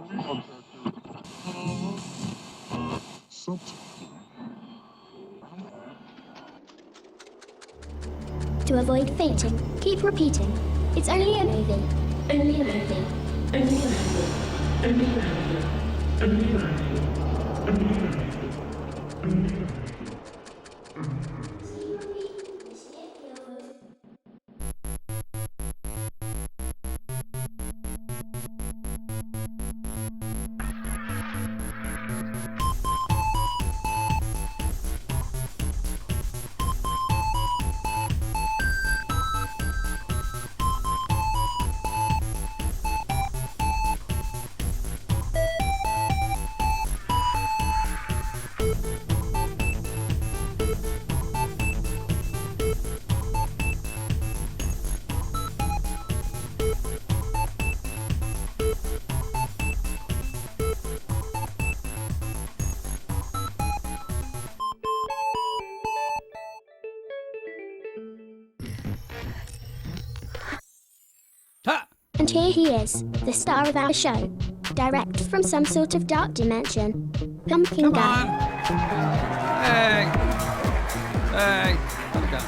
To avoid fainting, keep repeating. It's only a movie. Only a movie. Only a movie. Only a movie. Only a movie. Only a movie. And here he is, the star of our show, direct from some sort of dark dimension. Pum'Kin Guy. Hey. Okay.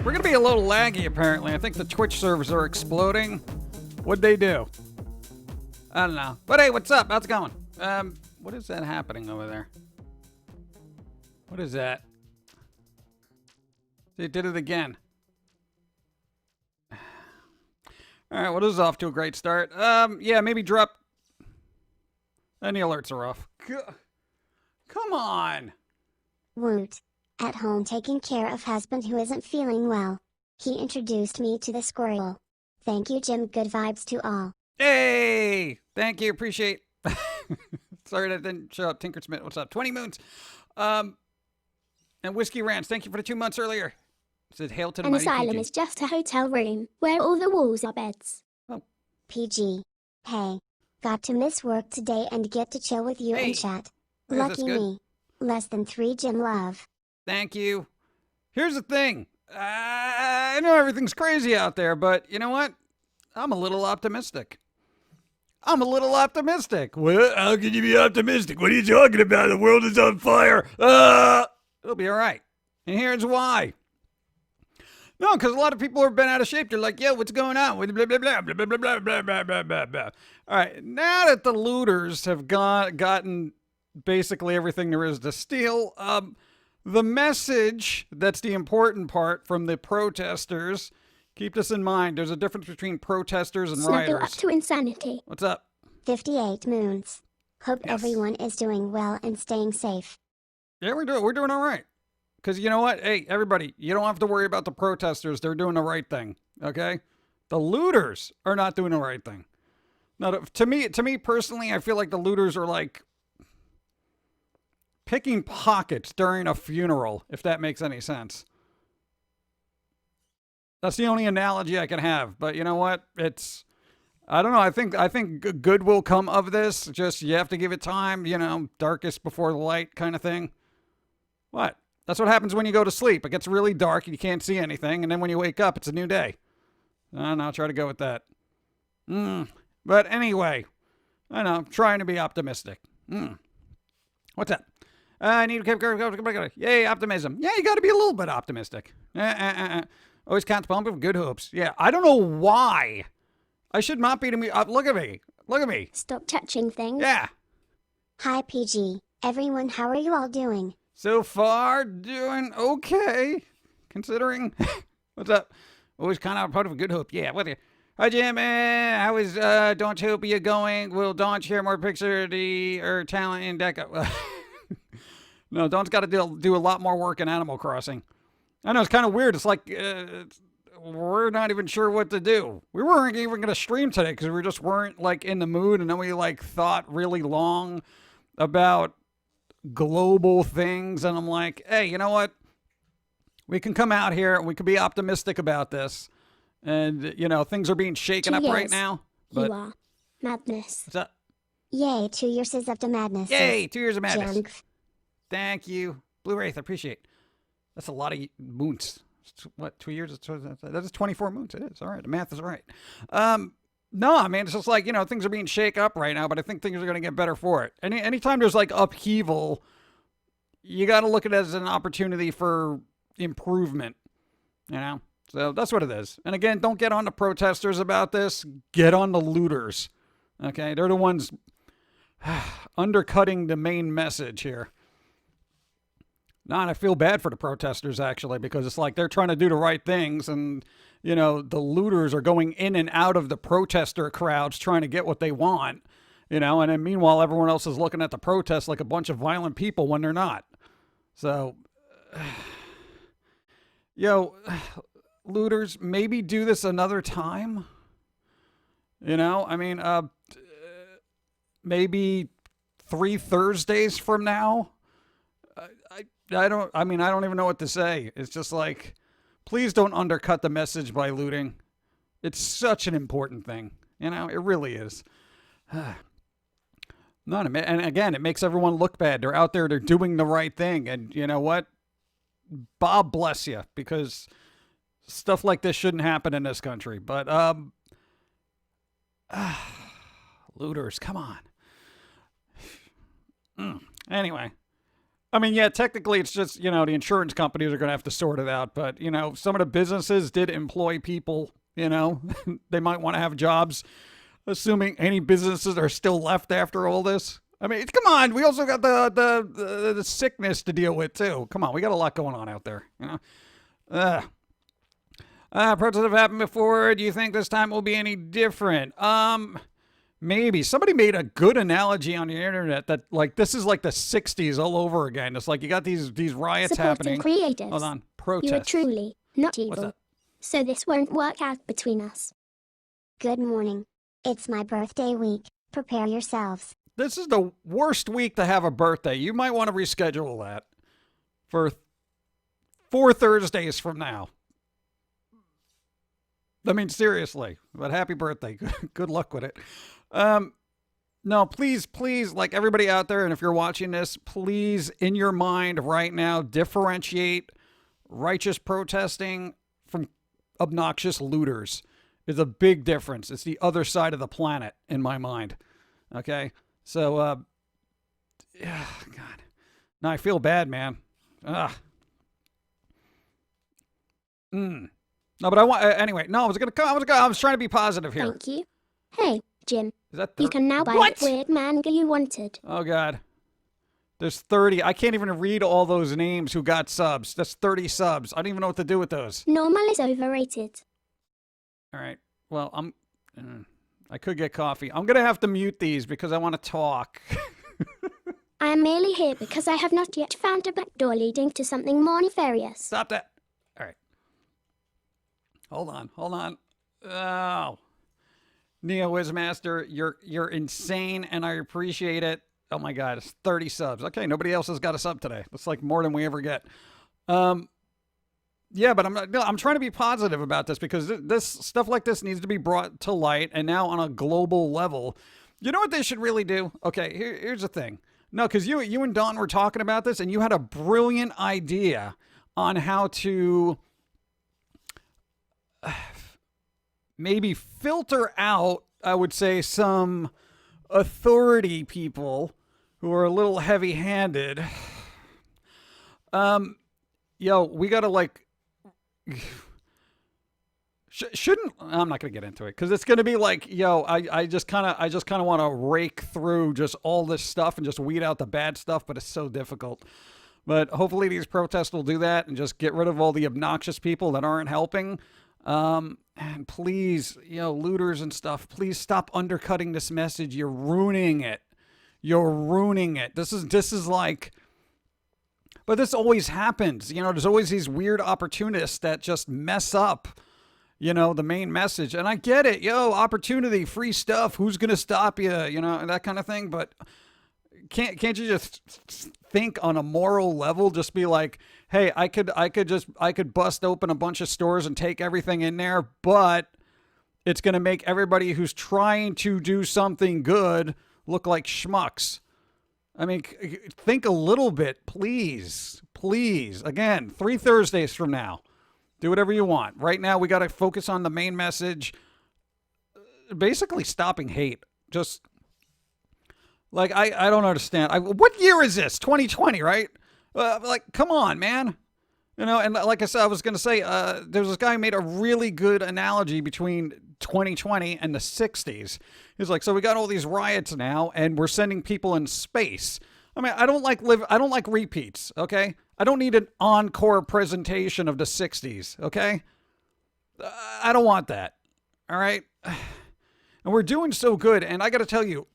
We're gonna be a little laggy, apparently. I think the Twitch servers are exploding. What'd they do? I don't know. But hey, what's up? How's it going? What is that happening over there? What is that? They did it again. All right, well, this is off to a great start. Yeah, maybe drop... Any alerts are off. Come on! Woot. At home taking care of husband who isn't feeling well. He introduced me to the squirrel. Thank you, Jim. Good vibes to all. Hey! Thank you, appreciate... Sorry that didn't show up. Tinker Smith, what's up? 20 moons. And Whiskey Rants, thank you for the 2 months earlier. Said, hail to the An mighty asylum PG. is just a hotel room where all the walls are beds. Oh. PG. Hey. Got to miss work today and get to chill with you and chat. Hey, Lucky me. Less than 3 Jim love. Thank you. Here's the thing. I know everything's crazy out there, but you know what? I'm a little optimistic. Well, how can you be optimistic? What are you talking about? The world is on fire. It'll be all right. And here's why. No, because a lot of people have been out of shape. They're like, yo, what's going on? Blah, blah, blah, blah, blah, blah, blah, blah, blah, blah, blah, blah. All right, now that the looters have gotten basically everything there is to steal, the message, that's the important part from the protesters, keep this in mind. There's a difference between protesters and Snuggle rioters. up to insanity. What's up? 58 moons. Hope Yes. everyone is doing well and staying safe. Yeah, we're doing all right. Because you know what? Hey, everybody, you don't have to worry about the protesters. They're doing the right thing, okay? The looters are not doing the right thing. Now, to me personally, I feel like the looters are like picking pockets during a funeral, if that makes any sense. That's the only analogy I can have. But you know what? I don't know. I think good will come of this. Just you have to give it time. You know, darkest before the light kind of thing. What? That's what happens when you go to sleep. It gets really dark and you can't see anything. And then when you wake up, it's a new day. I don't know. I'll try to go with that. But anyway, I know. I'm trying to be optimistic. What's up? I need to go. Yay, optimism. Yeah, you got to be a little bit optimistic. Always count the pump with good hopes. Yeah, I don't know why. I should not be to me. Look at me. Look at me. Stop touching things. Yeah. Hi PG. Everyone, how are you all doing? So far, doing okay. Considering. What's up? Always kind of part of a good hope. Yeah, what the... Hi, Jim. How is Dawn's Hope you going? Will Dawn share more picture of her talent in Deca? No, Dawn's got to do a lot more work in Animal Crossing. I know, it's kind of weird. It's like, we're not even sure what to do. We weren't even going to stream today because we just weren't, like, in the mood. And then we, like, thought really long about global things. And I'm like, hey, you know what? We can come out here and we can be optimistic about this. And, you know, things are being shaken up right now. But You are. Madness. what's up? Yay, 2 years of the madness. Yay, 2 years of madness. Junk. Thank you. Blue Wraith, I appreciate. That's a lot of moons. What, 2 years? That is 24 moons. It is. All right. The math is right. No, I mean, it's just like, things are being shake up right now, but I think things are going to get better for it. Anytime there's like upheaval, you got to look at it as an opportunity for improvement, you know? So that's what it is. And again, don't get on the protesters about this. Get on the looters. Okay? They're the ones undercutting the main message here. I feel bad for the protesters, actually, because it's like they're trying to do the right things, and, the looters are going in and out of the protester crowds trying to get what they want, and then meanwhile, everyone else is looking at the protests like a bunch of violent people when they're not. So, looters, maybe do this another time. Maybe 3 Thursdays from now. I don't even know what to say. It's just like, please don't undercut the message by looting. It's such an important thing. It really is. And again, it makes everyone look bad. They're out there, they're doing the right thing. And you know what? Bob bless you, because stuff like this shouldn't happen in this country. But, looters, come on. Anyway. Technically it's just, the insurance companies are going to have to sort it out. But, some of the businesses did employ people, they might want to have jobs, assuming any businesses are still left after all this. Come on. We also got the sickness to deal with, too. Come on. We got a lot going on out there, Protests have happened before. Do you think this time will be any different? Maybe. Somebody made a good analogy on the internet that, like, this is like the 60s all over again. It's like you got these riots happening. Creatives. Hold on. Protests. You are truly not What's evil. that? So this won't work out between us. Good morning. It's my birthday week. Prepare yourselves. This is the worst week to have a birthday. You might want to reschedule that for 4 Thursdays from now. Seriously. But happy birthday. Good luck with it. No, please, like everybody out there, and if you're watching this, please, in your mind right now, differentiate righteous protesting from obnoxious looters. There's a big difference. It's the other side of the planet in my mind. Okay? So, God. No, I feel bad, man. No, but I want, anyway, no, I was trying to be positive here. Thank you. Hey, Jim. Is that You can now buy What? the weird manga you wanted. Oh, God. There's 30. I can't even read all those names who got subs. That's 30 subs. I don't even know what to do with those. Normal is overrated. All right. Well, I could get coffee. I'm going to have to mute these because I want to talk. I am merely here because I have not yet found a back door leading to something more nefarious. Stop that. All right. Hold on. Oh. Neo Wizmaster, you're insane, and I appreciate it. Oh my God, it's 30 subs. Okay, nobody else has got a sub today. That's like more than we ever get. Yeah, but I'm trying to be positive about this because this stuff like this needs to be brought to light, and now on a global level. You know what they should really do? Okay, here's the thing. No, because you and Don were talking about this, and you had a brilliant idea on how to maybe filter out, I would say, some authority people who are a little heavy-handed. We gotta like, shouldn't, I'm not gonna get into it because it's gonna be like, I just kind of want to rake through just all this stuff and just weed out the bad stuff, but it's so difficult. But hopefully these protests will do that and just get rid of all the obnoxious people that aren't helping. And please, looters and stuff, please stop undercutting this message. You're ruining it. This is like, but this always happens. There's always these weird opportunists that just mess up, the main message. And I get it. Opportunity, free stuff. Who's going to stop you? And that kind of thing. But can't you just think on a moral level? Just be like, hey, I could bust open a bunch of stores and take everything in there, but it's going to make everybody who's trying to do something good look like schmucks. Think a little bit, please. Again, 3 Thursdays from now. Do whatever you want. Right now, we got to focus on the main message. basically stopping hate. Just like, I don't understand. What year is this? 2020, right? Like, come on, man. You know, and like I said, I was going to say, there's this guy who made a really good analogy between 2020 and the 60s. He's like, so we got all these riots now, and we're sending people in space. I mean, I don't like repeats, okay? I don't need an encore presentation of the 60s, okay? I don't want that, all right? And we're doing so good, and I got to tell you,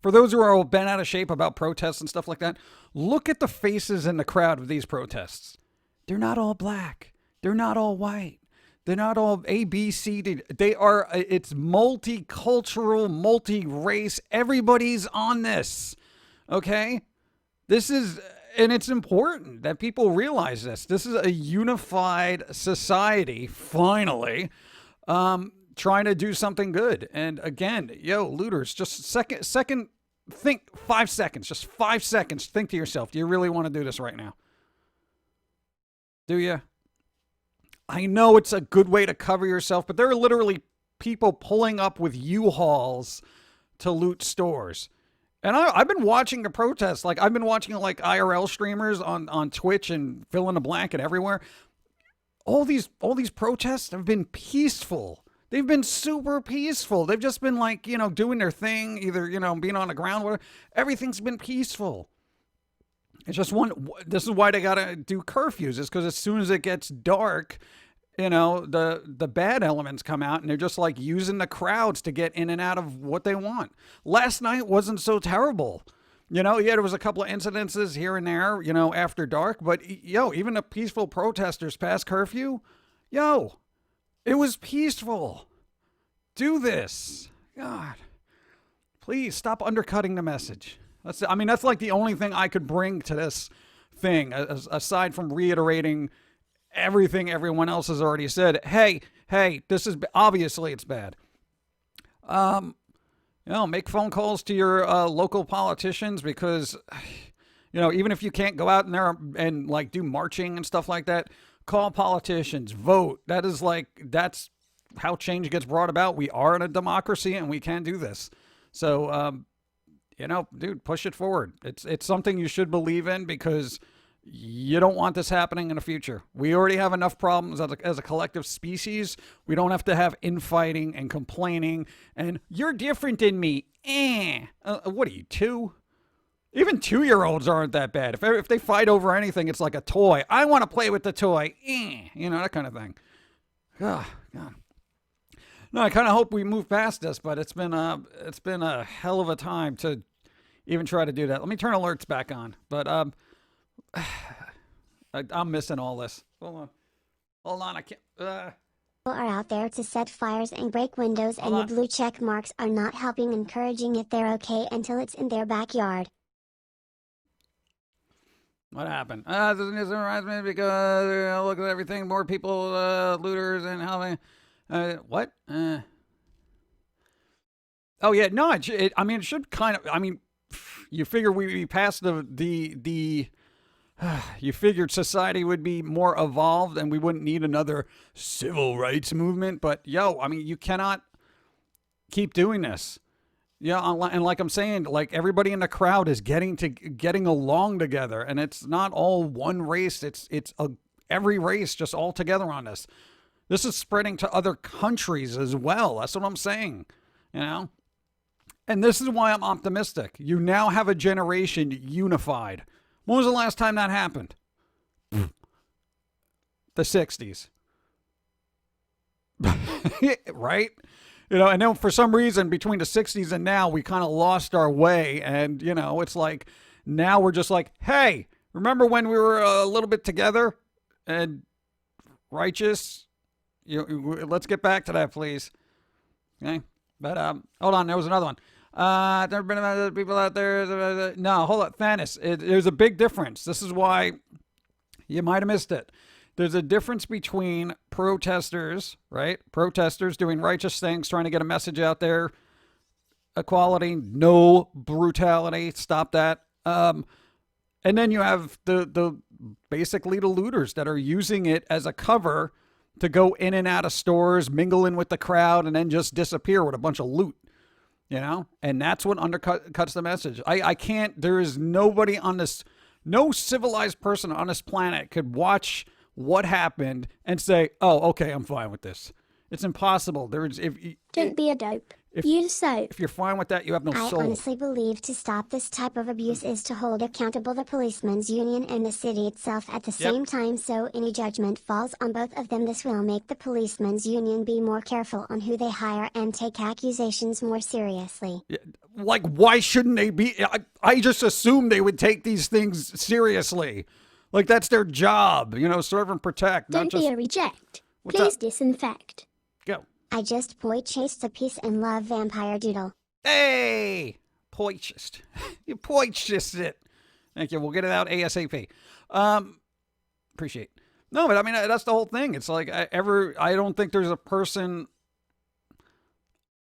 for those who are all bent out of shape about protests and stuff like that, look at the faces in the crowd of these protests. They're not all black. They're not all white. They're not all A, B, C, D. They are, it's multicultural, multi-race. Everybody's on this, okay? This is, and it's important that people realize this. This is a unified society, finally, trying to do something good. And again, looters, just second, think 5 seconds, just 5 seconds. Think to yourself, do you really want to do this right now? Do you? I know it's a good way to cover yourself, but there are literally people pulling up with U-Hauls to loot stores. And I've been watching the protests. Like, I've been watching like IRL streamers on Twitch and fill in the blank and everywhere. All these protests have been peaceful. They've been super peaceful. They've just been like, doing their thing, either, being on the ground, whatever. Everything's been peaceful. It's just this is why they got to do curfews, is because as soon as it gets dark, the bad elements come out, and they're just like using the crowds to get in and out of what they want. Last night wasn't so terrible. There was a couple of incidences here and there, after dark, but even the peaceful protesters past curfew, it was peaceful. Do this. God, please stop undercutting the message. That's like the only thing I could bring to this thing, aside from reiterating everything everyone else has already said. Hey, this is obviously it's bad. Make phone calls to your local politicians, because, even if you can't go out in there and like do marching and stuff like that, call politicians, vote. That's how change gets brought about. We are in a democracy, and we can do this. So, dude, push it forward. It's something you should believe in, because you don't want this happening in the future. We already have enough problems as a collective species. We don't have to have infighting and complaining and you're different than me. What are you, 2? Even 2-year-olds aren't that bad. If they fight over anything, it's like a toy. I want to play with the toy. That kind of thing. God. No, I kind of hope we move past this, but it's been a hell of a time to even try to do that. Let me turn alerts back on. But I'm missing all this. Hold on. I can't. People are out there to set fires and break windows, and your blue check marks are not helping encouraging it. They're okay until it's in their backyard. What happened? This news reminds me because look at everything. More people, looters, and how they. What? Oh yeah, no. It should kind of. You figure we'd be past the. You figured society would be more evolved and we wouldn't need another civil rights movement. But you cannot keep doing this. And like I'm saying, like everybody in the crowd is getting along together, and it's not all one race. It's every race just all together on this. This is spreading to other countries as well. That's what I'm saying, And this is why I'm optimistic. You now have a generation unified. When was the last time that happened? The 60s. Right? And then for some reason between the 60s and now, we kind of lost our way. And, it's like, now we're just like, hey, remember when we were a little bit together and righteous? Let's get back to that, please. Okay? But, hold on, there was another one. There have been other people out there. No, hold on, Thanos. There's a big difference. This is why you might have missed it. There's a difference between protesters, right? Protesters doing righteous things, trying to get a message out there. Equality, no brutality, stop that. And then you have the basically the looters that are using it as a cover to go in and out of stores, mingle in with the crowd, and then just disappear with a bunch of loot. You know, and that's what undercuts the message. I can't, there is nobody on this, no civilized person on this planet could watch what happened and say, oh, okay, I'm fine with this. It's impossible. Don't be a dope. Use soap. If you're fine with that, you have no soul. I honestly believe to stop this type of abuse is to hold accountable the policemen's union and the city itself at the same time, so any judgment falls on both of them. This will make the policemen's union be more careful on who they hire and take accusations more seriously. Like, why shouldn't they be? I just assume they would take these things seriously. Like, that's their job, you know, serve and protect. Don't be a reject. What's Please up? disinfect. Go. I just chased a peace and love vampire doodle. Hey, poichist. You poichist it. Thank you. We'll get it out ASAP. Appreciate. No, but I mean, that's the whole thing. It's like I don't think there's a person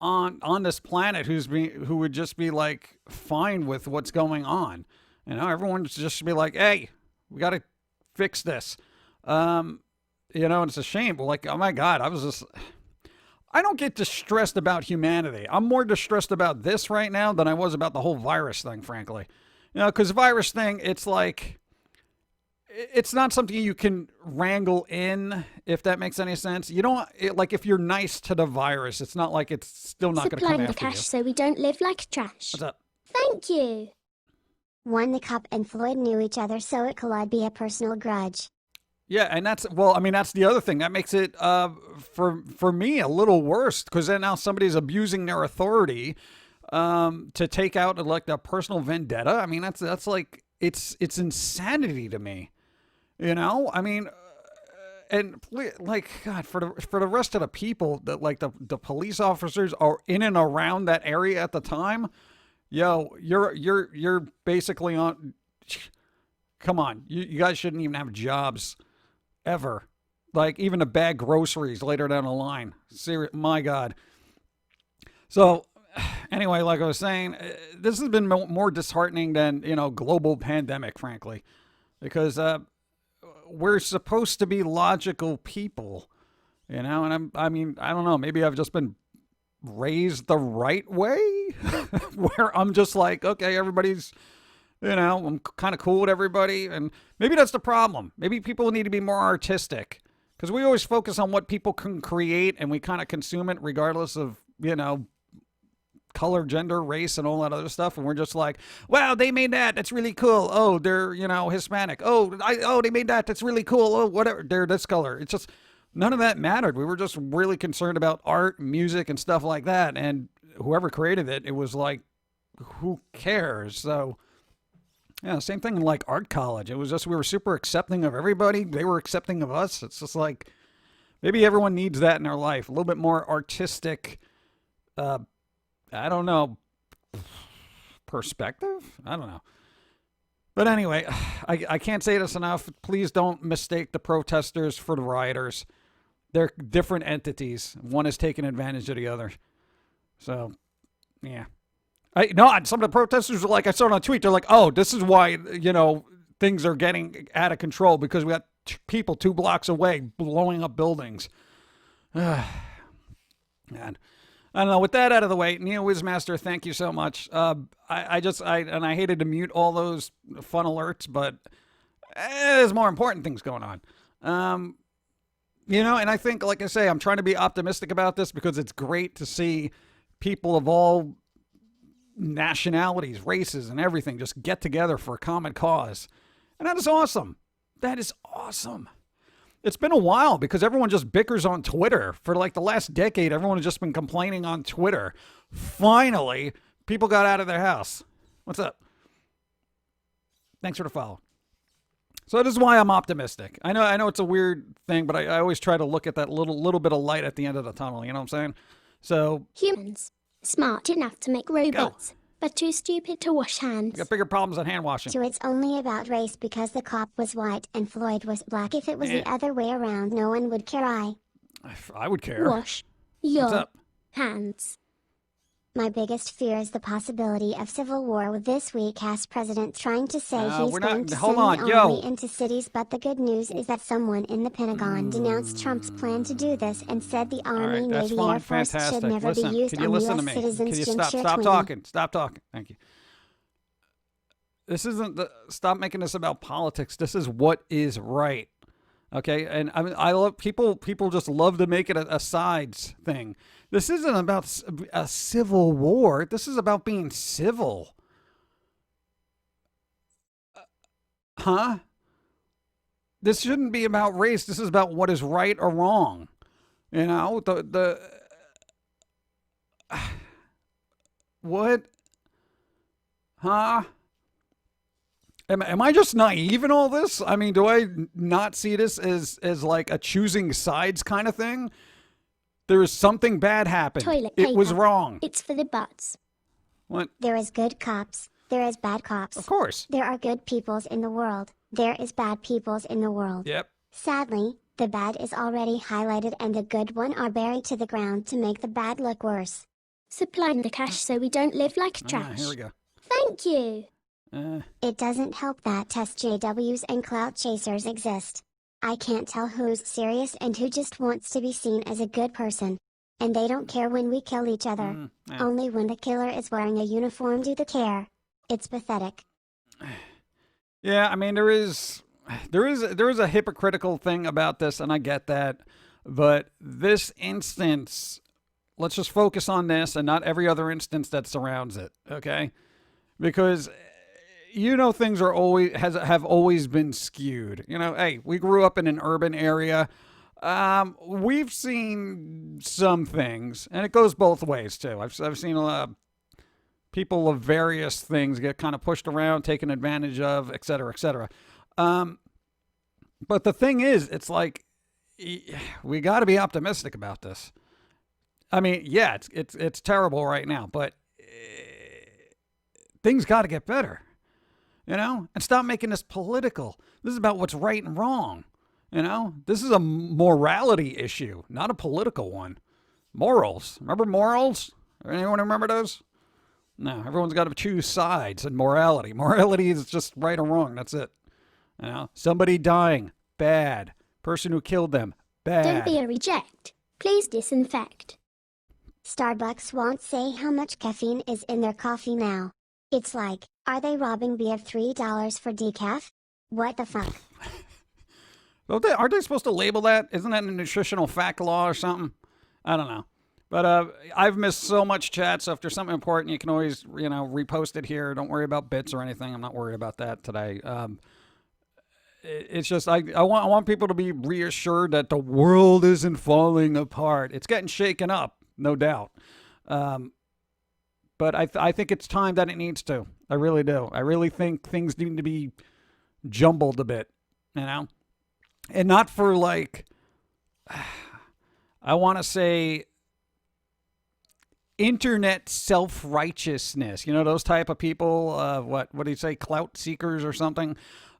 on this planet who would just be like fine with what's going on. You know, everyone's just be like, hey, we got to fix this. You know, and it's a shame. But like, oh my God, I don't get distressed about humanity. I'm more distressed about this right now than I was about the whole virus thing, frankly. You know, because virus thing, it's like, it's not something you can wrangle in, if that makes any sense. You don't, like, if you're nice to the virus, it's not like it's still not going to come Supplying after the cash you. so we don't live like trash. What's up? Thank you. One, the cop and Floyd knew each other, so it could be a personal grudge. Yeah, and that's the other thing that makes it for me a little worse, because then now somebody's abusing their authority to take out like a personal vendetta. I mean, that's like it's insanity to me, you know. I mean, and like God, for the rest of the people that like the police officers are in and around that area at the time, yo, you're basically on. Come on, you guys shouldn't even have jobs. Ever. Like, even to bag groceries later down the line. My God. So, anyway, like I was saying, this has been more disheartening than, you know, global pandemic, frankly. Because we're supposed to be logical people, you know? And I mean, I don't know. Maybe I've just been raised the right way? Where I'm just like, okay, everybody's... You know, I'm kind of cool with everybody. And maybe that's the problem. Maybe people need to be more artistic. Because we always focus on what people can create and we kind of consume it regardless of, you know, color, gender, race, and all that other stuff. And we're just like, wow, they made that. That's really cool. Oh, they're, you know, Hispanic. Oh, they made that. That's really cool. Oh, whatever. They're this color. It's just, none of that mattered. We were just really concerned about art, music, and stuff like that. And whoever created it, it was like, who cares? So... Yeah, same thing in like art college. It was just, we were super accepting of everybody. They were accepting of us. It's just like, maybe everyone needs that in their life. A little bit more artistic, I don't know, perspective? I don't know. But anyway, I can't say this enough. Please don't mistake the protesters for the rioters. They're different entities. One is taking advantage of the other. So, yeah. Some of the protesters are like, I saw it on a tweet, they're like, oh, this is why, you know, things are getting out of control because we got people 2 blocks away blowing up buildings. Man. I don't know. With that out of the way, Neo Wizmaster, thank you so much. I hated to mute all those fun alerts, but there's more important things going on. You know, and I think, like I say, I'm trying to be optimistic about this because it's great to see people of all nationalities, races, and everything just get together for a common cause. And that is awesome. That is awesome. It's been a while because everyone just bickers on Twitter. For like the last decade, everyone has just been complaining on Twitter. Finally, people got out of their house. What's up? Thanks for the follow. So this is why I'm optimistic. I know it's a weird thing, but I always try to look at that little bit of light at the end of the tunnel. You know what I'm saying? So Humans. Smart enough to make robots, but too stupid to wash hands. we got bigger problems than hand washing. So it's only about race because the cop was white and Floyd was black. If it was the other way around, no one would care. I would care. Wash What's your up? hands. My biggest fear is the possibility of civil war with this weak-ass president trying to say he's we're going not- to hold send on, the yo. army into cities, but the good news is that someone in the Pentagon denounced Trump's plan to do this and said the All Army, right, that's Navy, fine. Air Force Fantastic. should never Listen, be used could you on listen U.S. to me? citizens. Could you Jim stop Share talking? Stop talking. Thank you. This isn't the, stop making this about politics. This is what is right. Okay, and I mean, I love people. People just love to make it a sides thing. This isn't about a civil war. This is about being civil. Huh? This shouldn't be about race. This is about what is right or wrong. You know, what? Huh? Am I just naive in all this? I mean, do I not see this as like a choosing sides kind of thing? There is something bad happened. Toilet It was paper. wrong. It's for the butts. What? There is good cops. There is bad cops. Of course. There are good peoples in the world. There is bad peoples in the world. Yep. Sadly, the bad is already highlighted and the good one are buried to the ground to make the bad look worse. Supplying the cash so we don't live like Ah, trash. here we go. Thank you. It doesn't help that test JWs and clout chasers exist. I can't tell who's serious and who just wants to be seen as a good person. And they don't care when we kill each other. Yeah. Only when the killer is wearing a uniform do they care. It's pathetic. Yeah, I mean there is a hypocritical thing about this, and I get that, but this instance, let's just focus on this and not every other instance that surrounds it, okay? Because you know things are have always been skewed. You know, hey, we grew up in an urban area. We've seen some things, and it goes both ways too. I've seen a lot of people of various things get kind of pushed around, taken advantage of, et cetera, et cetera. But the thing is, it's like we got to be optimistic about this. I mean, yeah, it's terrible right now, but things got to get better, you know? And stop making this political. This is about what's right and wrong, you know? This is a morality issue, not a political one. Morals. Remember morals? Anyone remember those? No, everyone's got to choose sides in morality. Morality is just right or wrong. That's it. You know, somebody dying, bad. Person who killed them, bad. Don't be a reject. Please disinfect. Starbucks won't say how much caffeine is in their coffee now. It's like, are they robbing me of $3 for decaf? What the fuck? Aren't they supposed to label that? Isn't that a nutritional fact law or something? I don't know. But I've missed so much chat, so if there's something important, you can always, you know, repost it here. Don't worry about bits or anything. I'm not worried about that today. It's just I want people to be reassured that the world isn't falling apart. It's getting shaken up, no doubt. But I think it's time that it needs to. I really do. I really think things need to be jumbled a bit, you know? And not for like, I want to say internet self-righteousness. You know, those type of people, what do you say, clout seekers or something?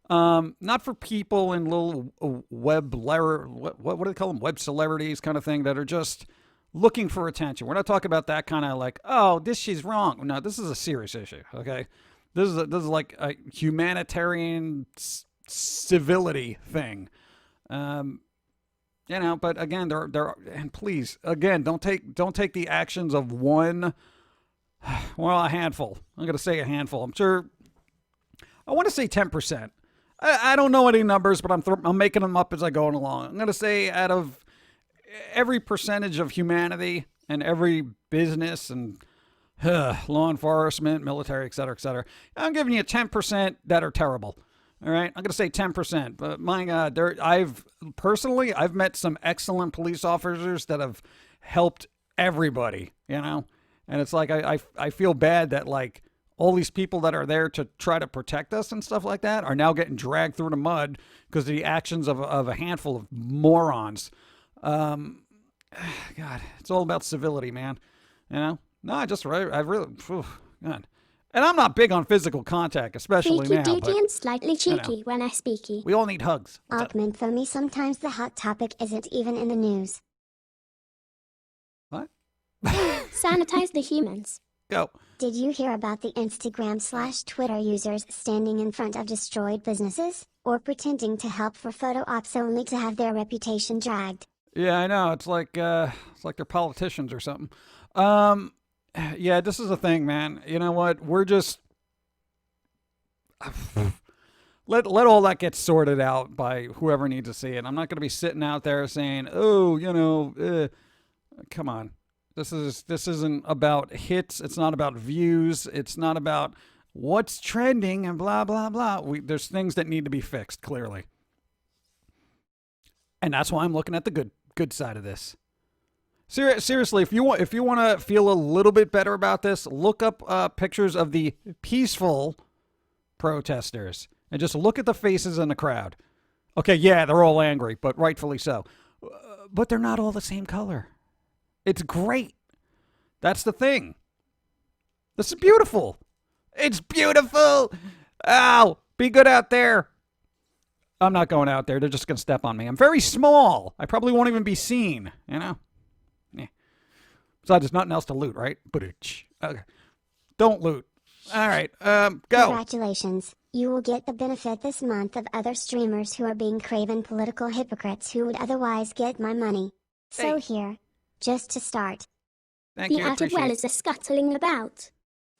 Not for people in little what do they call them? Web celebrities kind of thing that are just looking for attention. We're not talking about that kind of like, oh, she's wrong. No, this is a serious issue. Okay. This is like a humanitarian civility thing. You know, but again, and please, again, don't take the actions of one, well, a handful. I'm going to say a handful. I'm sure, I want to say 10%. I don't know any numbers, but I'm making them up as I go along. I'm going to say out of every percentage of humanity and every business and law enforcement, military, et cetera, I'm giving you 10% that are terrible. All right, I'm going to say 10%, but my God, I've met some excellent police officers that have helped everybody, you know, and it's like I feel bad that like all these people that are there to try to protect us and stuff like that are now getting dragged through the mud because of the actions of a handful of morons. God, it's all about civility, man. You know, no, I really, God. And I'm not big on physical contact, especially Freaky now. deaky But and slightly cheeky when I speaky. we all need hugs. Augment for me, sometimes the hot topic isn't even in the news. What? Sanitize the humans. Go. Did you hear about the Instagram/Twitter users standing in front of destroyed businesses, or pretending to help for photo ops only to have their reputation dragged? Yeah, I know. It's like they're politicians or something. Yeah, this is a thing, man. You know what? We're just let all that get sorted out by whoever needs to see it. I'm not going to be sitting out there saying, "Oh, come on." This isn't about hits. It's not about views. It's not about what's trending and blah blah blah. There's things that need to be fixed clearly, and that's why I'm looking at the good side of this. Seriously, if you want to feel a little bit better about this, look up pictures of the peaceful protesters and just look at the faces in the crowd. Okay, yeah, they're all angry, but rightfully so. But they're not all the same color. It's great. That's the thing. This is beautiful. It's beautiful. Ow, be good out there. I'm not going out there. They're just going to step on me. I'm very small. I probably won't even be seen, you know? Yeah. Besides, there's nothing else to loot, right? Okay. Don't loot. All right, go. Congratulations. You will get the benefit this month of other streamers who are being craven political hypocrites who would otherwise get my money. So here, just to start. Thank The you. outer dwellers are scuttling about.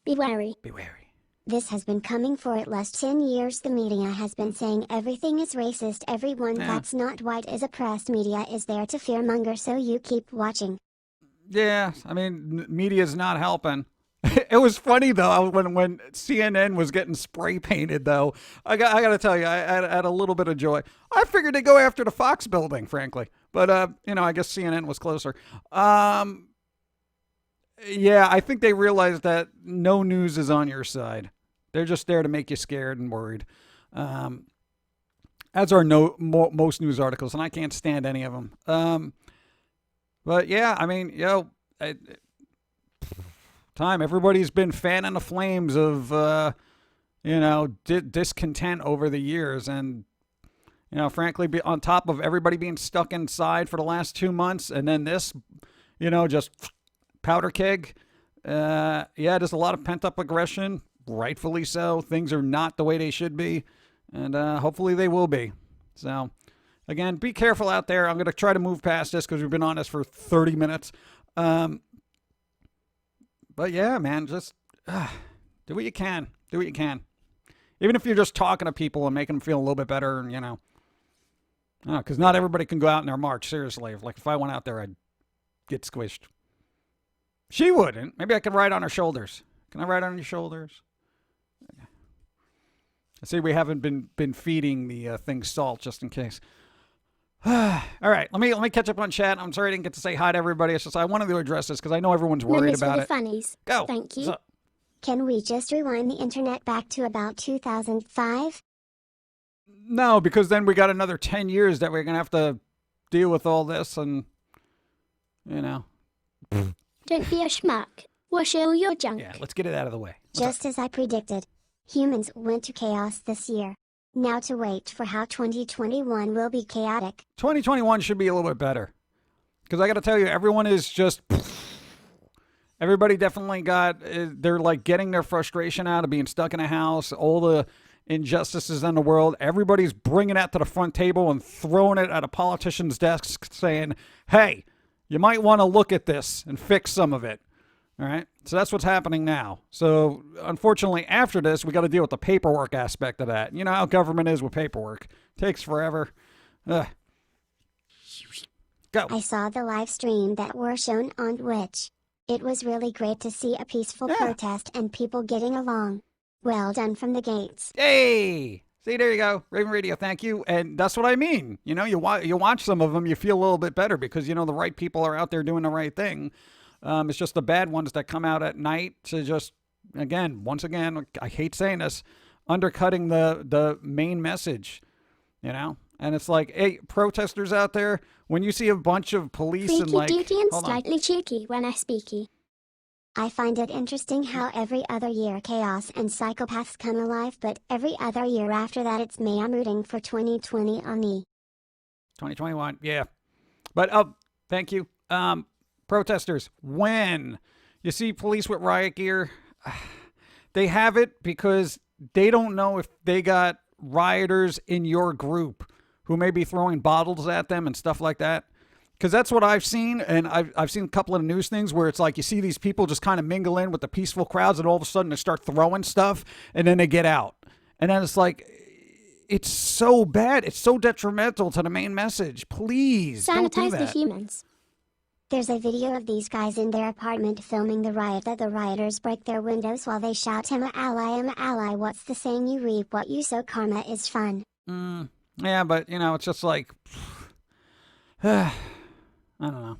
Be wary. Be wary. This has been coming for at least 10 years. The media has been saying everything is racist. Everyone that's not white is oppressed. Media is there to fearmonger, so you keep watching. Yeah, I mean, media's not helping. It was funny though when CNN was getting spray painted though. I got to tell you, I had a little bit of joy. I figured they'd go after the Fox building, frankly, but I guess CNN was closer. Yeah, I think they realized that no news is on your side. They're just there to make you scared and worried. As are most news articles, and I can't stand any of them. But yeah, I mean, everybody's been fanning the flames of, discontent over the years. And, frankly, on top of everybody being stuck inside for the last 2 months and then this, just powder keg. There's a lot of pent-up aggression, rightfully so. Things are not the way they should be, and hopefully they will be. So, again, be careful out there. I'm going to try to move past this because we've been on this for 30 minutes. But yeah, man, just do what you can. Do what you can. Even if you're just talking to people and making them feel a little bit better, because not everybody can go out in their march, seriously. Like, if I went out there, I'd get squished. She wouldn't. Maybe I could ride on her shoulders. Can I ride on your shoulders? I see we haven't been feeding the thing salt just in case. All right, let me catch up on chat. I'm sorry I didn't get to say hi to everybody. It's just I wanted to address this because I know everyone's worried about it. Funnies. Go. Thank you. Can we just rewind the internet back to about 2005? No, because then we got another 10 years that we're going to have to deal with all this and, Don't be a schmuck. Wash all your junk. Yeah, let's get it out of the way. Just as I predicted, humans went to chaos this year. Now to wait for how 2021 will be chaotic. 2021 should be a little bit better. Because I got to tell you, everyone is just... Everybody definitely they're like getting their frustration out of being stuck in a house, all the injustices in the world. Everybody's bringing that to the front table and throwing it at a politician's desk saying, hey, you might want to look at this and fix some of it. All right. So that's what's happening now. So unfortunately, after this, we got to deal with the paperwork aspect of that. You know how government is with paperwork. Takes forever. Ugh. Go. I saw the live stream that were shown on Twitch. It was really great to see a peaceful protest and people getting along. Well done from the gates. Hey! See, there you go. Raven Radio, thank you. And that's what I mean. You watch some of them, you feel a little bit better because, the right people are out there doing the right thing. It's just the bad ones that come out at night to just, once again, I hate saying this, undercutting the main message, And it's like, hey, protesters out there, when you see a bunch of police Freaky, and like... dooky and slightly cheeky when I speaky. I find it interesting how every other year chaos and psychopaths come alive, but every other year after that it's May. I'm rooting for 2020 on me. 2021, yeah. But, thank you. Protesters, when You see police with riot gear. They have it because they don't know if they got rioters in your group who may be throwing bottles at them and stuff like that. Because that's what I've seen, and I've seen a couple of news things where it's like you see these people just kind of mingle in with the peaceful crowds, and all of a sudden they start throwing stuff, and then they get out. And then it's like, it's so bad. It's so detrimental to the main message. Please, don't do Sanitize the that. humans. There's a video of these guys in their apartment filming the riot. The rioters break their windows while they shout, I'm a ally, what's the saying, you reap what you sow, karma is fun. Yeah, but, you know, it's just like, I don't know.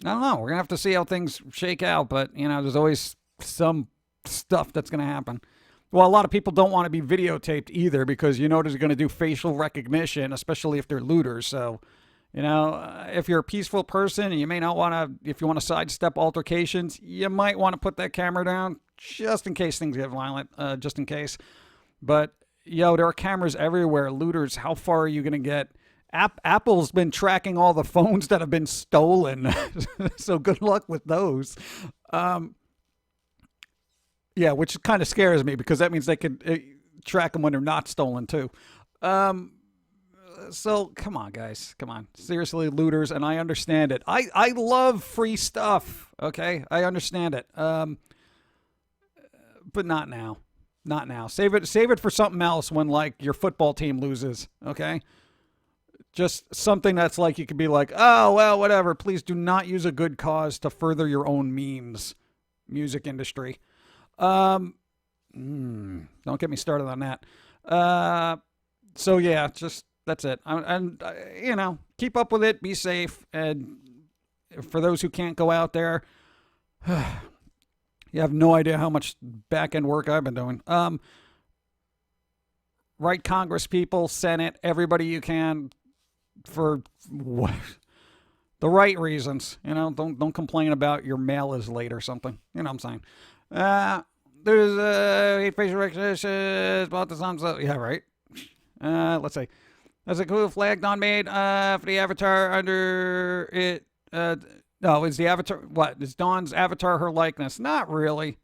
We're going to have to see how things shake out, but, you know, there's always some stuff that's going to happen. Well, a lot of people don't want to be videotaped either because you know they're going to do facial recognition, especially if they're looters. So, you know, if you're a peaceful person and you may not want to, if you want to sidestep altercations, you might want to put that camera down just in case things get violent, just in case. But, yo, there are cameras everywhere. Looters, how far are you going to get? Apple's been tracking all the phones that have been stolen. So good luck with those. Yeah, which kind of scares me because that means they could track them when they're not stolen too. So come on, guys. Come on. Seriously, looters, and I understand it. I love free stuff, okay? I understand it. But not now. Not now. Save it for something else when, like, your football team loses, okay? Just something that's like you could be like, oh, well, whatever. Please do not use a good cause to further your own memes. Music industry. Don't get me started on that. So yeah, just that's it. And you know, keep up with it. Be safe. And for those who can't go out there, you have no idea how much back end work I've been doing. Write Congress people, Senate, everybody you can for what? The right reasons. You know, don't complain about your mail is late or something. You know what I'm saying? There's facial recognition about the thumbs up. Yeah, right. Let's see. There's a cool flag Don made for the avatar under it. No, is the avatar what? Is Dawn's avatar her likeness? Not really.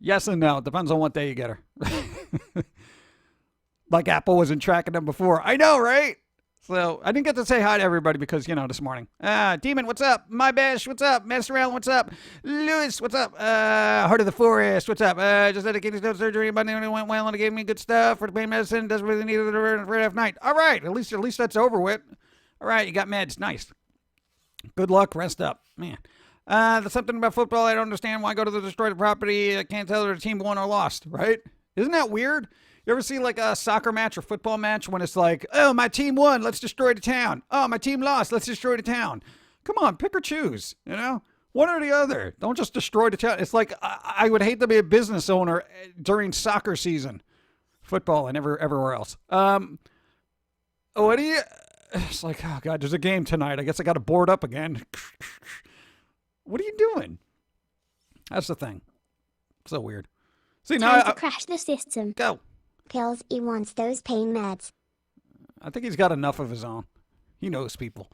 Yes and no. Depends on what day you get her. Like Apple wasn't tracking them before. I know, right? So I didn't get to say hi to everybody because, you know, this morning. Demon, what's up? My Bash, what's up? Master Allen, what's up? Lewis, what's up? Heart of the Forest, what's up? Just had a kidney stone surgery, but it went well and it gave me good stuff for the pain medicine. Doesn't really need it right after night. All right, at least that's over with. All right, you got meds. Nice. Good luck. Rest up, man. There's something about football I don't understand. Why go to the destroyed property? I can't tell if the team won or lost. Right? Isn't that weird? You ever see like a soccer match or football match when it's like, oh, my team won, let's destroy the town. Oh, my team lost, let's destroy the town. Come on, pick or choose, you know? One or the other. Don't just destroy the town. It's like I would hate to be a business owner during soccer season. Football and everywhere else. What do you... It's like, oh, God, there's a game tonight. I guess I got to board up again. What are you doing? That's the thing. So weird. See, now Time to crash the system. Go. Pills, he wants those pain meds. I think he's got enough of his own. He knows people.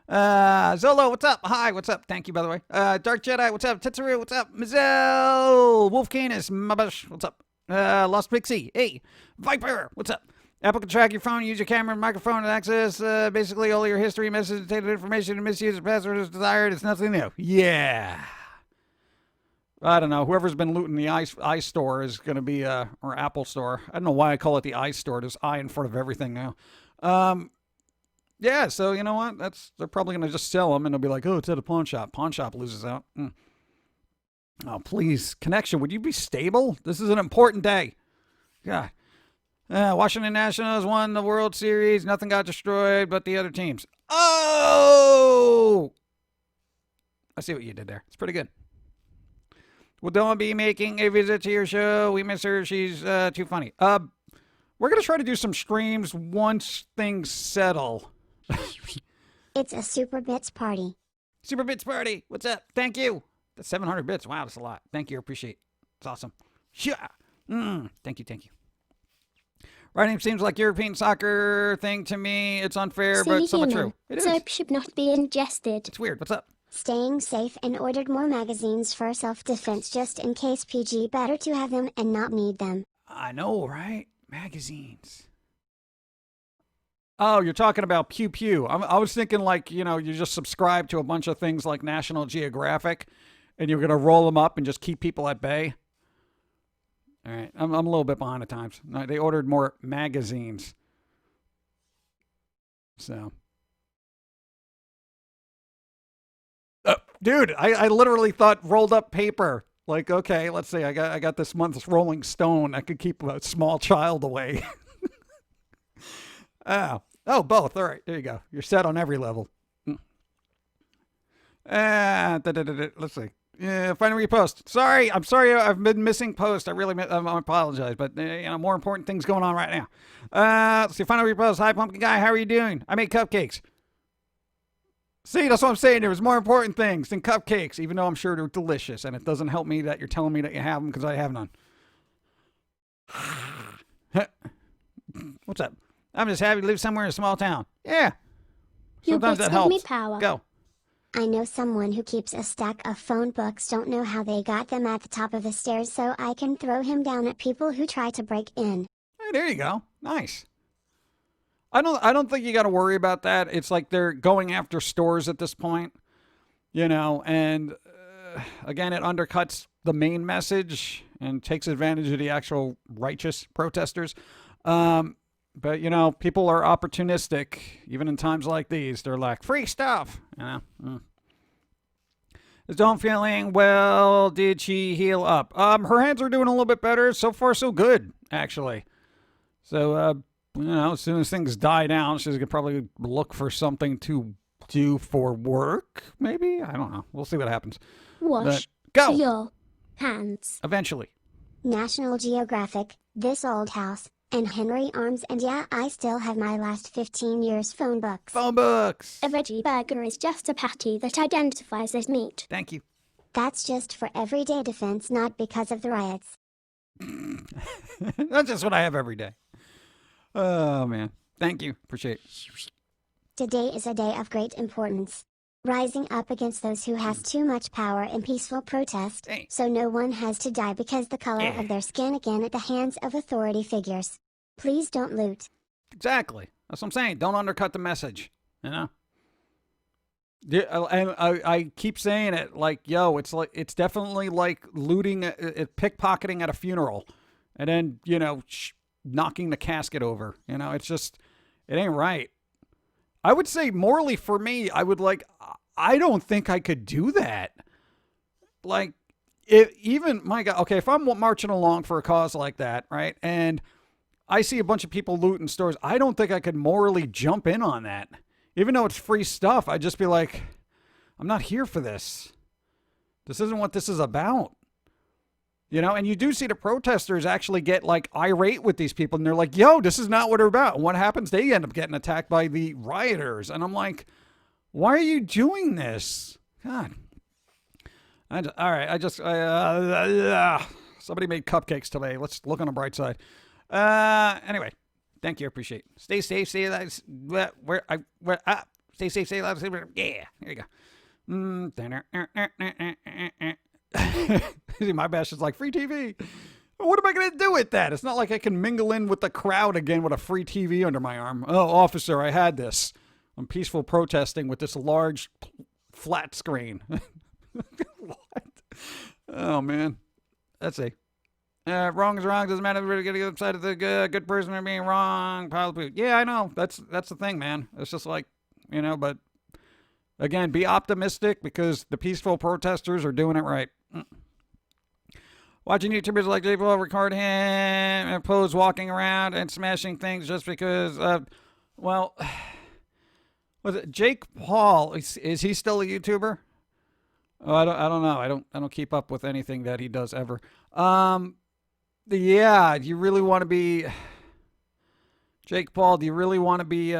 Zolo, what's up? Hi, what's up? Thank you, by the way. Dark Jedi, what's up? Tetsuru, what's up? Mizel, Wolf Canis, Mabash, what's up? Lost Pixie, hey. Viper, what's up? Apple can track your phone, use your camera and microphone to access basically all your history, message, data information, and misuse of password as desired. It's nothing new. Yeah. I don't know. Whoever's been looting the iStore is going to be, or Apple Store. I don't know why I call it the iStore. There's I in front of everything now. Yeah, so you know what? They're probably going to just sell them and they'll be like, oh, it's at a pawn shop. Pawn shop loses out. Oh, please. Connection, would you be stable? This is an important day. God. Washington Nationals won the World Series. Nothing got destroyed but the other teams. Oh! I see what you did there. It's pretty good. Will Dawn be making a visit to your show? We miss her. She's too funny. We're going to try to do some streams once things settle. It's a Super Bits party. Super Bits party. What's up? Thank you. That's 700 bits. Wow, that's a lot. Thank you. Appreciate it. It's awesome. Yeah. Thank you. Writing seems like European soccer thing to me. It's unfair, but somewhat true. It is. Soap should not be ingested. It's weird. What's up? staying safe and ordered more magazines for self-defense just in case. PG, better to have them and not need them. I know, right? Magazines. Oh, you're talking about Pew Pew. I was thinking like, you just subscribe to a bunch of things like National Geographic and you're going to roll them up and just keep people at bay. All right. I'm a little bit behind the times. No, they ordered more magazines. So. Dude, I literally thought rolled up paper. Like, okay, let's see. I got this month's Rolling Stone. I could keep a small child away. Oh, both. All right, there you go. You're set on every level. Let's see. Yeah, final repost. Sorry, I'm sorry. I've been missing posts. I apologize, but more important things going on right now. Let's see. Final repost. Hi, Pum'Kin Guy. How are you doing? I made cupcakes. See, that's what I'm saying. There was more important things than cupcakes, even though I'm sure they're delicious, and it doesn't help me that you're telling me that you have them because I have none. What's up? I'm just happy to live somewhere in a small town. Yeah. Sometimes that helps. Me power. Go. I know someone who keeps a stack of phone books. Don't know how they got them at the top of the stairs, so I can throw him down at people who try to break in. Hey, there you go. Nice. I don't think you got to worry about that. It's like they're going after stores at this point, and again, it undercuts the main message and takes advantage of the actual righteous protesters. But, people are opportunistic, even in times like these. They're like, free stuff, Is Dawn feeling well? Did she heal up? Her hands are doing a little bit better. So far, so good, actually. So, as soon as things die down, she's going to probably look for something to do for work, maybe? I don't know. We'll see what happens. Wash go. Your hands. Eventually. National Geographic, This Old House, and Henry Arms, and yeah, I still have my last 15 years phone books. Phone books. A veggie burger is just a patty that identifies as meat. Thank you. That's just for everyday defense, not because of the riots. That's just what I have every day. Oh, man. Thank you. Appreciate it. Today is a day of great importance. Rising up against those who has too much power in peaceful protest, so no one has to die because the color of their skin again at the hands of authority figures. Please don't loot. Exactly. That's what I'm saying. Don't undercut the message, Yeah, and I keep saying it like, it's definitely like looting, pickpocketing at a funeral, and then, knocking the casket over. It's just, it ain't right. I would say morally for me, I don't think I could do that. Like, my God, okay, if I'm marching along for a cause like that, right, and I see a bunch of people looting stores, I don't think I could morally jump in on that. Even though it's free stuff, I'd just be like, I'm not here for this. This isn't what this is about. And you do see the protesters actually get like irate with these people, and they're like, yo, this is not what they're about. And what happens? They end up getting attacked by the rioters. And I'm like, why are you doing this? God. All right. Somebody made cupcakes today. Let's look on the bright side. Anyway, thank you. I appreciate it. Stay safe. Stay alive. Stay safe. Stay alive. Yeah. There you go. My bash is like, free TV. What am I going to do with that? It's not like I can mingle in with the crowd again with a free TV under my arm. Oh, officer, I had this. I'm peaceful protesting with this large flat screen. What? Oh, man. Let's see. Wrong is wrong. Doesn't matter if we're getting upside of the good person or being wrong. Pile of poop. Yeah, I know. That's the thing, man. It's just like, but again, be optimistic because the peaceful protesters are doing it right. Watching YouTubers like J.i.M record him and pose walking around and smashing things just because, was it Jake Paul? Is he still a YouTuber? Oh, I don't know. I don't keep up with anything that he does ever. Yeah, do you really want to be Jake Paul? Do you really want to be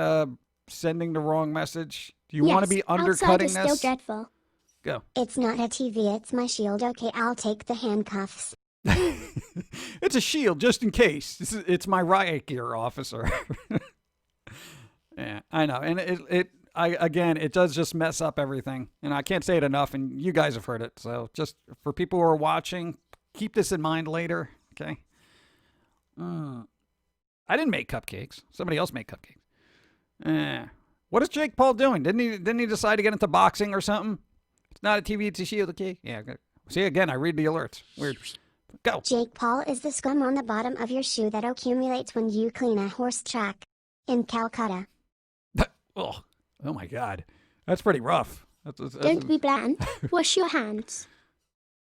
sending the wrong message? Do you want to be undercutting outside is this? Still dreadful. Go. It's not a TV, it's my shield. Okay, I'll take the handcuffs. It's a shield just in case. It's my riot gear, officer. Yeah, I know. And again, it does just mess up everything. And I can't say it enough, and you guys have heard it. So just for people who are watching, keep this in mind later, okay? I didn't make cupcakes. Somebody else made cupcakes. What is Jake Paul doing? Didn't he decide to get into boxing or something? It's not a TV, it's a shield, okay? Yeah. See, again, I read the alerts. Weird. Go. Jake Paul is the scum on the bottom of your shoe that accumulates when you clean a horse track. In Calcutta. Oh my God. That's pretty rough. Don't be bland. Wash your hands.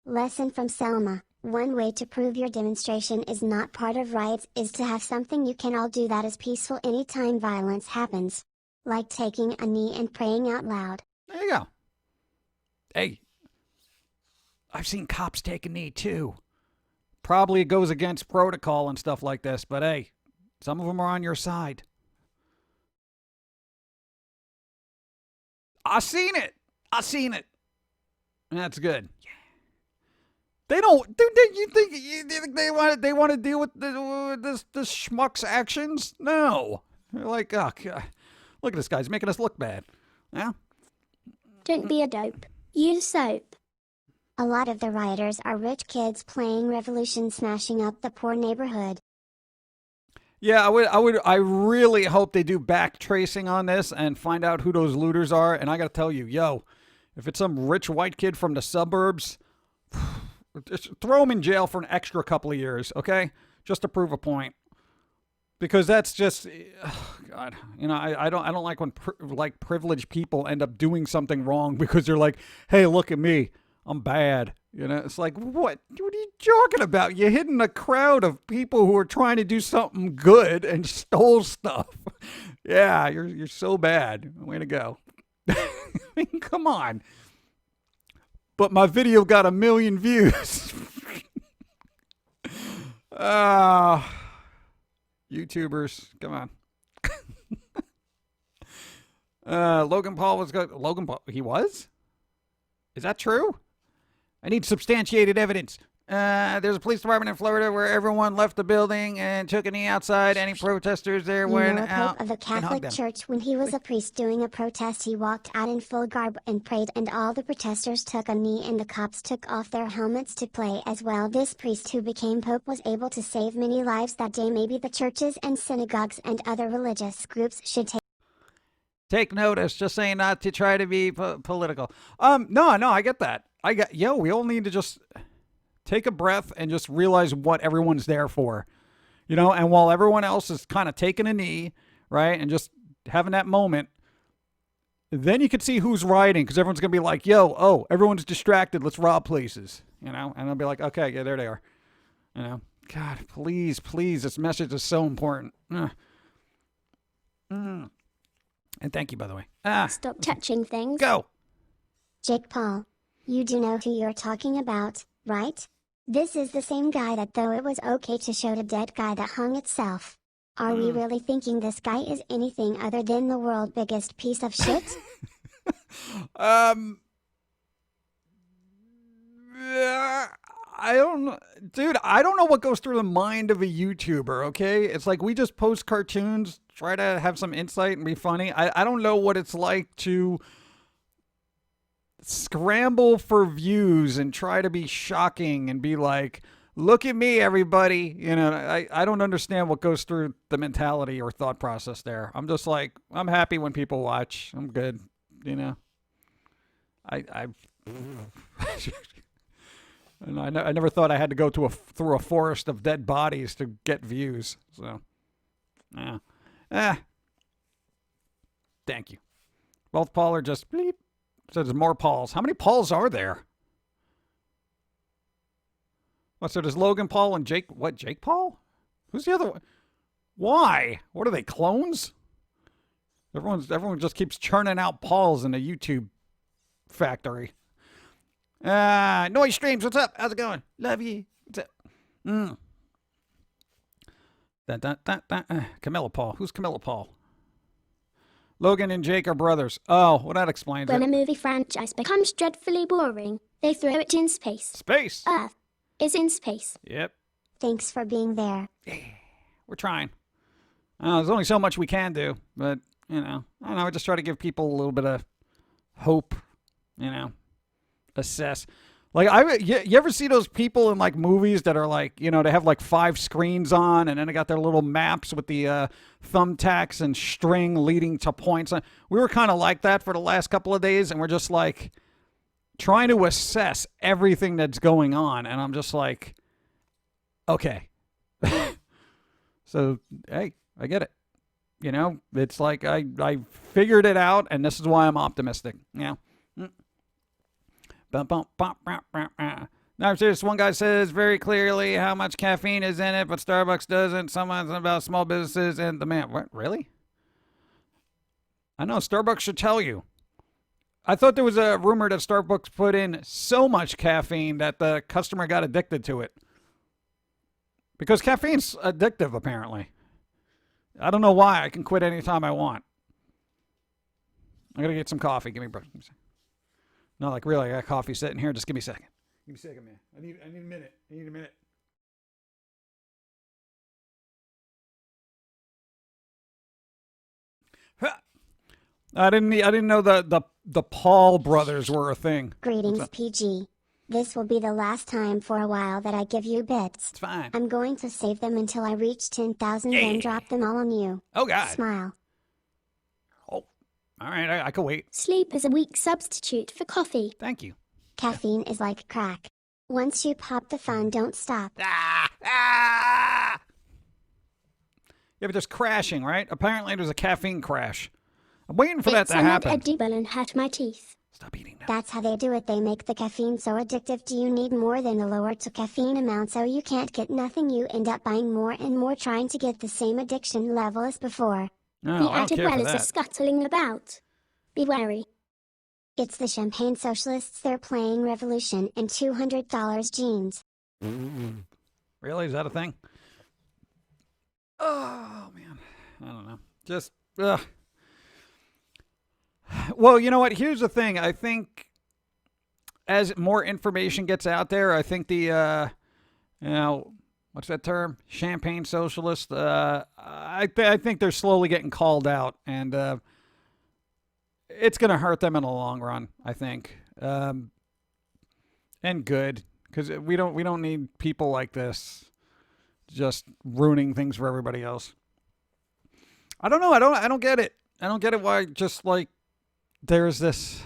Lesson from Selma. One way to prove your demonstration is not part of riots is to have something you can all do that is peaceful anytime violence happens. Like taking a knee and praying out loud. There you go. Hey, I've seen cops take a knee too. Probably it goes against protocol and stuff like this, but hey, some of them are on your side. I seen it. That's good. They don't. Do you think they want to deal with this schmuck's actions? No. They're like, oh God, look at this guy. He's making us look bad. Yeah. Don't be a dope. Use soap. A lot of the rioters are rich kids playing Revolution, smashing up the poor neighborhood. Yeah, I really hope they do back tracing on this and find out who those looters are. And I got to tell you, if it's some rich white kid from the suburbs, just throw him in jail for an extra couple of years, okay? Just to prove a point. Because that's just, God, I don't like when privileged people end up doing something wrong because they're like, hey, look at me, I'm bad. It's like, what are you talking about? You hid in a crowd of people who are trying to do something good and stole stuff. Yeah, you're so bad. Way to go. I mean, come on. But my video got 1 million views. YouTubers, come on. Logan Paul was good. Logan Paul, he was? Is that true? I need substantiated evidence. There's a police department in Florida where everyone left the building and took a knee outside. Any protesters there went out. Pope of the Catholic Church, when he was a priest doing a protest, he walked out in full garb and prayed, and all the protesters took a knee and the cops took off their helmets to play as well. This priest who became Pope was able to save many lives that day. Maybe the churches and synagogues and other religious groups should take notice. Just saying, not to try to be political. No, I get that. We all need to just take a breath and just realize what everyone's there for, and while everyone else is kind of taking a knee, right, and just having that moment, then you can see who's rioting, because everyone's going to be like, everyone's distracted, let's rob places, and they'll be like, okay, yeah, there they are, God, please, this message is so important. And thank you, by the way. Stop touching things. Go. Jake Paul, you do know who you're talking about, right? This is the same guy that though it was okay to show the dead guy that hung itself. Are we really thinking this guy is anything other than the world's biggest piece of shit? I don't know. Dude, I don't know what goes through the mind of a YouTuber, okay? It's like we just post cartoons, try to have some insight and be funny. I don't know what it's like to scramble for views and try to be shocking and be like, look at me, everybody. I don't understand what goes through the mentality or thought process there. I'm just like, I'm happy when people watch. I'm good. I never thought I had to go through a forest of dead bodies to get views. So, thank you. Both Paul are just bleep. So there's more Pauls. How many Pauls are there? So there's Logan Paul and Jake. What, Jake Paul? Who's the other one? Why? What are they, clones? Everyone just keeps churning out Pauls in the YouTube factory. Noise Streams, what's up? How's it going? Love you. What's up? Camilla Paul. Who's Camilla Paul? Logan and Jake are brothers. Oh, well, that explains When it. a movie franchise becomes dreadfully boring, they throw it in space. Space. Earth is in space. Yep. Thanks for being there. We're trying. There's only so much we can do, but You know, I don't know. I just try to give people a little bit of hope. You know, assess. Like you ever see those people in like movies that are like, you know, they have like 5 screens on, and then they got their little maps with the thumbtacks and string leading to points. We were kind of like that for the last couple of days, and we're just like trying to assess everything that's going on, and I'm just like, okay. So hey, I get it. You know, it's like I figured it out, and this is why I'm optimistic. Yeah. Now, serious. One guy says very clearly how much caffeine is in it, but Starbucks doesn't. Someone's about small businesses and the man. What? Really? I know Starbucks should tell you. I thought there was a rumor that Starbucks put in so much caffeine that the customer got addicted to it. Because caffeine's addictive, apparently. I don't know why. I can quit anytime I want. I gotta get some coffee. Give me a break. No, like really, I got coffee sitting here. Just give me a second. Give me a second, man. I need a minute. I need a minute. I didn't know the Paul brothers were a thing. Greetings, PG. This will be the last time for a while that I give you bits. It's fine. I'm going to save them until I reach 10,000, then drop them all on you. Oh, God. Smile. Oh, all right. I can wait. Sleep is a weak substitute for coffee. Thank you. Caffeine is like crack. Once you pop the fun, don't stop. Ah! Yeah, but there's crashing, right? Apparently there's a caffeine crash. I'm waiting for that to happen. It's edible and hurt my teeth. Stop eating now. That's how they do it. They make the caffeine so addictive. Do you need more than the lower to caffeine amount so you can't get nothing? You end up buying more and more trying to get the same addiction level as before. No, The I don't added care for relics are that. scuttling about. Be wary. It's the champagne socialists. They're playing Revolution in $200 jeans. Really? Is that a thing? Oh, man. I don't know. Just, ugh. Well, you know what? Here's the thing. I think as more information gets out there, I think the, what's that term? Champagne socialist. I think they're slowly getting called out, and it's going to hurt them in the long run, I think. And good, because we don't need people like this just ruining things for everybody else. I don't know. I don't get it. I don't get it why just like there's this.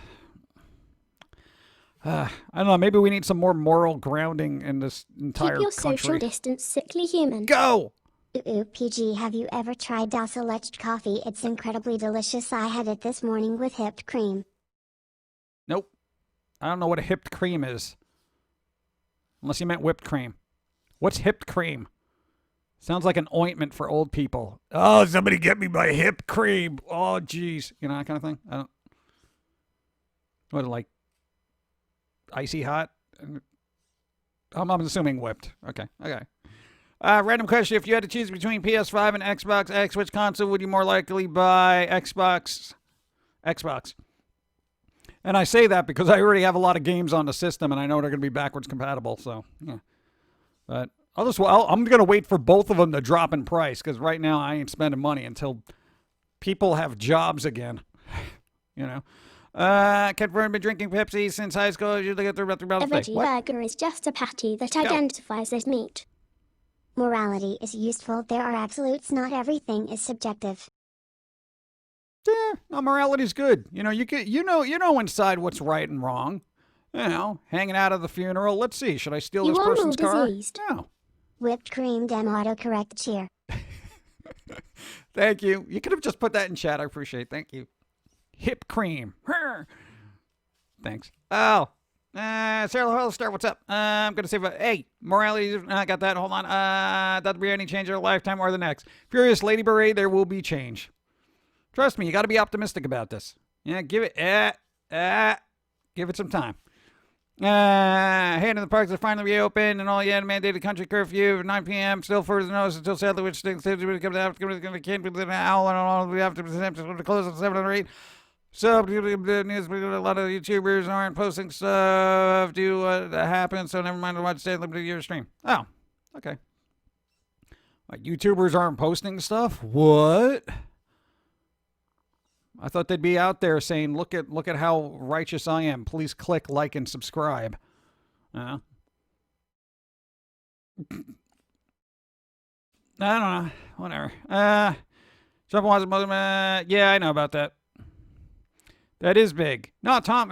I don't know. Maybe we need some more moral grounding in this entire Keep your country. social distance, sickly human. Go! Ooh, PG, have you ever tried Select coffee? It's incredibly delicious. I had it this morning with whipped cream. Nope. I don't know what a hipped cream is. Unless you meant whipped cream. What's hipped cream? Sounds like an ointment for old people. Oh, somebody get me my hip cream. Oh, jeez. You know, that kind of thing. I don't. What, like icy hot? I'm assuming whipped. Okay. Random question. If you had to choose between PS5 and Xbox X, which console would you more likely buy? Xbox. And I say that because I already have a lot of games on the system, and I know they're going to be backwards compatible. So, yeah. But I'm going to wait for both of them to drop in price, because right now I ain't spending money until people have jobs again. You know. Confirmed been drinking Pepsi since high school. Usually get through about 3 A bottles a day. veggie What? burger is just a patty that identifies as meat. Morality is useful. There are absolutes. Not everything is subjective. Yeah, no, morality's good. You know, you know inside what's right and wrong. You know, hanging out at the funeral. Let's see, should I steal You this are all person's car? diseased. No. Whipped cream, dem autocorrect cheer. Thank you. You could have just put that in chat. I appreciate it. Thank you. Hip cream. Thanks. Oh. Sarah Hollister, what's up? I'm going to say, hey, morality, I got that. Hold on. That'll be any change in our lifetime or the next. Furious Lady Beret, there will be change. Trust me, you got to be optimistic about this. Yeah, give it some time. Hey, in the parks are finally reopened, and all yet mandated country curfew at 9 p.m. Still further notice until sadly, which things comes out, can't be an owl, and all we have to close at 7 or 8. So, news, a lot of YouTubers aren't posting stuff. Do what happens, so never mind watch stay limited to your stream. Oh, okay. Like, YouTubers aren't posting stuff? What? I thought they'd be out there saying, look at how righteous I am. Please click like and subscribe. I don't know. Whatever. Trump wants yeah, I know about that. That is big. No, Tom.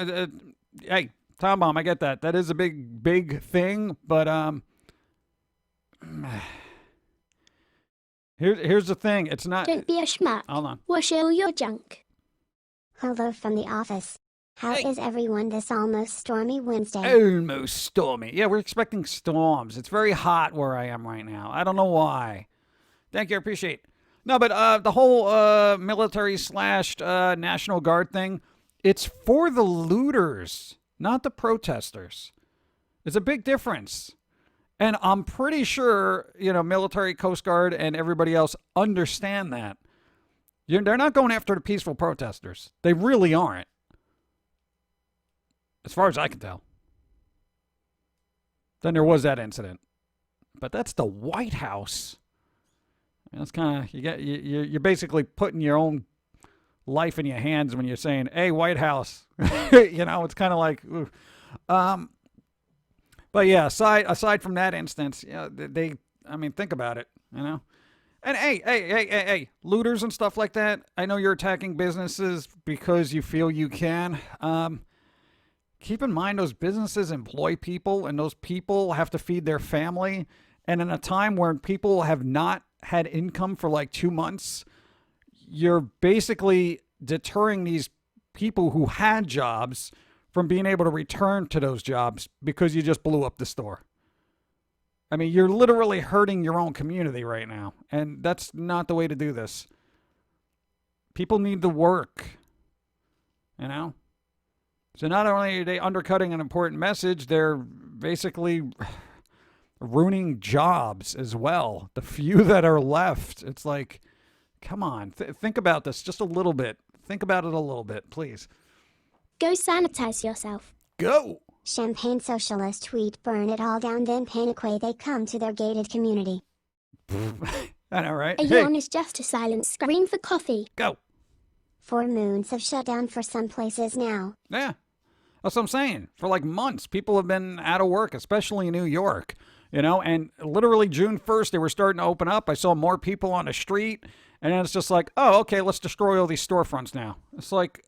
Hey, Tom Bomb, I get that. That is a big thing. But here's the thing. It's not. Don't be a schmuck. Hold on. Wash all your junk. Hello from the office. How Hey. is everyone this almost stormy Wednesday? Almost stormy. Yeah, we're expecting storms. It's very hot where I am right now. I don't know why. Thank you. I appreciate it. No, but the whole military / National Guard thing, it's for the looters, not the protesters. It's a big difference. And I'm pretty sure, military, Coast Guard, and everybody else understand that. They're not going after the peaceful protesters. They really aren't. As far as I can tell. Then there was that incident. But that's the White House. That's kind of, you're basically putting your own life in your hands when you're saying, hey, White House. It's kind of like, ooh. But yeah, aside from that instance, think about it, And hey, looters and stuff like that. I know you're attacking businesses because you feel you can. Keep in mind those businesses employ people, and those people have to feed their family. And in a time where people have not had income for like 2 months, you're basically deterring these people who had jobs from being able to return to those jobs because you just blew up the store. I mean, you're literally hurting your own community right now, and that's not the way to do this. People need to work, So not only are they undercutting an important message, they're basically ruining jobs as well. The few that are left, it's like, come on, think about this just a little bit. Think about it a little bit, please. Go sanitize yourself. Go! Champagne socialist tweet, burn it all down, then panic away they come to their gated community. I know, right? A yawn is just a silent scream for coffee. Go! 4 moons have shut down for some places now. Yeah, that's what I'm saying. For like months, people have been out of work, especially in New York, and literally June 1st, they were starting to open up. I saw more people on the street, and then it's just like, oh, okay, let's destroy all these storefronts now. It's like,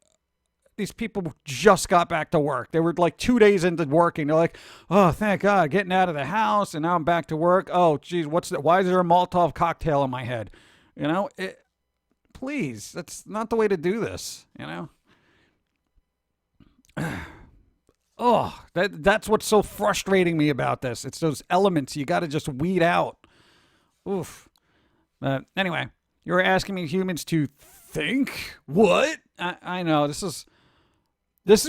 these people just got back to work. They were like 2 days into working. They're like, oh, thank God, getting out of the house, and now I'm back to work. Oh, geez, what's that? Why is there a Molotov cocktail in my head? Please, that's not the way to do this, Oh, that's what's so frustrating me about this. It's those elements you got to just weed out. Oof. Anyway, you were asking me humans to think? What? I know, this is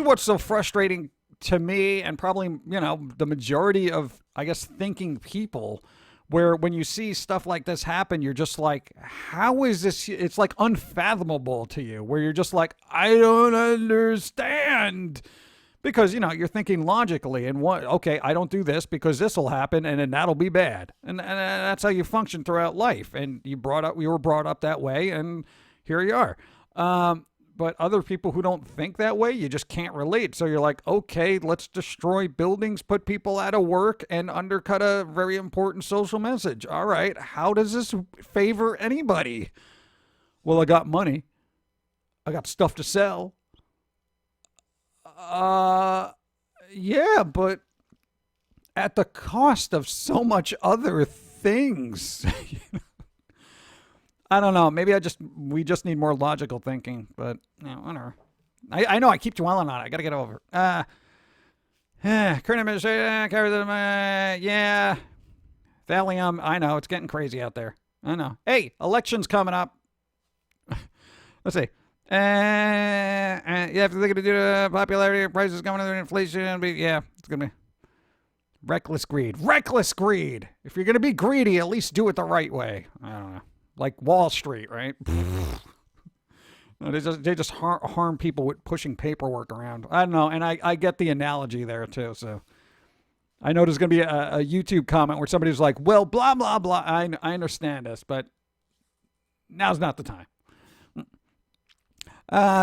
what's so frustrating to me, and probably, the majority of, I guess, thinking people, where when you see stuff like this happen, you're just like, how is this? It's like unfathomable to you, where you're just like, I don't understand. Because, you're thinking logically, and okay, I don't do this because this will happen, and then that'll be bad. And that's how you function throughout life. And we were brought up that way, and here you are. But other people who don't think that way, you just can't relate. So you're like, okay, let's destroy buildings, put people out of work, and undercut a very important social message. All right, how does this favor anybody? Well, I got money. I got stuff to sell. Yeah, but at the cost of so much other things. I don't know. Maybe we just need more logical thinking, but whatever. I know I keep dwelling on it. I got to get over it. Current administration, yeah. Thallium, I know. It's getting crazy out there. I know. Hey, election's coming up. Let's see. You have to think of the popularity, prices going up, inflation. It's going to be reckless greed. Reckless greed. If you're going to be greedy, at least do it the right way. I don't know. Like Wall Street, right? They just harm people with pushing paperwork around. I don't know, and I get the analogy there too. So I know there's going to be a YouTube comment where somebody's like, well, blah, blah, blah. I understand this, but now's not the time.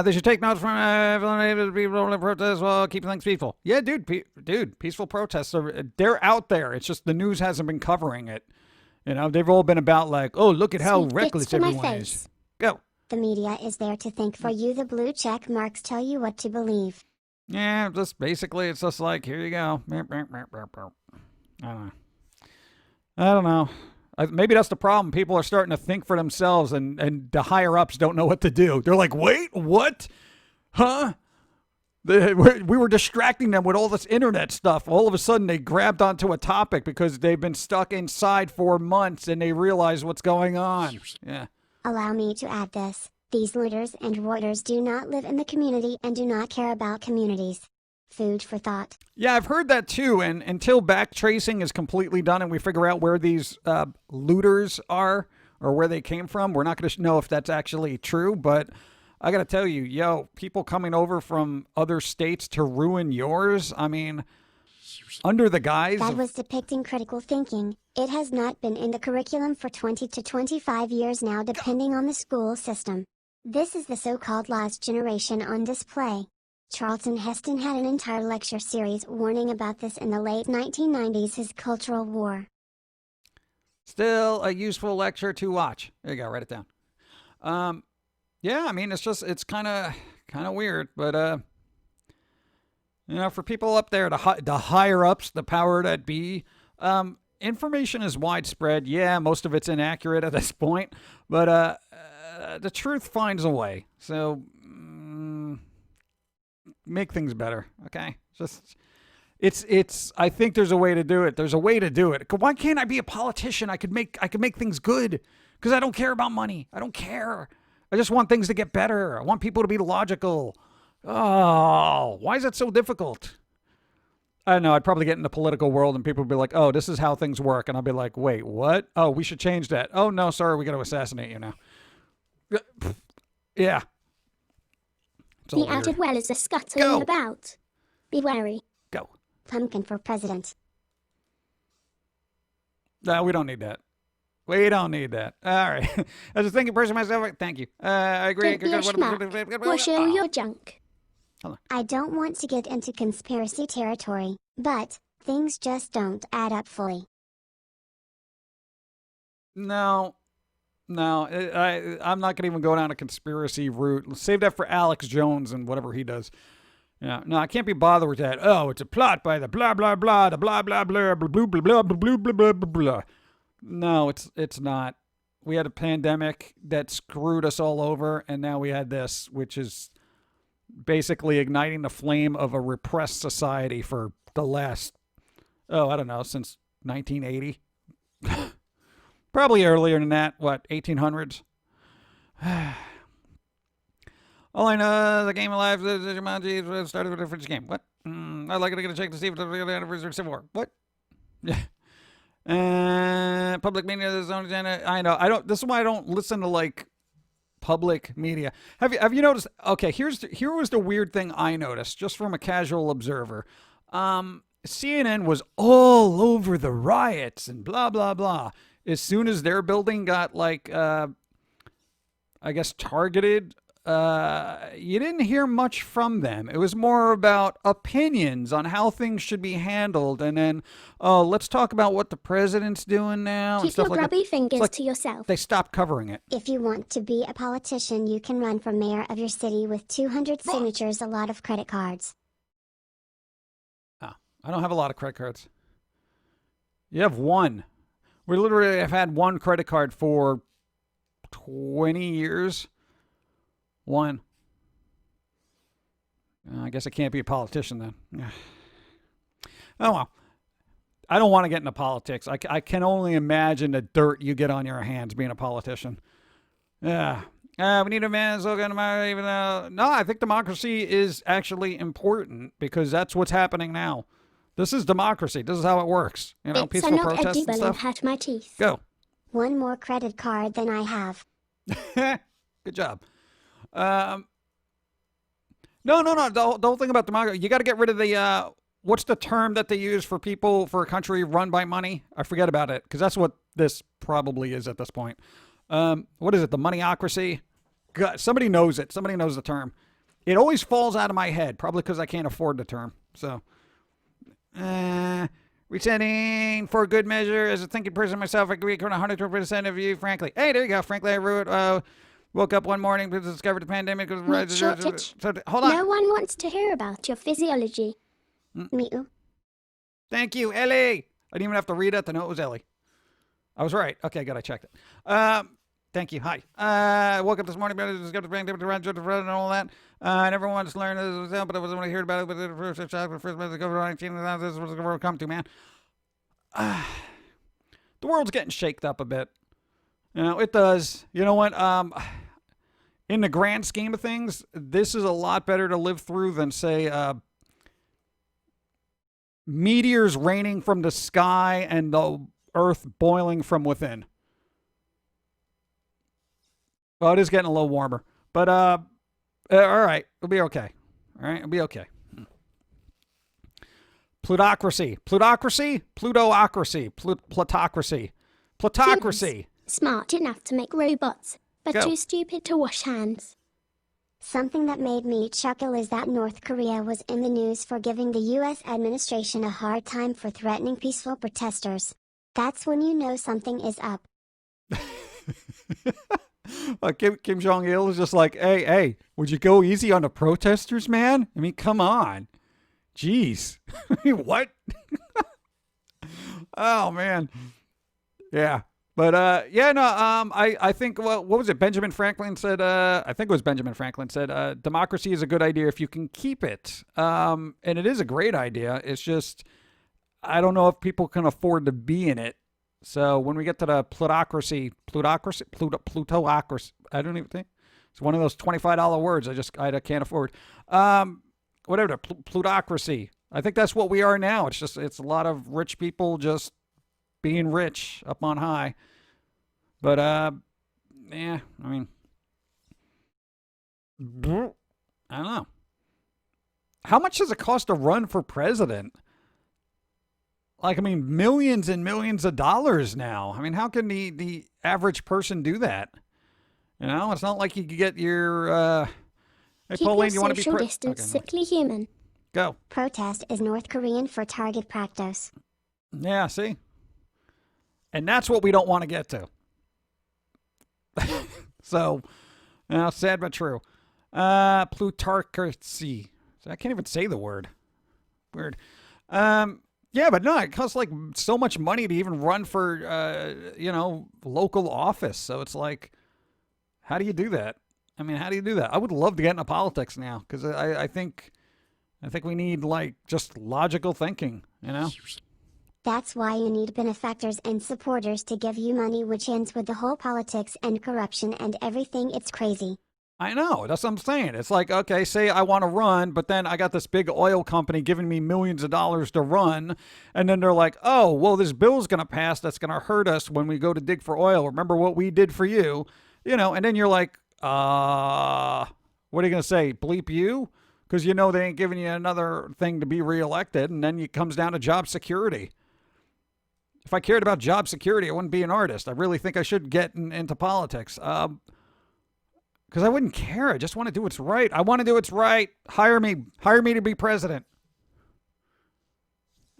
They should take notes from people in protest while keeping things peaceful. Yeah, dude, peaceful protests they're out there. It's just the news hasn't been covering it. You know, they've all been about like, oh, look at how Sweet reckless bits for my everyone face. is. Go. The media is there to think for you. The blue check marks tell you what to believe. Yeah, just basically, it's just like, here you go. I don't know. Maybe that's the problem. People are starting to think for themselves, and the higher ups don't know what to do. They're like, wait, what? Huh? We were distracting them with all this internet stuff. All of a sudden, they grabbed onto a topic because they've been stuck inside for months, and they realize what's going on. Yeah. Allow me to add this. These looters and Reuters do not live in the community and do not care about communities. Food for thought. Yeah, I've heard that too. And until back tracing is completely done and we figure out where these looters are or where they came from, we're not going to know if that's actually true. But I got to tell you, people coming over from other states to ruin yours. I mean, under the guise That of, was depicting critical thinking. It has not been in the curriculum for 20 to 25 years now, depending on the school system. This is the so-called lost generation on display. Charlton Heston had an entire lecture series warning about this in the late 1990s, his cultural war. still a useful lecture to watch. There you go, write it down. Yeah, I mean, it's kind of weird, but for people up there, the higher ups, the power that be, information is widespread. Yeah, most of it's inaccurate at this point, but the truth finds a way. So make things better, okay? It's. I think there's a way to do it. There's a way to do it. Why can't I be a politician? I could make things good because I don't care about money. I don't care. I just want things to get better. I want people to be logical. Oh, why is it so difficult? I don't know. I'd probably get in the political world and people would be like, oh, this is how things work. And I'll be like, wait, what? Oh, we should change that. Oh, no, sorry. We got to assassinate you now. Yeah. It's all The outed weird. well is a scuttling Go. about. Be wary. Go. Pum'Kin for president. No, we don't need that. We don't need that. All right. As a thinking person myself, thank you. I agree. Don't be a schmuck. We'll show your junk. I don't want to get into conspiracy territory, but things just don't add up fully. No, I'm not going to even go down a conspiracy route. Save that for Alex Jones and whatever he does. Yeah, no, I can't be bothered with that. Oh, it's a plot by the blah blah blah, the blah blah blah, blah blah blah blah blah blah blah blah blah. No, it's not. We had a pandemic that screwed us all over, and now we had this, which is basically igniting the flame of a repressed society for the last, I don't know, since 1980. Probably earlier than that. What, 1800s? All I know, the game of life is Jumanji started with a different game. What? I'd like to get a check to see if the anniversary of Civil War. What? Yeah. Public media is own agenda. I know. I don't. This is why I don't listen to like public media. Have you noticed? Okay, here was the weird thing I noticed just from a casual observer. CNN was all over the riots and blah blah blah. As soon as their building got like, I guess targeted. You didn't hear much from them. It was more about opinions on how things should be handled, and then, let's talk about what the president's doing now. And Keep stuff your like grubby that. fingers It's like to yourself. they stopped covering it. If you want to be a politician, you can run for mayor of your city with 200 signatures, a lot of credit cards. Oh, I don't have a lot of credit cards. You have one. We literally have had one credit card for 20 years. One. I guess I can't be a politician then. Oh well. I don't want to get into politics. I can only imagine the dirt you get on your hands being a politician. Yeah. We need a man so good even though. No, I think democracy is actually important because that's what's happening now. This is democracy. This is how it works. You know, It's peaceful not a protests and double and stuff. hurt my teeth. Go. One more credit card than I have. Good job. No. The whole thing about democracy, you got to get rid of the, what's the term that they use for people, for a country run by money? I forget about it, because that's what this probably is at this point. What is it, the moneyocracy? God, somebody knows it. Somebody knows the term. It always falls out of my head, probably because I can't afford the term. So, resetting for good measure. As a thinking person myself, I agree with 100% of you, frankly. Hey, there you go. Frankly, I woke up one morning to discover the pandemic was Not shortage. So, hold on. No one wants to hear about your physiology. Mew. Thank you, Ellie. I didn't even have to read it to know it was Ellie. I was right. Okay, good. I checked it. Thank you. Hi. I woke up this morning, discovered the pandemic and all that. I never wanted to learn this, but I wasn't want to hear about it. But the first shock, the first COVID-19, this is what the world come to, man. The world's getting shaked up a bit. You know, it does. You know what? In the grand scheme of things, this is a lot better to live through than, say, meteors raining from the sky and the earth boiling from within. Well, it is getting a little warmer. But, all right. It'll be okay. All right? It'll be okay. Plutocracy. Plutocracy? Plutocracy. Plutocracy. Plutocracy. Smart enough to make robots, but Go. too stupid to wash hands. Something that made me chuckle is that North Korea was in the news for giving the US administration a hard time for threatening peaceful protesters. That's when you know something is up. Kim Jong-il is just like, hey, would you go easy on the protesters, man? I mean, come on. Jeez. What? Oh, man. Yeah. But, I think, well, what was it? Benjamin Franklin said, I think it was Benjamin Franklin said, democracy is a good idea if you can keep it. And it is a great idea. It's just, I don't know if people can afford to be in it. So when we get to the plutocracy, I don't even think. It's one of those $25 words I can't afford. Whatever, plutocracy. I think that's what we are now. It's a lot of rich people just being rich up on high. But, yeah, I mean, I don't know. How much does it cost to run for president? Like, I mean, millions and millions of dollars now. I mean, how can the average person do that? You know, it's not like you could get your, hey, Keep Pauline, your you want to be social distance, sickly human. Go. Protest is North Korean for target practice. Yeah, see? And that's what we don't want to get to. So, you know, sad but true. Plutocracy. I can't even say the word. Weird. Yeah, but no, it costs like so much money to even run for, local office. So it's like, how do you do that? I mean, how do you do that? I would love to get into politics now because I think we need like just logical thinking, you know? That's why you need benefactors and supporters to give you money, which ends with the whole politics and corruption and everything. It's crazy. I know. That's what I'm saying. It's like, okay, say I want to run, but then I got this big oil company giving me millions of dollars to run. And then they're like, oh, well, this bill's going to pass. That's going to hurt us when we go to dig for oil. Remember what we did for you? You know, and then you're like, what are you going to say? Bleep you? Because you know they ain't giving you another thing to be reelected. And then it comes down to job security. If I cared about job security, I wouldn't be an artist. I really think I should get into politics. Because I wouldn't care. I just want to do what's right. I want to do what's right. Hire me. Hire me to be president.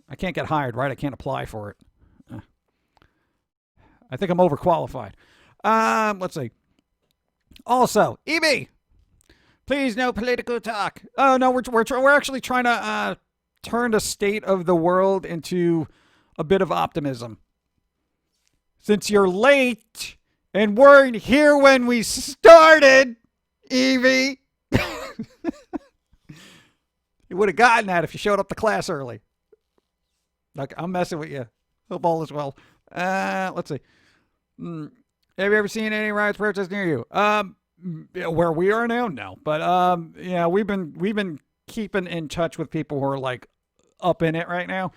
I can't get hired, right? I can't apply for it. I think I'm overqualified. Let's see. Also, EB, please no political talk. Oh no, we're actually trying to turn the state of the world into a bit of optimism. Since you're late and weren't here when we started, Evie. You would have gotten that if you showed up to class early. Look, I'm messing with you. Hope all is well. Let's see. Have you ever seen any riots, protests near you? Where we are now, no. But yeah, we've been keeping in touch with people who are like up in it right now,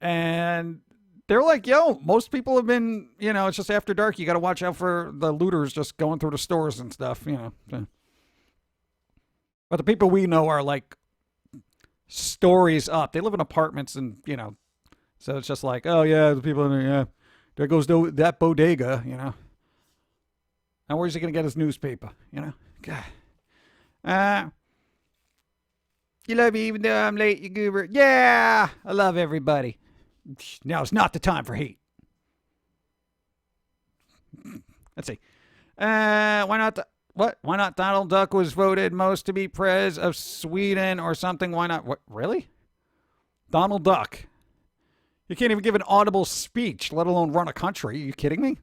and they're like, yo, most people have been, you know, it's just after dark. You got to watch out for the looters just going through the stores and stuff, you know. So. But the people we know are like stories up. They live in apartments and, you know, so it's just like, oh, yeah, the people in there, yeah, there goes that bodega, you know. Now, where's he going to get his newspaper, you know? God. You love me even though I'm late, you goober. Yeah, I love everybody. Now it's not the time for hate. Let's see. Why not? What? Why not? Donald Duck was voted most to be prez of Sweden or something. Why not? What? Really? Donald Duck. You can't even give an audible speech, let alone run a country. Are you kidding me?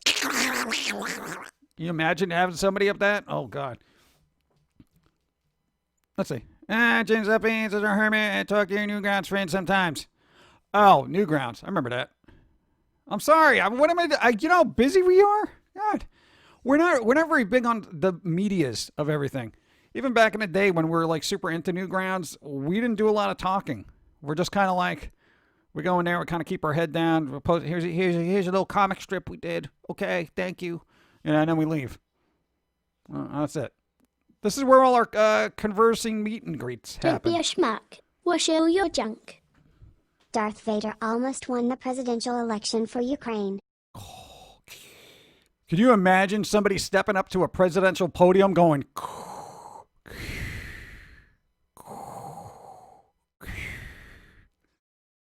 Can you imagine having somebody up that? Oh, God. Let's see. James Uppings is our hermit and talk to your Newgrounds friend sometimes. Oh, Newgrounds. I remember that. I'm sorry. What am I? You know how busy we are? God. We're not very big on the medias of everything. Even back in the day when we were like super into Newgrounds, we didn't do a lot of talking. We're just kind of like, we go in there, we kind of keep our head down. We post, here's a little comic strip we did. Okay, thank you. And then we leave. That's it. This is where all our conversing meet and greets Don't happen. be a schmuck. Wash all your junk. Darth Vader almost won the presidential election for Ukraine. Could you imagine somebody stepping up to a presidential podium going...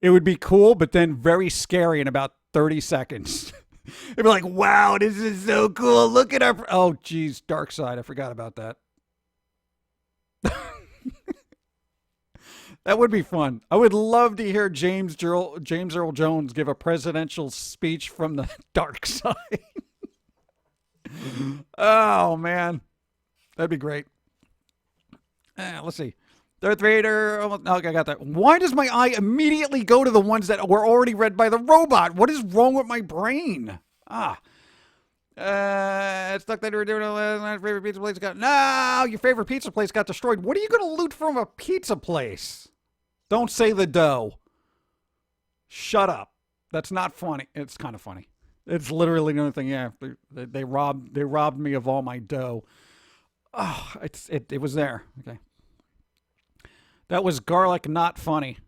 It would be cool, but then very scary in about 30 seconds. It'd be like, wow, this is so cool. Look at our... Oh, geez, dark side. I forgot about that. That would be fun. I would love to hear James Earl Jones give a presidential speech from the dark side. Oh, man. That'd be great. Let's see. Darth Vader. Oh, okay, I got that. Why does my eye immediately go to the ones that were already read by the robot? What is wrong with my brain? It's stuck that we were doing my favorite pizza place got... No, your favorite pizza place got destroyed. What are you going to loot from a pizza place? Don't say the dough. Shut up. That's not funny. It's kind of funny. It's literally the only thing. Yeah, they robbed me of all my dough. Oh, it was there. Okay. That was garlic, not funny.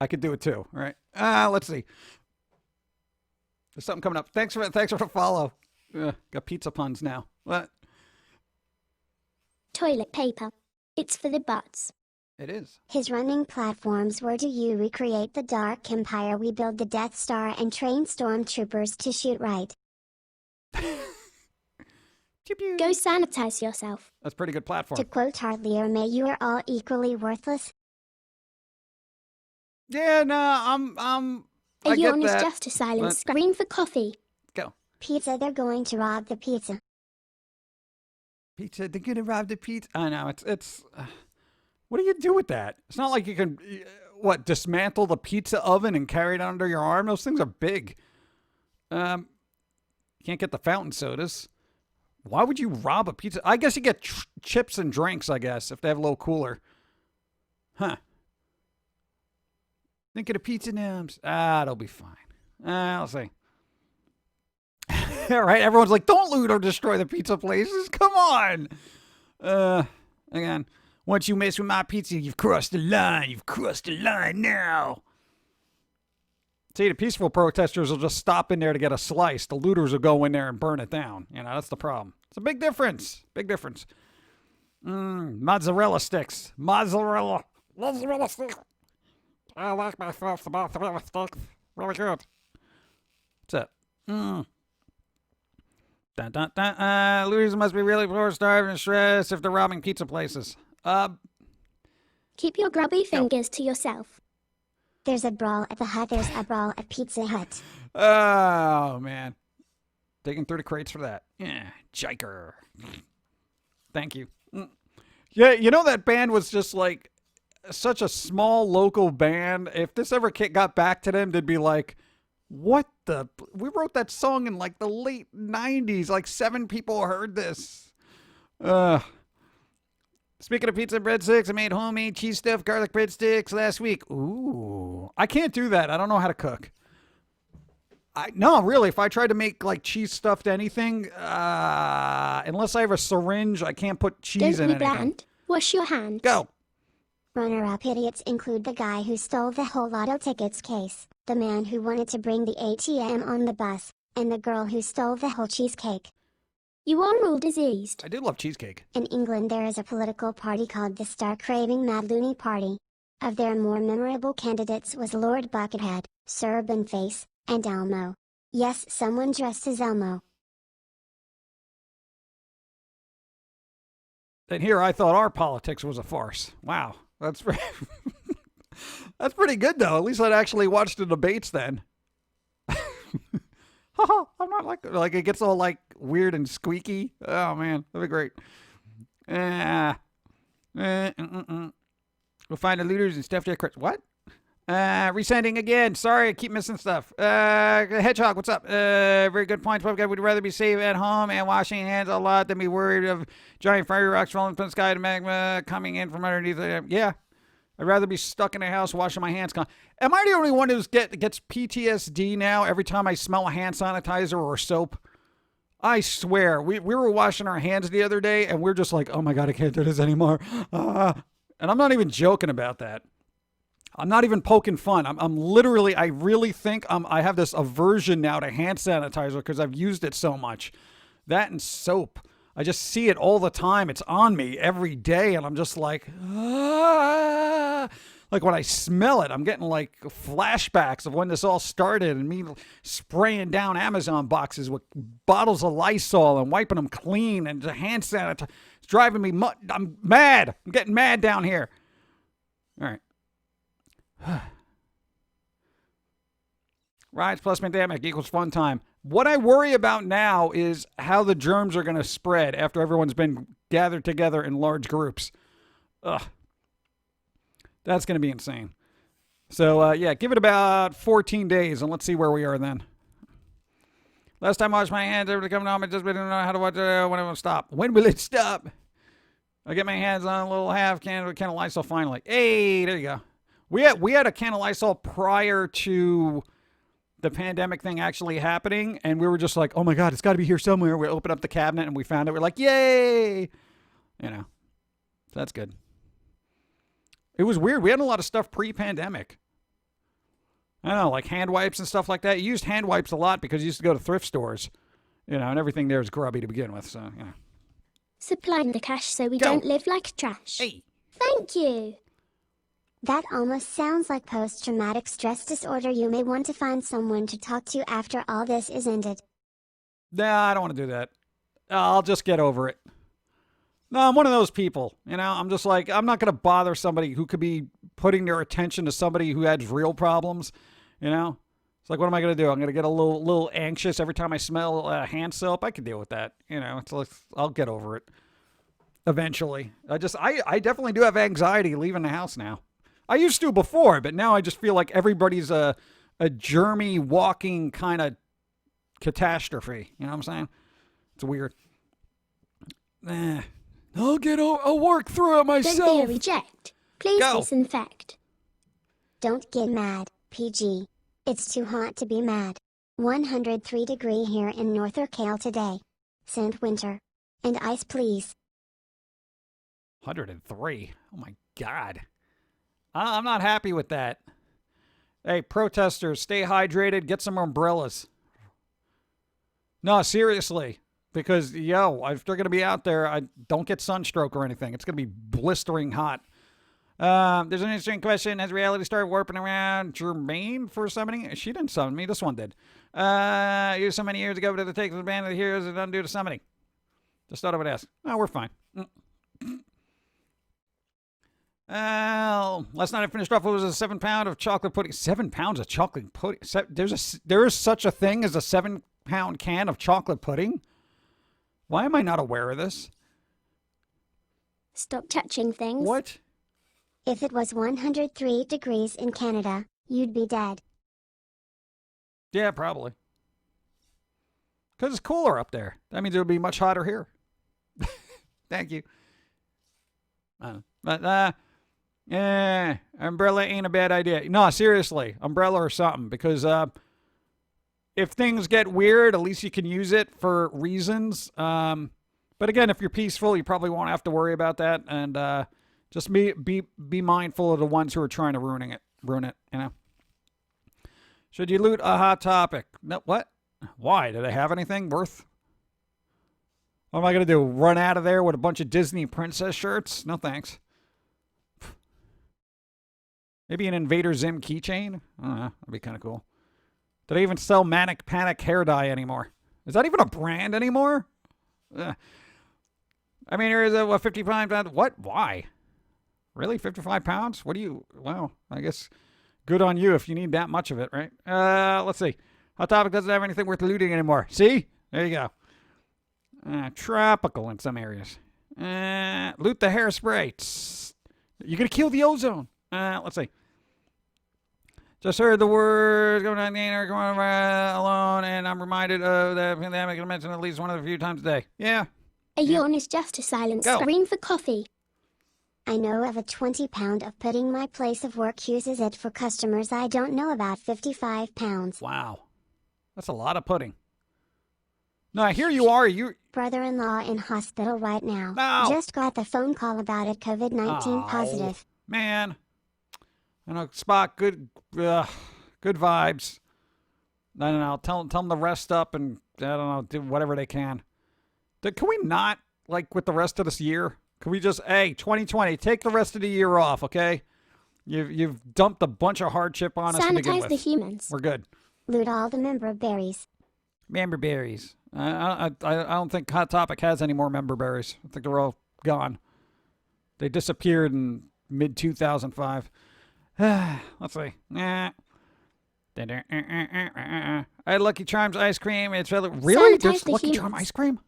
I could do it too. All right. Let's see. There's something coming up. Thanks for the follow. Got pizza puns now. What? Toilet paper. It's for the butts. It is. His running platforms were: do you recreate the Dark Empire, we build the Death Star and train stormtroopers to shoot right. Go sanitize yourself. That's a pretty good platform. To quote Hartlier, may you are all equally worthless. Yeah, no, A I yawn get is that. just a silent but- scream for coffee. Go. Pizza, they're going to rob the pizza. Pizza, they're gonna rob the pizza. I know, it's what do you do with that? It's not like you can, dismantle the pizza oven and carry it under your arm? Those things are big. You can't get the fountain sodas. Why would you rob a pizza? I guess you get chips and drinks, I guess, if they have a little cooler. Huh. Think of the pizza names. It'll be fine. I'll see. All right, everyone's like, don't loot or destroy the pizza places. Come on. Again, once you mess with my pizza, you've crossed the line. You've crossed the line now. See, the peaceful protesters will just stop in there to get a slice. The looters will go in there and burn it down. You know, that's the problem. It's a big difference. Big difference. Mozzarella sticks. Mozzarella sticks. I like myself some mozzarella sticks. Really good. What's up? Dun, dun, dun. Looters must be really poor, starving, and stressed if they're robbing pizza places. Keep your grubby fingers to yourself. There's a brawl at the Hut, there's a brawl at Pizza Hut. Oh, man. Digging through the crates for that. Yeah, Jiker. Thank you. Yeah, you know that band was just like such a small local band. If this ever got back to them, they'd be like, what the... We wrote that song in like the late 90s. Like 7 people heard this. Speaking of pizza and breadsticks, I made homemade cheese stuffed garlic breadsticks last week. Ooh. I can't do that. I don't know how to cook. No, really, if I tried to make like cheese stuffed anything, unless I have a syringe, I can't put cheese Don't in be anything. bland. Wash your hands. Go. Runner-up idiots include the guy who stole the whole lotto tickets case, the man who wanted to bring the ATM on the bus, and the girl who stole the whole cheesecake. You are all diseased. I do love cheesecake. In England there is a political party called the Star-Craving Mad Loony Party. Of their more memorable candidates was Lord Buckethead, Sir Bunface, and Elmo. Yes, someone dressed as Elmo. And here I thought our politics was a farce. Wow. That's that's pretty good, though. At least I'd actually watched the debates then. I'm not like it gets all like weird and squeaky. Oh man, that'd be great. We'll find the looters and stuff there. What? Resending again. Sorry, I keep missing stuff. Hedgehog, what's up? Very good points. Would rather be safe at home and washing hands a lot than be worried of giant fire rocks falling from the sky to magma coming in from underneath. Yeah, I'd rather be stuck in a house washing my hands. Am I the only one who gets PTSD now every time I smell a hand sanitizer or soap? I swear, we were washing our hands the other day, and we're just like, oh my God, I can't do this anymore. And I'm not even joking about that. I'm not even poking fun. I'm literally, I really think I have this aversion now to hand sanitizer because I've used it so much. That and soap. I just see it all the time. It's on me every day, and I'm just like, ah. Like when I smell it, I'm getting like flashbacks of when this all started and me spraying down Amazon boxes with bottles of Lysol and wiping them clean and the hand sanitizer. It's driving me, I'm mad. I'm getting mad down here. All right. Riots plus pandemic equals fun time. What I worry about now is how the germs are going to spread after everyone's been gathered together in large groups. Ugh. That's going to be insane. So, yeah, give it about 14 days and let's see where we are then. Last time I washed my hands, everybody coming home, I just didn't know how to watch it. When it will stop. When will it stop? I get my hands on a little half can of Lysol finally. Hey, there you go. We had a can of Lysol prior to the pandemic thing actually happening, and we were just like, oh my God, it's got to be here somewhere. We opened up the cabinet and we found it. We're like, yay! You know, that's good. It was weird. We had a lot of stuff pre-pandemic. I don't know, like hand wipes and stuff like that. You used hand wipes a lot because you used to go to thrift stores, you know, and everything there is grubby to begin with. So, you know. Supplying the cash so we Go. don't live like trash. Hey. Thank you. That almost sounds like post-traumatic stress disorder. You may want to find someone to talk to after all this is ended. Nah, I don't want to do that. I'll just get over it. No, I'm one of those people. You know, I'm just like, I'm not going to bother somebody who could be putting their attention to somebody who has real problems. You know, it's like, what am I going to do? I'm going to get a little anxious every time I smell hand soap. I can deal with that. You know, it's like, I'll get over it eventually. I definitely do have anxiety leaving the house now. I used to before, but now I just feel like everybody's a germy walking kind of catastrophe. You know what I'm saying? It's weird. I'll work through it myself. Don't be a reject. Please Go. disinfect. Don't get mad, PG. It's too hot to be mad. 103 degree here in North Orcale today. Send winter. And ice please. 103. Oh my God. I'm not happy with that. Hey, protesters, stay hydrated. Get some umbrellas. No, seriously. Because, if they're going to be out there, I don't get sunstroke or anything. It's going to be blistering hot. There's an interesting question. Has reality started warping around Jermaine for summoning? She didn't summon me. This one did. Used so many years ago, but it takes the band of the heroes and undo the summoning. Just thought I would ask. No, we're fine. Last night I finished off. It was a 7 pound of chocolate pudding. 7 pounds of chocolate pudding. There is such a thing as a 7 pound can of chocolate pudding. Why am I not aware of this? Stop touching things. What? If it was 103 degrees in Canada, you'd be dead. Yeah, probably. Because it's cooler up there. That means it would be much hotter here. Thank you. Umbrella ain't a bad idea. No, seriously, umbrella or something. Because if things get weird, at least you can use it for reasons. But again, if you're peaceful, you probably won't have to worry about that. And just be mindful of the ones who are trying to ruin it. You know. Should you loot a hot topic? No, what? Why? Do they have anything worth? What am I going to do? Run out of there with a bunch of Disney princess shirts? No thanks. Maybe an Invader Zim keychain? I don't know. That'd be kind of cool. Do they even sell Manic Panic hair dye anymore? Is that even a brand anymore? I mean, here's a 55 pounds. What? Why? Really? 55 pounds? What do you... Well, I guess good on you if you need that much of it, right? Let's see. Hot Topic doesn't have anything worth looting anymore. See? There you go. Tropical in some areas. Loot the hairspray. You're going to kill the ozone. Let's see. Just heard the words going on the air, going alone, and I'm reminded of the pandemic I mentioned at least one of a few times a day. Yeah. A yawn is just a silent Go. scream for coffee. I know of a 20-pound of pudding. My place of work uses it for customers I don't know about. 55 pounds. Wow. That's a lot of pudding. Now, here you are. Brother-in-law in hospital right now. No. Just got the phone call about it. COVID-19 positive. Man. I know, Spock, good vibes. I don't know. Tell them to rest up and, I don't know, do whatever they can. Can we not, like, with the rest of this year? Can we just, hey, 2020, take the rest of the year off, okay? You've dumped a bunch of hardship on us to begin Sanitize with. the humans. We're good. Loot all the member berries. Member berries. I don't think Hot Topic has any more member berries. I think they're all gone. They disappeared in mid-2005. Let's see. I had Lucky Charms ice cream. It's really? Sanitize There's the Lucky humans. Charm ice cream?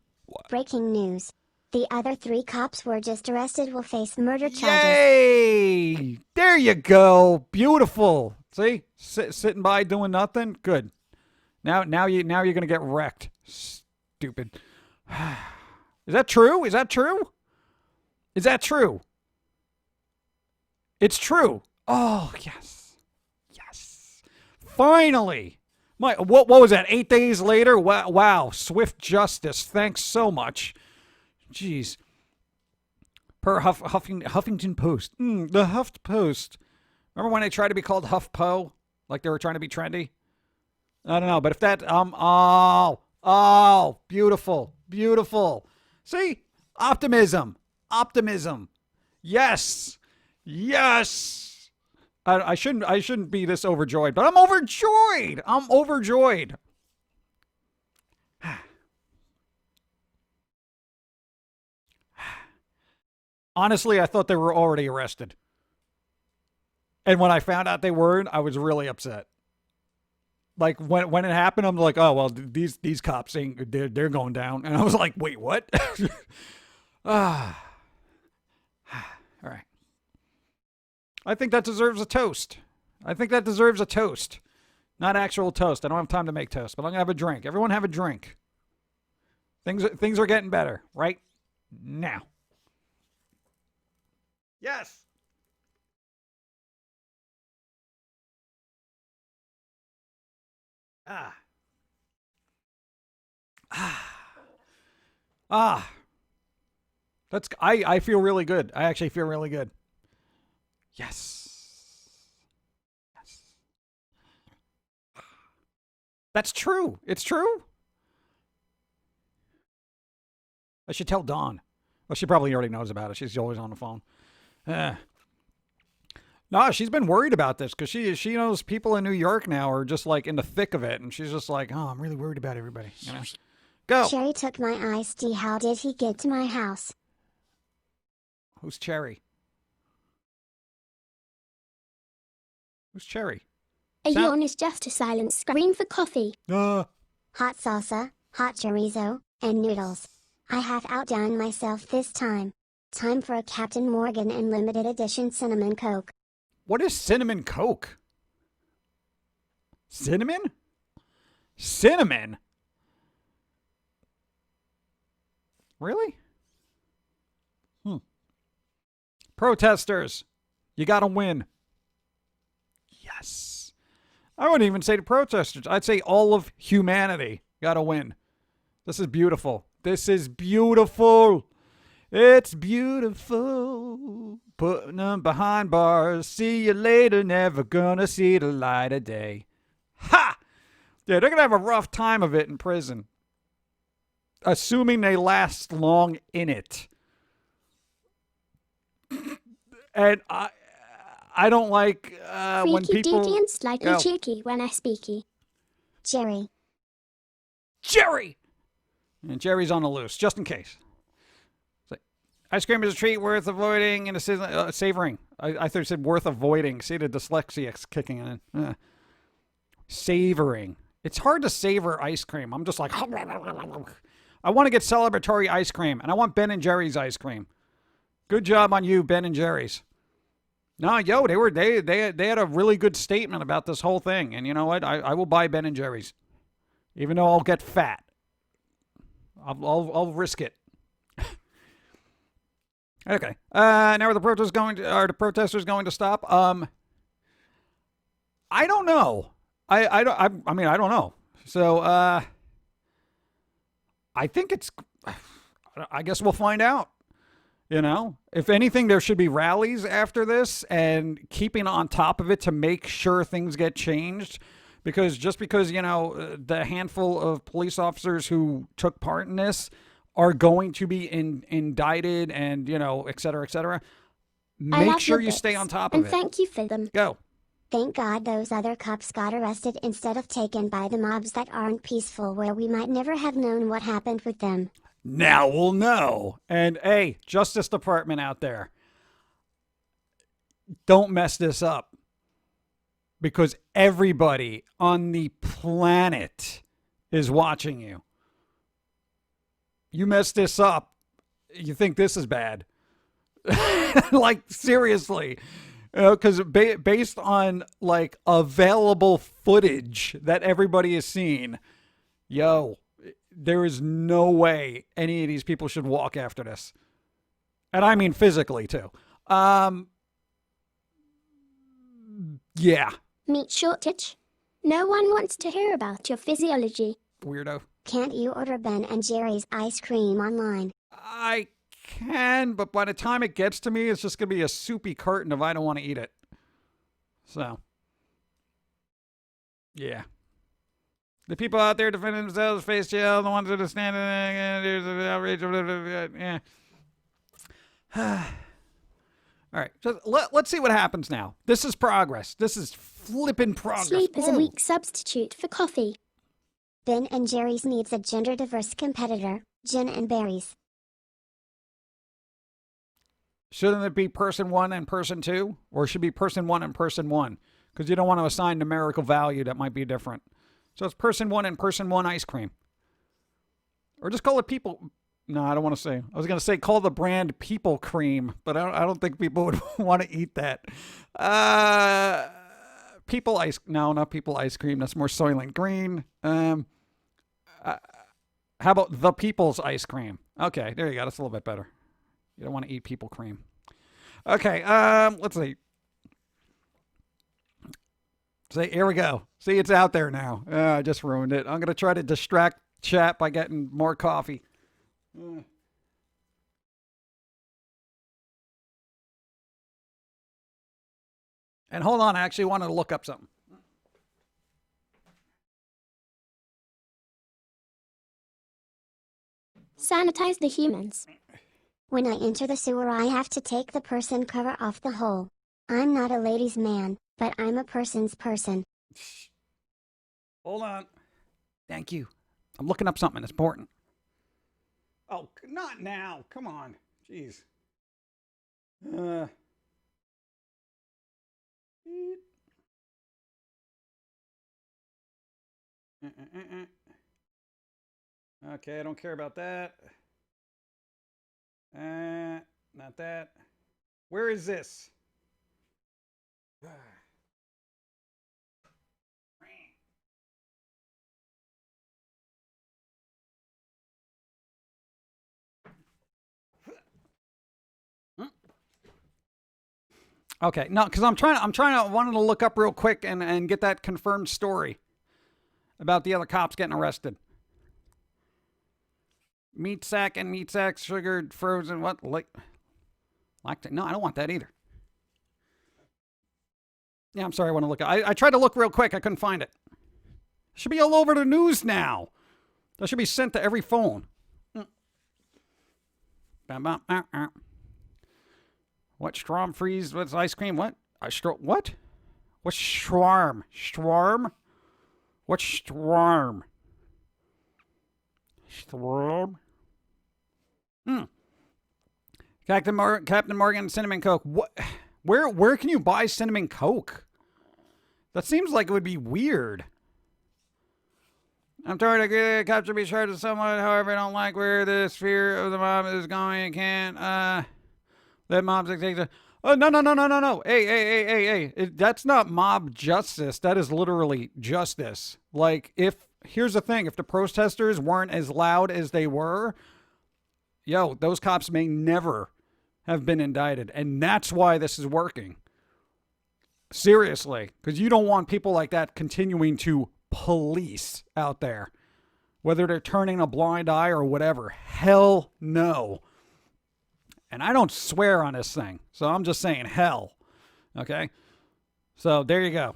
Breaking news. The other 3 cops were just arrested. Will face murder charges. Yay! There you go. Beautiful. See? Sitting by doing nothing? Good. Now you're gonna get wrecked. Stupid. Is that true? Is that true? Is that true? It's true. Oh, yes. Yes. Finally. What was that? 8 days later? Wow. Swift justice. Thanks so much. Jeez. Per Huffington Post. The Huffed Post. Remember when they tried to be called HuffPo? Like they were trying to be trendy? I don't know, but if that, beautiful, beautiful. See? Optimism. Yes. I shouldn't be this overjoyed, but I'm overjoyed. Honestly, I thought they were already arrested. And when I found out they weren't, I was really upset. Like when it happened, I'm like, oh well, these cops ain't they're going down, and I was like, wait, what? All right. I think that deserves a toast. Not actual toast. I don't have time to make toast, but I'm gonna have a drink. Everyone have a drink. Things are getting better right now. Yes. I feel really good. I actually feel really good. Yes. That's true. It's true. I should tell Dawn. Well, she probably already knows about it. She's always on the phone. No, she's been worried about this because she knows people in New York now are just like in the thick of it, and she's just like, oh, I'm really worried about everybody. You know? Go. Cherry took my iced tea. How did he get to my house? Who's Cherry? A yawn is just a silent scream for coffee. Hot salsa, hot chorizo, and noodles. I have outdone myself this time. Time for a Captain Morgan and limited edition cinnamon Coke. What is cinnamon Coke? Cinnamon? Cinnamon? Really? Protesters, you gotta win. Yes. I wouldn't even say the protesters. I'd say all of humanity gotta win. This is beautiful. It's beautiful. Putting them behind bars. See you later. Never gonna see the light of day. Ha! Yeah, they're gonna have a rough time of it in prison. assuming they last long in it. And I don't like when Freaky people... deaky and slightly Go. cheeky when I speaky. Jerry. Jerry! And Jerry's on the loose, just in case. So, ice cream is a treat worth avoiding and savoring. I thought you said worth avoiding. See, the dyslexia's kicking in. Savoring. It's hard to savor ice cream. I'm just like... I want to get celebratory ice cream, and I want Ben & Jerry's ice cream. Good job on you, Ben & Jerry's. No, yo, they had a really good statement about this whole thing, and you know what? I will buy Ben & Jerry's, even though I'll get fat. I'll risk it. Okay. Now are the protesters going to stop? I don't know. I mean I don't know. So I think it's. I guess we'll find out. You know, if anything, there should be rallies after this and keeping on top of it to make sure things get changed. Because just because, you know, the handful of police officers who took part in this are going to be indicted and, you know, et cetera, make sure you stay on top of it. And thank you for them. Go. Thank God those other cops got arrested instead of taken by the mobs that aren't peaceful, where we might never have known what happened with them. Now we'll know. And hey, Justice Department out there, don't mess this up. Because everybody on the planet is watching you. You mess this up, you think this is bad. Like, seriously. Because based on, like, available footage that everybody has seen, yo, there is no way any of these people should walk after this. And I mean physically, too. Yeah. Meat shortage? No one wants to hear about your physiology. Weirdo. Can't you order Ben & Jerry's ice cream online? I can, but by the time it gets to me, it's just going to be a soupy carton if I don't want to eat it. So, yeah. The people out there defending themselves face jail, the ones that are standing there, there's an outrage. Yeah. All right, so let's see what happens now. This is progress. This is flipping progress. Sleep is a weak substitute for coffee. Ben & Jerry's needs a gender-diverse competitor, Jen and Berries. Shouldn't it be person 1 and person 2? Or should it be person 1 and person 1? Because you don't want to assign numerical value that might be different. So it's person 1 and person 1 ice cream. Or just call it people... No, I don't want to say. I was going to say call the brand People Cream, but I don't think people would want to eat that. People ice... No, not People Ice Cream. That's more Soylent Green. How about the People's Ice Cream? Okay, there you go. That's a little bit better. You don't want to eat People Cream. Okay, let's see. See, here we go. See, it's out there now. I just ruined it. I'm going to try to distract chat by getting more coffee. And hold on, I actually wanted to look up something. Sanitize the humans. When I enter the sewer, I have to take the person cover off the hole. I'm not a ladies' man, but I'm a person's person. Hold on. Thank you. I'm looking up something. It's important. Oh, not now. Come on. Jeez. Okay, I don't care about that. Not that. Where is this? Okay, no, because I wanted to look up real quick and get that confirmed story about the other cops getting arrested. Meat sack and meat sacks, sugared, frozen, what? Lactate? No, I don't want that either. Yeah, I'm sorry, I want to look. I tried to look real quick, I couldn't find it. It should be all over the news now. That should be sent to every phone. What strom freeze? What's ice cream? What? What? What's schwarm? Schwarm? What's schwarm? Schwarm? Captain Morgan Cinnamon Coke. What? Where can you buy cinnamon Coke? That seems like it would be weird. I'm trying to capture be charged with someone. However, I don't like where the sphere of the mob is going. I can't let mobs take the. Oh, no. Hey. That's not mob justice. That is literally justice. Like, here's the thing. If the protesters weren't as loud as they were, those cops may never have been indicted. And that's why this is working. Seriously. Because you don't want people like that continuing to police out there. Whether they're turning a blind eye or whatever. Hell no. And I don't swear on this thing. So I'm just saying hell. Okay? So there you go.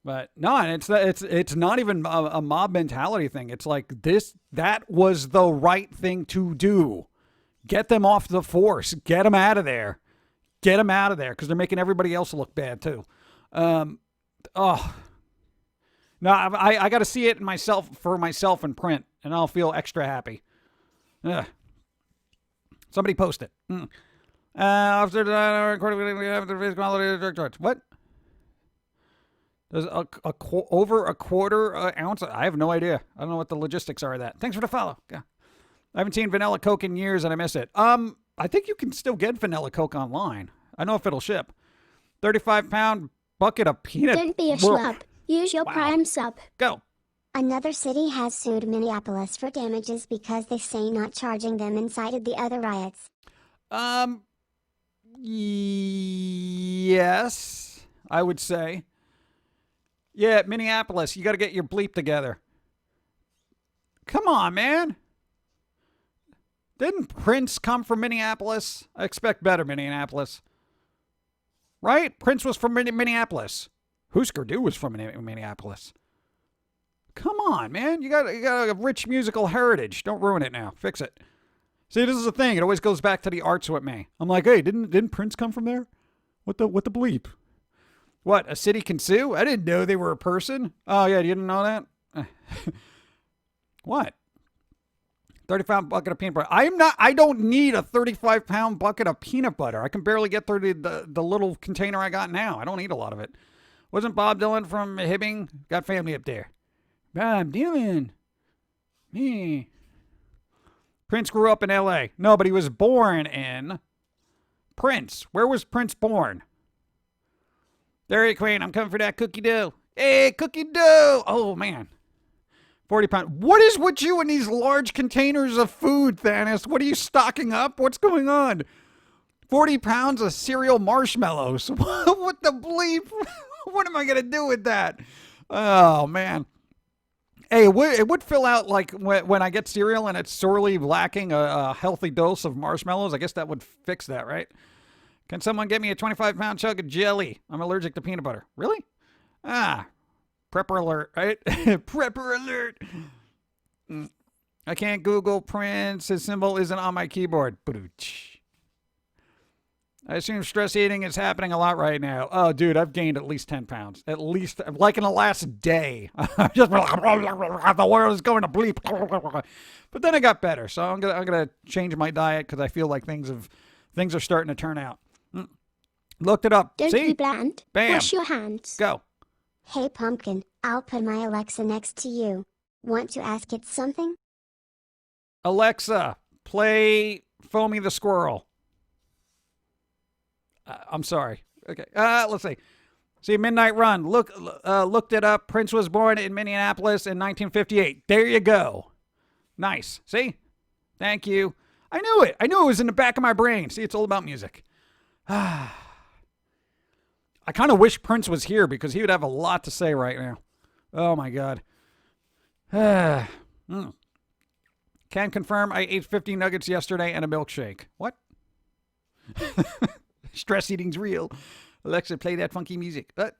But no, it's not even a mob mentality thing. It's like that was the right thing to do. Get them off the force. Get them out of there. Get them out of there because they're making everybody else look bad too. No, I got to see it for myself in print, and I'll feel extra happy. Somebody post it. After the recording, we have the physical quality of the direct charge. What? There's over a quarter ounce. I have no idea. I don't know what the logistics are of that. Thanks for the follow. Yeah. I haven't seen vanilla Coke in years, and I miss it. I think you can still get vanilla Coke online. I know if it'll ship. 35-pound bucket of peanut. Don't be a schlub. Use your Prime sub. Go. Another city has sued Minneapolis for damages because they say not charging them incited the other riots. Yes, I would say. Yeah, Minneapolis, you got to get your bleep together. Come on, man. Didn't Prince come from Minneapolis? I expect better, Minneapolis. Right? Prince was from Minneapolis. Husker Du was from Minneapolis. Come on, man. You got a rich musical heritage. Don't ruin it now. Fix it. See, this is the thing. It always goes back to the arts with me. I'm like, hey, didn't Prince come from there? What the bleep? What, a city can sue? I didn't know they were a person. Oh, yeah, you didn't know that? What? 35-pound bucket of peanut butter. I don't need a 35-pound bucket of peanut butter. I can barely get through the little container I got now. I don't need a lot of it. Wasn't Bob Dylan from Hibbing? Got family up there. Bob Dylan. Me. Prince grew up in L.A. No, but he was born in Prince. Where was Prince born? Dairy Queen, I'm coming for that cookie dough. Hey, cookie dough. Oh, man. 40 pounds. What is with you in these large containers of food, Thanos? What are you stocking up? What's going on? 40 pounds of cereal marshmallows. What the bleep? What am I going to do with that? Oh, man. Hey, it would fill out like when I get cereal and it's sorely lacking a healthy dose of marshmallows. I guess that would fix that, right? Can someone get me a 25-pound chunk of jelly? I'm allergic to peanut butter. Really? Prepper alert, right? Prepper alert. I can't Google Prince. His symbol isn't on my keyboard. I assume stress eating is happening a lot right now. Oh, dude, I've gained at least 10 pounds. At least, like in the last day. Just the world is going to bleep. But then it got better, so I'm gonna change my diet because I feel like things are starting to turn out. Looked it up. Don't See? be bland. Bam. Wash your hands. Go. Hey Pumpkin, I'll put my Alexa next to you. Want to ask it something? Alexa, play Foamy the Squirrel. I'm sorry. Okay. Let's see. See, Midnight Run. Looked it up. Prince was born in Minneapolis in 1958. There you go. Nice. See? Thank you. I knew it. I knew it was in the back of my brain. See, it's all about music. I kind of wish Prince was here because he would have a lot to say right now. Oh, my God. Can confirm I ate 50 nuggets yesterday and a milkshake. What? Stress eating's real. Alexa, play that funky music. But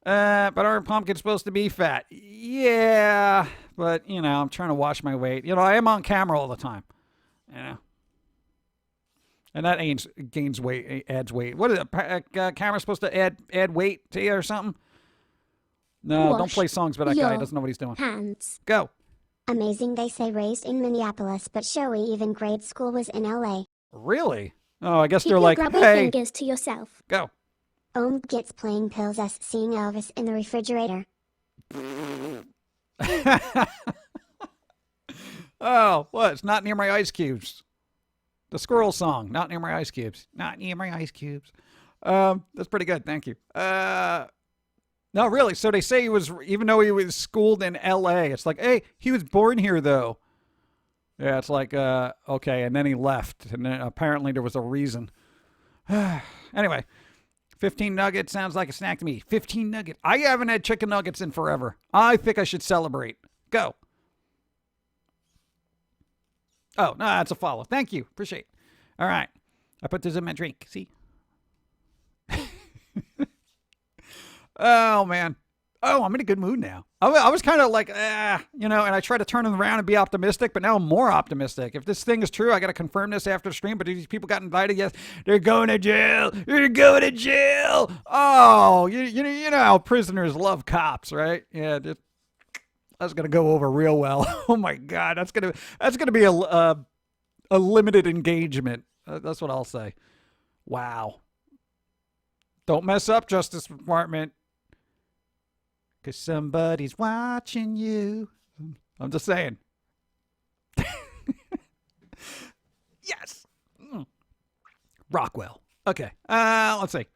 aren't pumpkins supposed to be fat? Yeah, but, I'm trying to watch my weight. I am on camera all the time. You know. And that gains weight, adds weight. What is it? Camera's supposed to add weight to you or something? No, don't play songs by that guy. He doesn't know what he's doing. Hands. Go. Amazing, they say, raised in Minneapolis, but showy even grade school was in LA. Really? Oh, I guess Keep they're your like, grubby hey. fingers to yourself. Go. Gets playing pills as seeing Elvis in the refrigerator. Oh, what? It's Not Near My Ice Cubes. The squirrel song. Not near my ice cubes. Not near my ice cubes. That's pretty good. Thank you. No, really. So they say he was, even though he was schooled in L.A., it's like, hey, he was born here, though. Yeah, it's like, okay. And then he left. And then apparently there was a reason. Anyway, 15 nuggets sounds like a snack to me. 15 nuggets. I haven't had chicken nuggets in forever. I think I should celebrate. Go. Oh, no, that's a follow. Thank you. Appreciate it. All right. I put this in my drink. See? Oh, man. Oh, I'm in a good mood now. I was kind of like, you know, and I try to turn it around and be optimistic, but now I'm more optimistic. If this thing is true, I got to confirm this after the stream, but these people got invited. Yes, they're going to jail. They're going to jail. Oh, you know how prisoners love cops, right? Yeah, that's going to go over real well. Oh, my God. That's going to be a limited engagement. That's what I'll say. Wow. Don't mess up, Justice Department. Because somebody's watching you. I'm just saying. Yes. Rockwell. Okay. Let's see.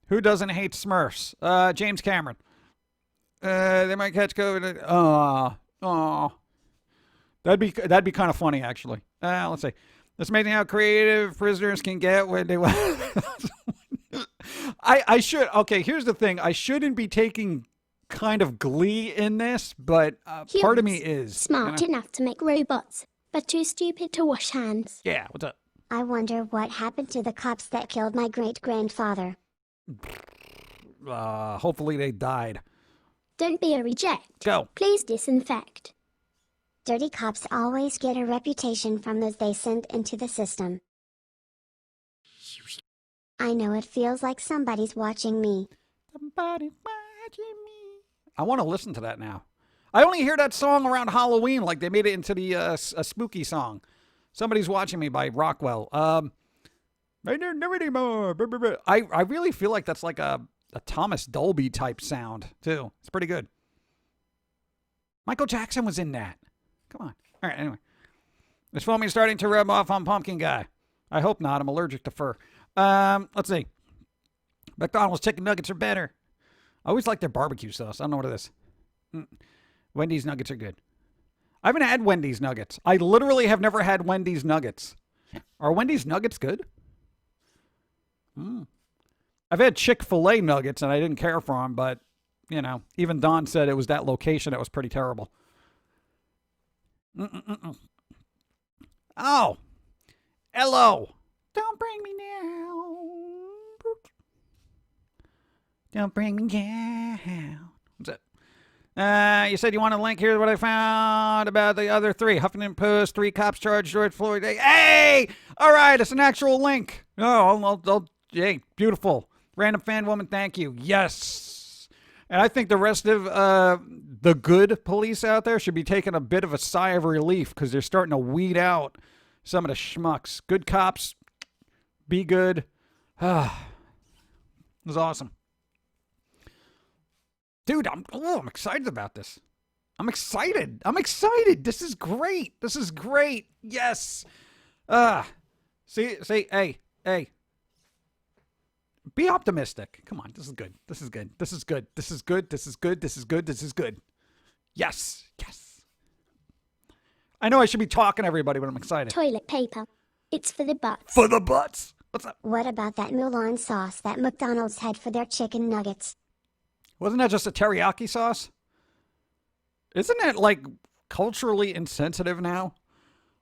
Who doesn't hate Smurfs? James Cameron. They might catch COVID. That'd be kind of funny, actually. Let's see. It's amazing how creative prisoners can get when they want. I should. Okay, here's the thing. I shouldn't be taking kind of glee in this, but part of me is smart enough to make robots, but too stupid to wash hands. Yeah, what's up? I wonder what happened to the cops that killed my great-grandfather. Hopefully they died. Don't be a reject. Go. Please disinfect. Dirty cops always get a reputation from those they send into the system. I know it feels like somebody's watching me. Somebody's watching me. I want to listen to that now. I only hear that song around Halloween, like they made it into the a spooky song. Somebody's Watching Me by Rockwell. Never anymore. I really feel like that's like a Thomas Dolby type sound too. It's pretty good. Michael Jackson was in that. Come on. All right. Anyway, this foam is starting to rub off on Pum'Kin Guy. I hope not. I'm allergic to fur. Let's see. McDonald's chicken nuggets are better. I always like their barbecue sauce. I don't know what it is. Wendy's nuggets are good. I haven't had Wendy's nuggets. I literally have never had Wendy's nuggets. Are Wendy's nuggets good? I've had Chick-fil-A nuggets and I didn't care for them, but, you know, even Don said it was that location that was pretty terrible. Oh. Hello. Don't bring me down. Don't bring me down. What's that? You said you want a link. Here's what I found about the other three. Huffington Post, 3 cops charged George Floyd. Hey! All right, it's an actual link. Oh, hey, beautiful. Random fan woman, thank you. Yes. And I think the rest of the good police out there should be taking a bit of a sigh of relief because they're starting to weed out some of the schmucks. Good cops, be good. It was awesome. Dude, I'm excited about this. I'm excited. This is great. Yes. See, hey. Be optimistic. Come on, this is good. Yes. I know I should be talking to everybody, but I'm excited. Toilet paper. It's for the butts. For the butts. What's up? What about that Mulan sauce that McDonald's had for their chicken nuggets? Wasn't that just a teriyaki sauce? Isn't that like culturally insensitive now?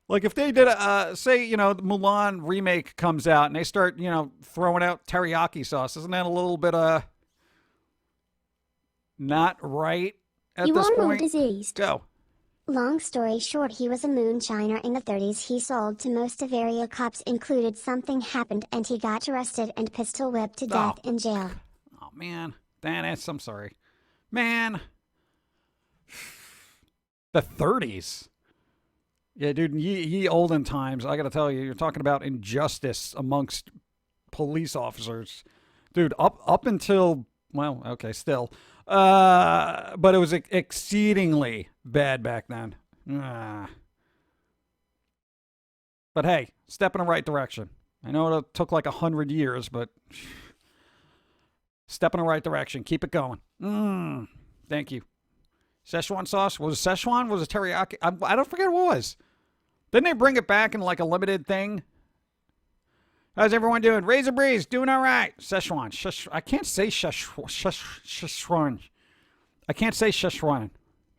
Like if they did say, you know, the Mulan remake comes out and they start, you know, throwing out teriyaki sauce, isn't that a little bit not right at you this are point? more diseased. Go. Long story short, he was a moonshiner in the 30s. He sold to most of area cops, included something happened and he got arrested and pistol whipped to death in jail. Oh, man. Dennis, I'm sorry. Man. The 30s. Yeah, dude, ye olden times, I gotta tell you, you're talking about injustice amongst police officers. Dude, up until, well, okay, still. But it was exceedingly bad back then. But hey, step in the right direction. I know it took like 100 years, but step in the right direction. Keep it going. Thank you. Szechuan sauce? Was it Szechuan? Was it teriyaki? I don't forget what it was. Didn't they bring it back in like a limited thing? How's everyone doing? Razor Breeze, doing all right. Szechuan. I can't say Szechuan. I can't say Szechuan.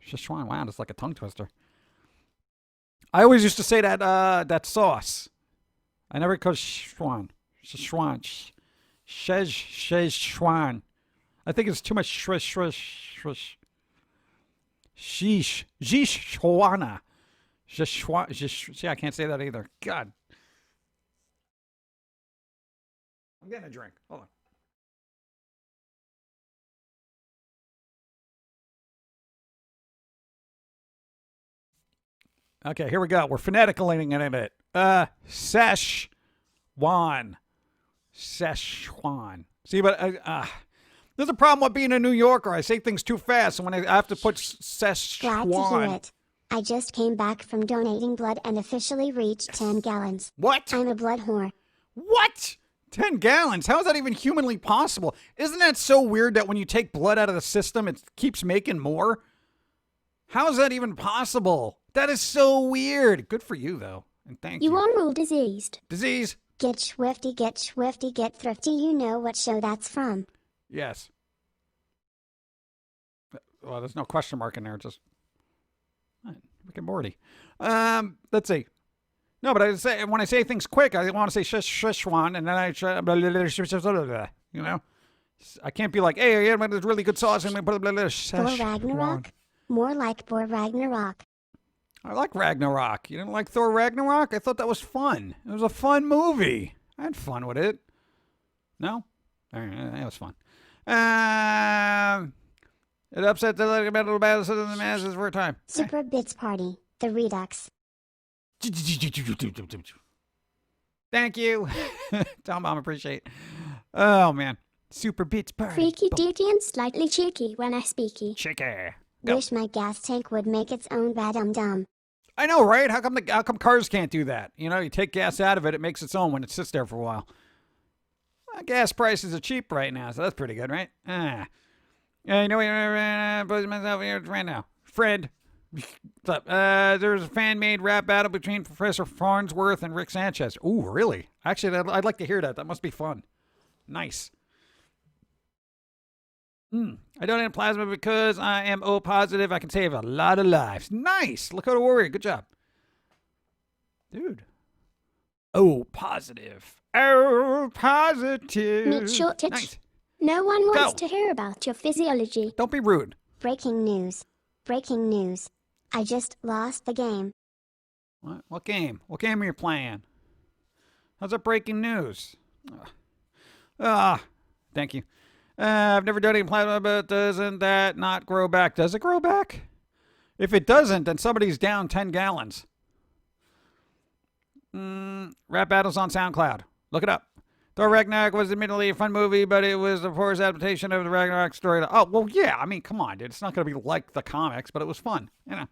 Szechuan, wow, that's like a tongue twister. I always used to say that sauce. I never called Szechuan. Szechuan. Szechuan. I think it's too much Sheesh. Szechuana. See, I can't say that either. God. I'm getting a drink. Hold on. Okay, here we go. We're phonetically in it. Szechuan. Szechuan. See, but there's a problem with being a New Yorker. I say things too fast, and when I have to put Szechuan. Glad to hear it. I just came back from donating blood and officially reached 10 gallons. What? I'm a blood whore. What? 10 gallons? How is that even humanly possible? Isn't that so weird that when you take blood out of the system, it keeps making more? How is that even possible? That is so weird. Good for you, though. And thank you. You are all diseased. Disease? Get swifty, get thrifty. You know what show that's from. Yes. Well, there's no question mark in there. Just Rick and Morty. Let's see. No, but when I say things quick, I want to say Szechuan, and then you know, I can't be like, hey, yeah, there's really good sauce, and we put Thor Ragnarok? More like Thor Ragnarok. I like Ragnarok. You didn't like Thor Ragnarok? I thought that was fun. It was a fun movie. I had fun with it. No? All right, it was fun. It upset the metal battles of the masses for a time. Super Bits Party, the Redux. Thank you. Tom Bomb, appreciate. Oh, man. Super Bits Party. Freaky deaky and slightly cheeky when I speaky. Cheeky. Wish my gas tank would make its own dum. I know, right? How come cars can't do that? You know, you take gas out of it, it makes its own when it sits there for a while. Well, gas prices are cheap right now, so that's pretty good, right? You know, myself here right now. Fred. What's up? There's a fan-made rap battle between Professor Farnsworth and Rick Sanchez. Ooh, really? Actually, I'd like to hear that. That must be fun. Nice. I donate plasma because I am O positive. I can save a lot of lives. Nice. Lakota Warrior. Good job. Dude. O positive. O positive. Meat shortage. Nice. No one wants to hear about your physiology. Don't be rude. Breaking news. I just lost the game. What game? What game are you playing? How's that breaking news? Thank you. I've never done any plasma, but doesn't that not grow back? Does it grow back? If it doesn't, then somebody's down 10 gallons. Rap battles on SoundCloud. Look it up. Thor Ragnarok was admittedly a fun movie, but it was the poorest adaptation of the Ragnarok story. Oh, well, yeah. I mean, come on, dude. It's not going to be like the comics, but it was fun. You know.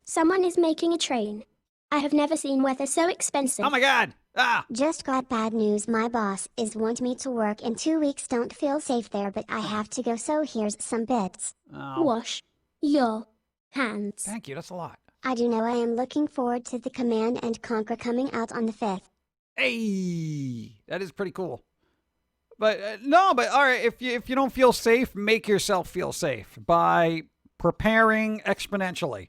Someone is making a train. I have never seen weather so expensive. Oh, my God. Just got bad news. My boss is want me to work in 2 weeks. Don't feel safe there, but I have to go, so here's some bits. Wash your hands. Thank you. That's a lot. I do know. I am looking forward to the Command and Conquer coming out on the 5th. Hey, that is pretty cool. But no, but all right, if you don't feel safe, make yourself feel safe by preparing exponentially.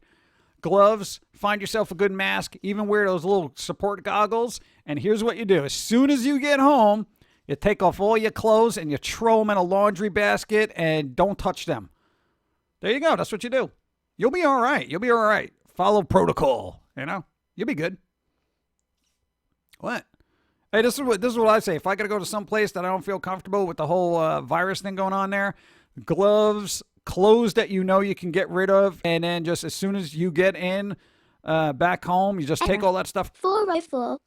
Gloves, find yourself a good mask, even wear those little support goggles. And here's what you do. As soon as you get home, you take off all your clothes and you throw them in a laundry basket and don't touch them. There you go. That's what you do. You'll be all right. You'll be all right. Follow protocol. You know, you'll be good. What? Hey, this is what I say. If I gotta go to some place that I don't feel comfortable with the whole virus thing going on there, gloves, clothes that you know you can get rid of, and then just as soon as you get in back home, you just take all that stuff. 404.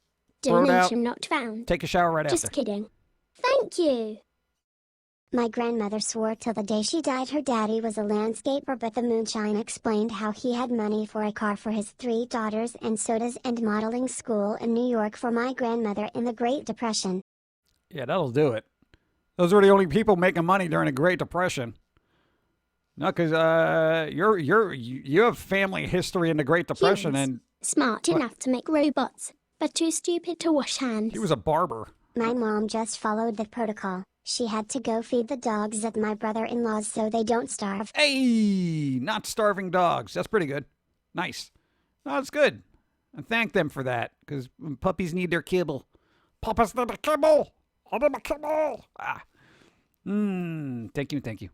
Throw it out. Donation not found. Take a shower right Just after. kidding. Thank you. My grandmother swore till the day she died her daddy was a landscaper, but the moonshine explained how he had money for a car for his 3 daughters and sodas and modeling school in New York for my grandmother in the Great Depression. Yeah, that'll do it. Those were the only people making money during the Great Depression. No, because you have family history in the Great Depression, Humans. and Smart enough to make robots, but too stupid to wash hands. he was a barber. My mom just followed the protocol. She had to go feed the dogs at my brother-in-law's so they don't starve. Hey, not starving dogs. That's pretty good. Nice. No, that's good. And thank them for that, because puppies need their kibble. Puppies need a kibble. I need my kibble. Ah. Thank you.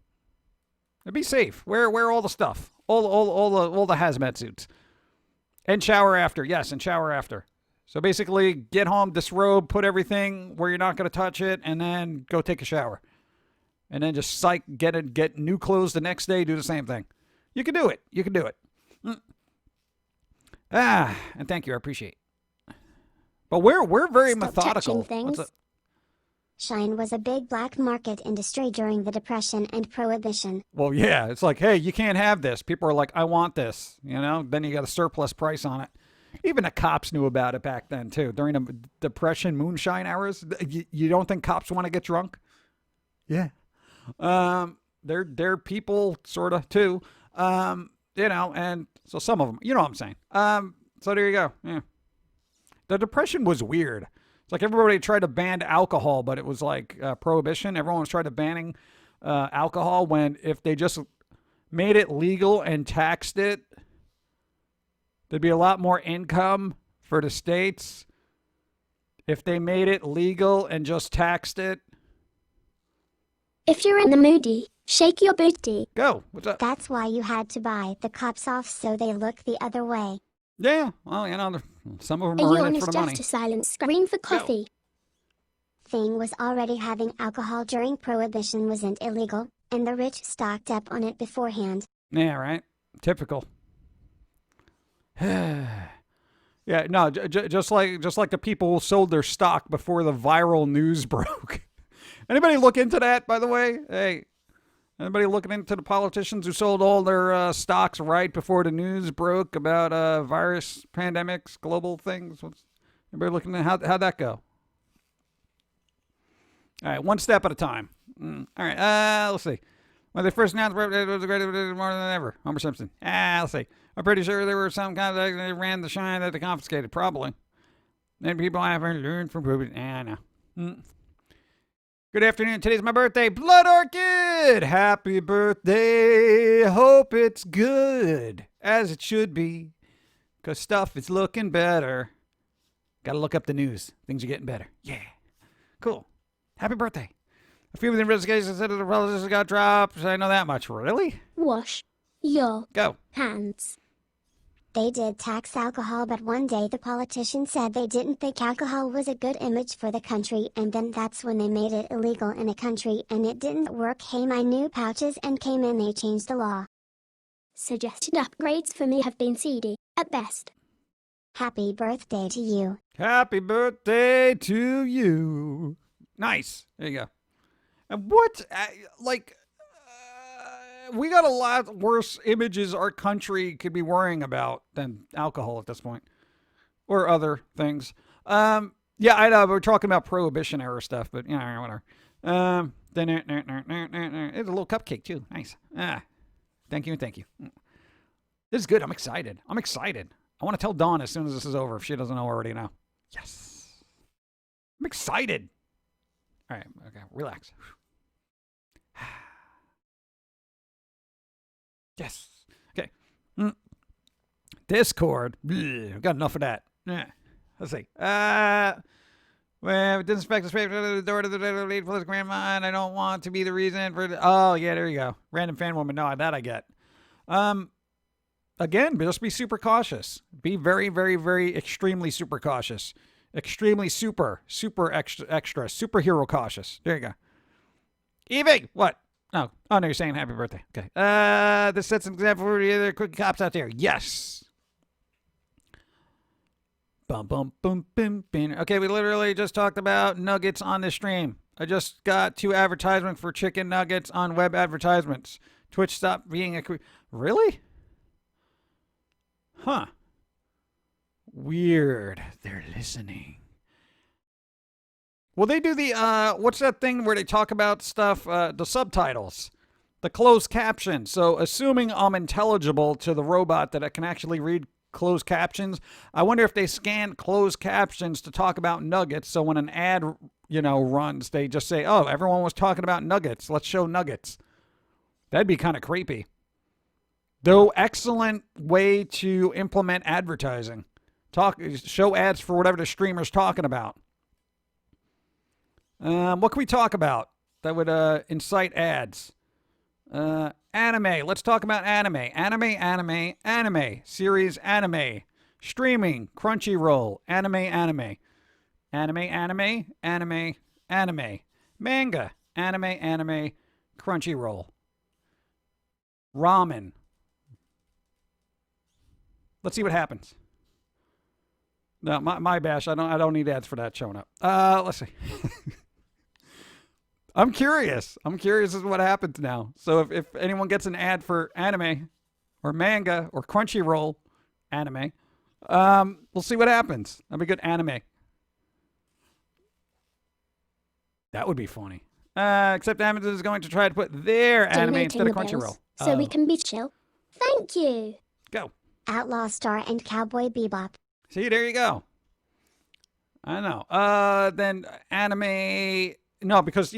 And be safe. Wear all the stuff. All the hazmat suits. And shower after. Yes, and shower after. So basically, get home, disrobe, put everything where you're not going to touch it, and then go take a shower. And then just get new clothes the next day, do the same thing. You can do it. And thank you, I appreciate it. But we're very Stop methodical. touching things. Shine was a big black market industry during the Depression and Prohibition. Well, yeah, it's like, hey, you can't have this. People are like, I want this. You know, then you got a surplus price on it. Even the cops knew about it back then, too. During the Depression moonshine hours, you don't think cops want to get drunk? Yeah. They're people, sort of, too. You know, and so some of them, you know what I'm saying. So there you go. Yeah. The Depression was weird. It's like everybody tried to ban alcohol, but it was like prohibition. Everyone was trying to banning alcohol when if they just made it legal and taxed it, there'd be a lot more income for the states. If they made it legal and just taxed it. If you're in the moody, shake your booty. Go. What's up? That's why you had to buy the cops off so they look the other way. Yeah. Well, you know, some of A them are in yawn it is for the just money. a silent scream for coffee. Thing was already having alcohol during Prohibition wasn't illegal, and the rich stocked up on it beforehand. Yeah, right. Typical. Yeah, no, just like the people who sold their stock before the viral news broke. Anybody look into that, by the way? Hey, anybody looking into the politicians who sold all their stocks right before the news broke about virus, pandemics, global things? Anybody looking at how'd that go? All right, one step at a time. All right, let's see. When they first announced it was great more than ever. Homer Simpson. Let's see. I'm pretty sure there were some kind of they ran the shine that they confiscated. Probably. Then people haven't learned from proving. I know. Good afternoon. Today's my birthday. Blood Orchid. Happy birthday. Hope it's good. As it should be. Because stuff is looking better. Got to look up the news. Things are getting better. Yeah. Cool. Happy birthday. A few of the investigations said that the politicians got dropped. I know that much. Really? Wash your Go. hands. They did tax alcohol, but one day the politicians said they didn't think alcohol was a good image for the country, and then that's when they made it illegal in a country, and it didn't work. Hey, my new pouches and came in, they changed the law. Suggested upgrades for me have been seedy, at best. Happy birthday to you. Happy birthday to you. Nice. There you go. And what, we got a lot worse images our country could be worrying about than alcohol at this point. Or other things. Yeah, I know, we're talking about Prohibition era stuff, but, you know, whatever. It's a little cupcake, too. Nice. Thank you. This is good. I'm excited. I want to tell Dawn as soon as this is over, if she doesn't know already now. Yes. I'm excited. All right. Okay. Relax. Yes. Okay. Discord. I've got enough of that. Let's see. Well, disinfect the space the door to the lead for this grandma, and I don't want to be the reason for. Oh, yeah, there you go. Random fan woman. No, that I get. Again, just be super cautious. Be very, very, very extremely super cautious. Extremely super extra, superhero cautious. There you go. Evie, what? Oh, no, you're saying happy birthday. Okay. This sets an example for the other quick cops out there. Yes. Bum, bum, boom, bim, bim. Okay, we literally just talked about nuggets on the stream. I just got 2 advertisements for chicken nuggets on web advertisements. Twitch stopped being a... Really? Huh. Weird. They're listening. Well, they do the, what's that thing where they talk about stuff, the subtitles, the closed captions. So assuming I'm intelligible to the robot that I can actually read closed captions, I wonder if they scan closed captions to talk about nuggets. So when an ad, runs, they just say, oh, everyone was talking about nuggets. Let's show nuggets. That'd be kind of creepy. Though excellent way to implement advertising. Show ads for whatever the streamer's talking about. What can we talk about that would incite ads? Anime. Let's talk about anime. Anime. Series anime. Streaming. Crunchyroll. Anime. Manga. Anime. Crunchyroll. Ramen. Let's see what happens. No, my bash. I don't need ads for that showing up. Let's see. I'm curious. I'm curious as to what happens now. So if anyone gets an ad for anime or manga or Crunchyroll anime, we'll see what happens. That'd be good anime. That would be funny. Except Amazon is going to try to put their anime instead of Crunchyroll. So we can be chill. Thank you. Go. Outlaw Star and Cowboy Bebop. See, there you go. I know. Then anime... No, because,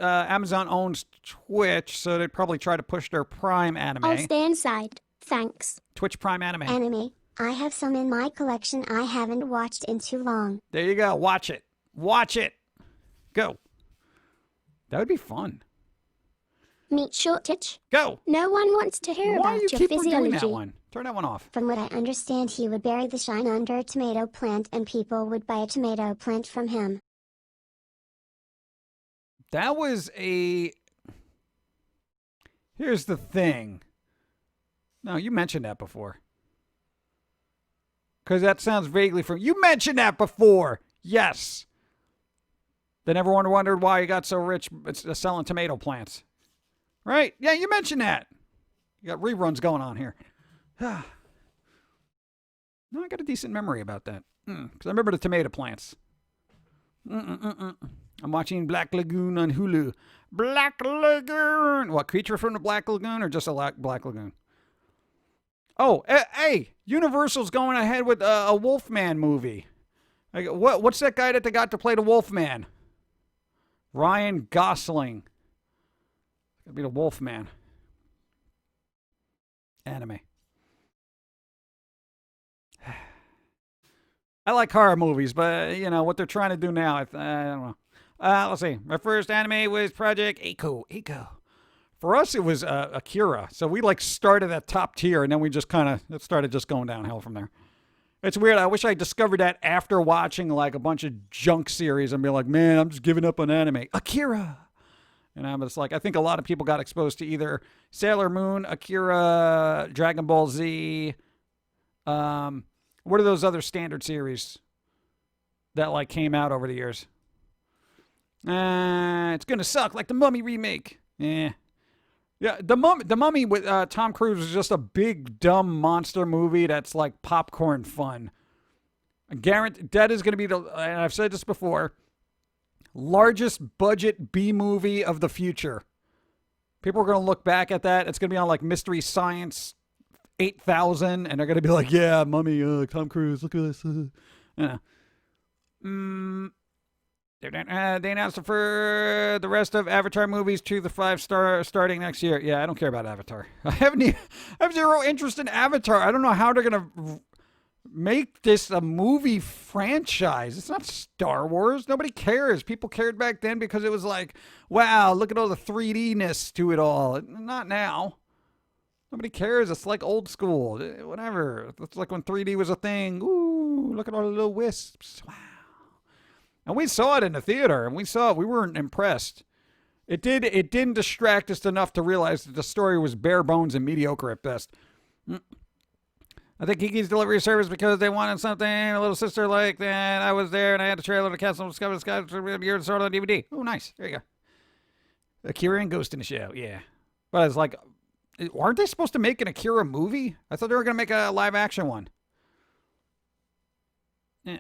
Amazon owns Twitch, so they'd probably try to push their Prime anime. I'll stay inside. Thanks. Twitch Prime anime. Anime. I have some in my collection I haven't watched in too long. There you go. Watch it. Go. That would be fun. Meat shortage. Go. No one wants to hear Why about you your keep physiology. doing that one? Turn that one off. From what I understand, he would bury the shine under a tomato plant and people would buy a tomato plant from him. That was a... Here's the thing. No, you mentioned that before. Because that sounds vaguely from... You mentioned that before! Yes! Then everyone wondered why he got so rich selling tomato plants. Right? Yeah, you mentioned that. You got reruns going on here. No, I got a decent memory about that. Because I remember the tomato plants. I'm watching Black Lagoon on Hulu. Black Lagoon! What, Creature from the Black Lagoon or just a Black Lagoon? Oh, hey! Universal's going ahead with a Wolfman movie. What's that guy that they got to play the Wolfman? Ryan Gosling. Gonna be the Wolfman. Anime. I like horror movies, but, what they're trying to do now, I don't know. Let's see. My first anime was Project Eiko. For us, it was Akira. So we, started at top tier, and then we just it started just going downhill from there. It's weird. I wish I discovered that after watching, a bunch of junk series and be like, man, I'm just giving up on anime. Akira! And I'm just I think a lot of people got exposed to either Sailor Moon, Akira, Dragon Ball Z, what are those other standard series that came out over the years? It's gonna suck like the Mummy remake. Yeah, the Mummy with Tom Cruise is just a big dumb monster movie that's like popcorn fun. I guarantee that is gonna be and I've said this before, largest budget B movie of the future. People are gonna look back at that. It's gonna be on Mystery Science 8,000, and they're gonna be like, "Yeah, Mummy, Tom Cruise, look at this." They announced for the rest of Avatar movies to the 5-star starting next year. Yeah, I don't care about Avatar. I have zero interest in Avatar. I don't know how they're gonna make this a movie franchise. It's not Star Wars. Nobody cares. People cared back then because it was wow, look at all the 3D-ness to it all. Not now. Nobody cares. It's like old school. Whatever. It's like when 3D was a thing. Ooh, look at all the little wisps. Wow. And we saw it in the theater, and we weren't impressed. It didn't distract us enough to realize that the story was bare bones and mediocre at best. I think Kiki's delivery service because they wanted something. A little sister like that. I was there, and I had a trailer to castle discover the sky. You're sort of on DVD. Oh, nice. There you go. Akira and Ghost in the Shell. Yeah, but it's like, aren't they supposed to make an Akira movie? I thought they were gonna make a live action one. Yeah.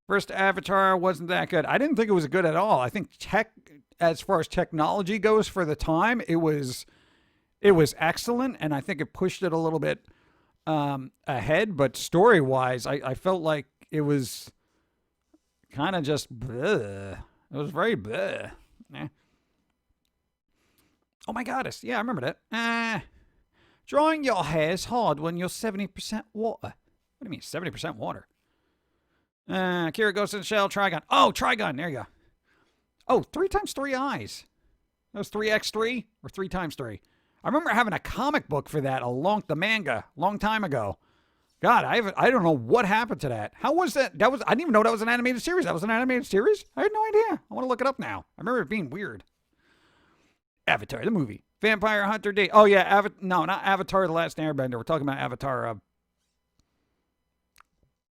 First Avatar wasn't that good. I didn't think it was good at all. I think as far as technology goes for the time, it was excellent, and I think it pushed it a little bit ahead. But story-wise, I felt like it was kind of just bleh. It was very bleh. Eh. Oh my goddess. Yeah, I remember that. Drying your hair is hard when you're 70% water. What do you mean, 70% water? Kira Ghost in the Shell, Trigon. Oh, Trigon. There you go. Oh, 3 times 3 eyes. That was 3x3 or 3 times 3. I remember having a comic book for that, the manga, long time ago. God, I don't know what happened to that. How was that? I didn't even know that was an animated series. That was an animated series? I had no idea. I want to look it up now. I remember it being weird. Avatar, the movie. Vampire Hunter D. Oh, yeah. No, not Avatar The Last Airbender. We're talking about Avatar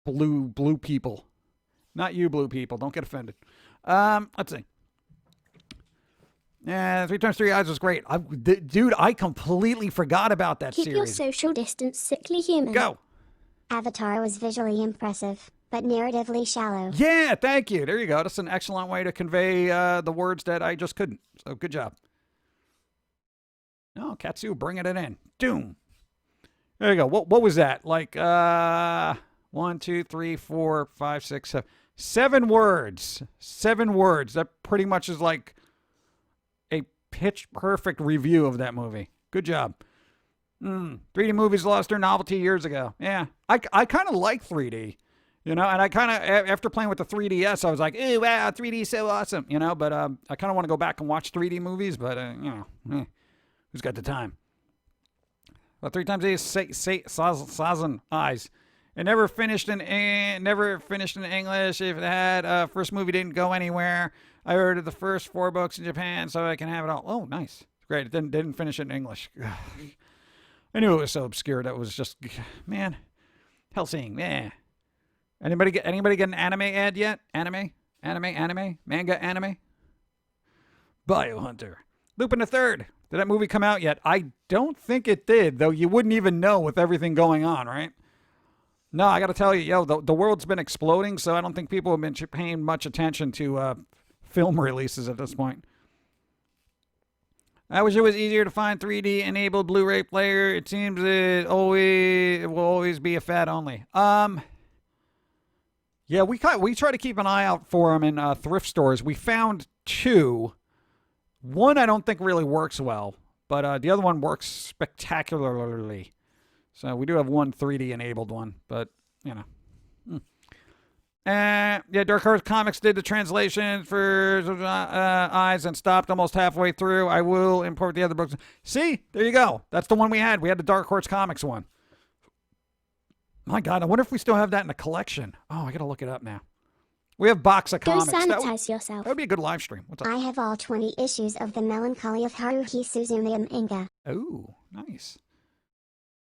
blue people. Not you blue people. Don't get offended. Let's see. Yeah, 3 times 3 eyes was great. Dude, I completely forgot about that Keep series. your social distance, sickly human. Go. Avatar was visually impressive, but narratively shallow. Yeah, thank you. There you go. That's an excellent way to convey the words that I just couldn't. So good job. No, Katsu, bringing it in. Doom. There you go. What was that? Like 1, 2, 3, 4, 5, 6, 7. 7 words. 7 words. That pretty much is like a pitch perfect review of that movie. Good job. 3D movies lost their novelty years ago. Yeah. I kind of like 3D. You know, and I kind of, after playing with the 3DS, I was like, ooh, wow, 3D is so awesome. You know, but I kind of want to go back and watch 3D movies, but, who's got the time? Well, 3 times 8 Sazan eyes. It never finished in English. If it had, first movie didn't go anywhere. I ordered the first 4 books in Japan so I can have it all. Oh, nice. Great. It didn't finish it in English. I knew it was so obscure. That was just, man. Hellsing. Yeah. Anybody get an anime ad yet? Anime? Manga anime? Biohunter. Lupin the Third. Did that movie come out yet? I don't think it did, though you wouldn't even know with everything going on, right? No, I got to tell you, the world's been exploding, so I don't think people have been paying much attention to film releases at this point. I wish it was easier to find 3D-enabled Blu-ray player. It seems it will always be a fad only. Yeah, we try to keep an eye out for them in thrift stores. We found 2. One I don't think really works well, but the other one works spectacularly. So we do have one 3D enabled one, but yeah, Dark Horse Comics did the translation for eyes and stopped almost halfway through. I will import the other books. See, there you go. That's the one we had. We had the Dark Horse Comics one. My God, I wonder if we still have that in the collection. Oh, I gotta look it up now. We have box of Go comics. sanitize yourself. That would be a good live stream. What's up? I have all 20 issues of The Melancholy of Haruhi Suzumiya manga. Oh, nice.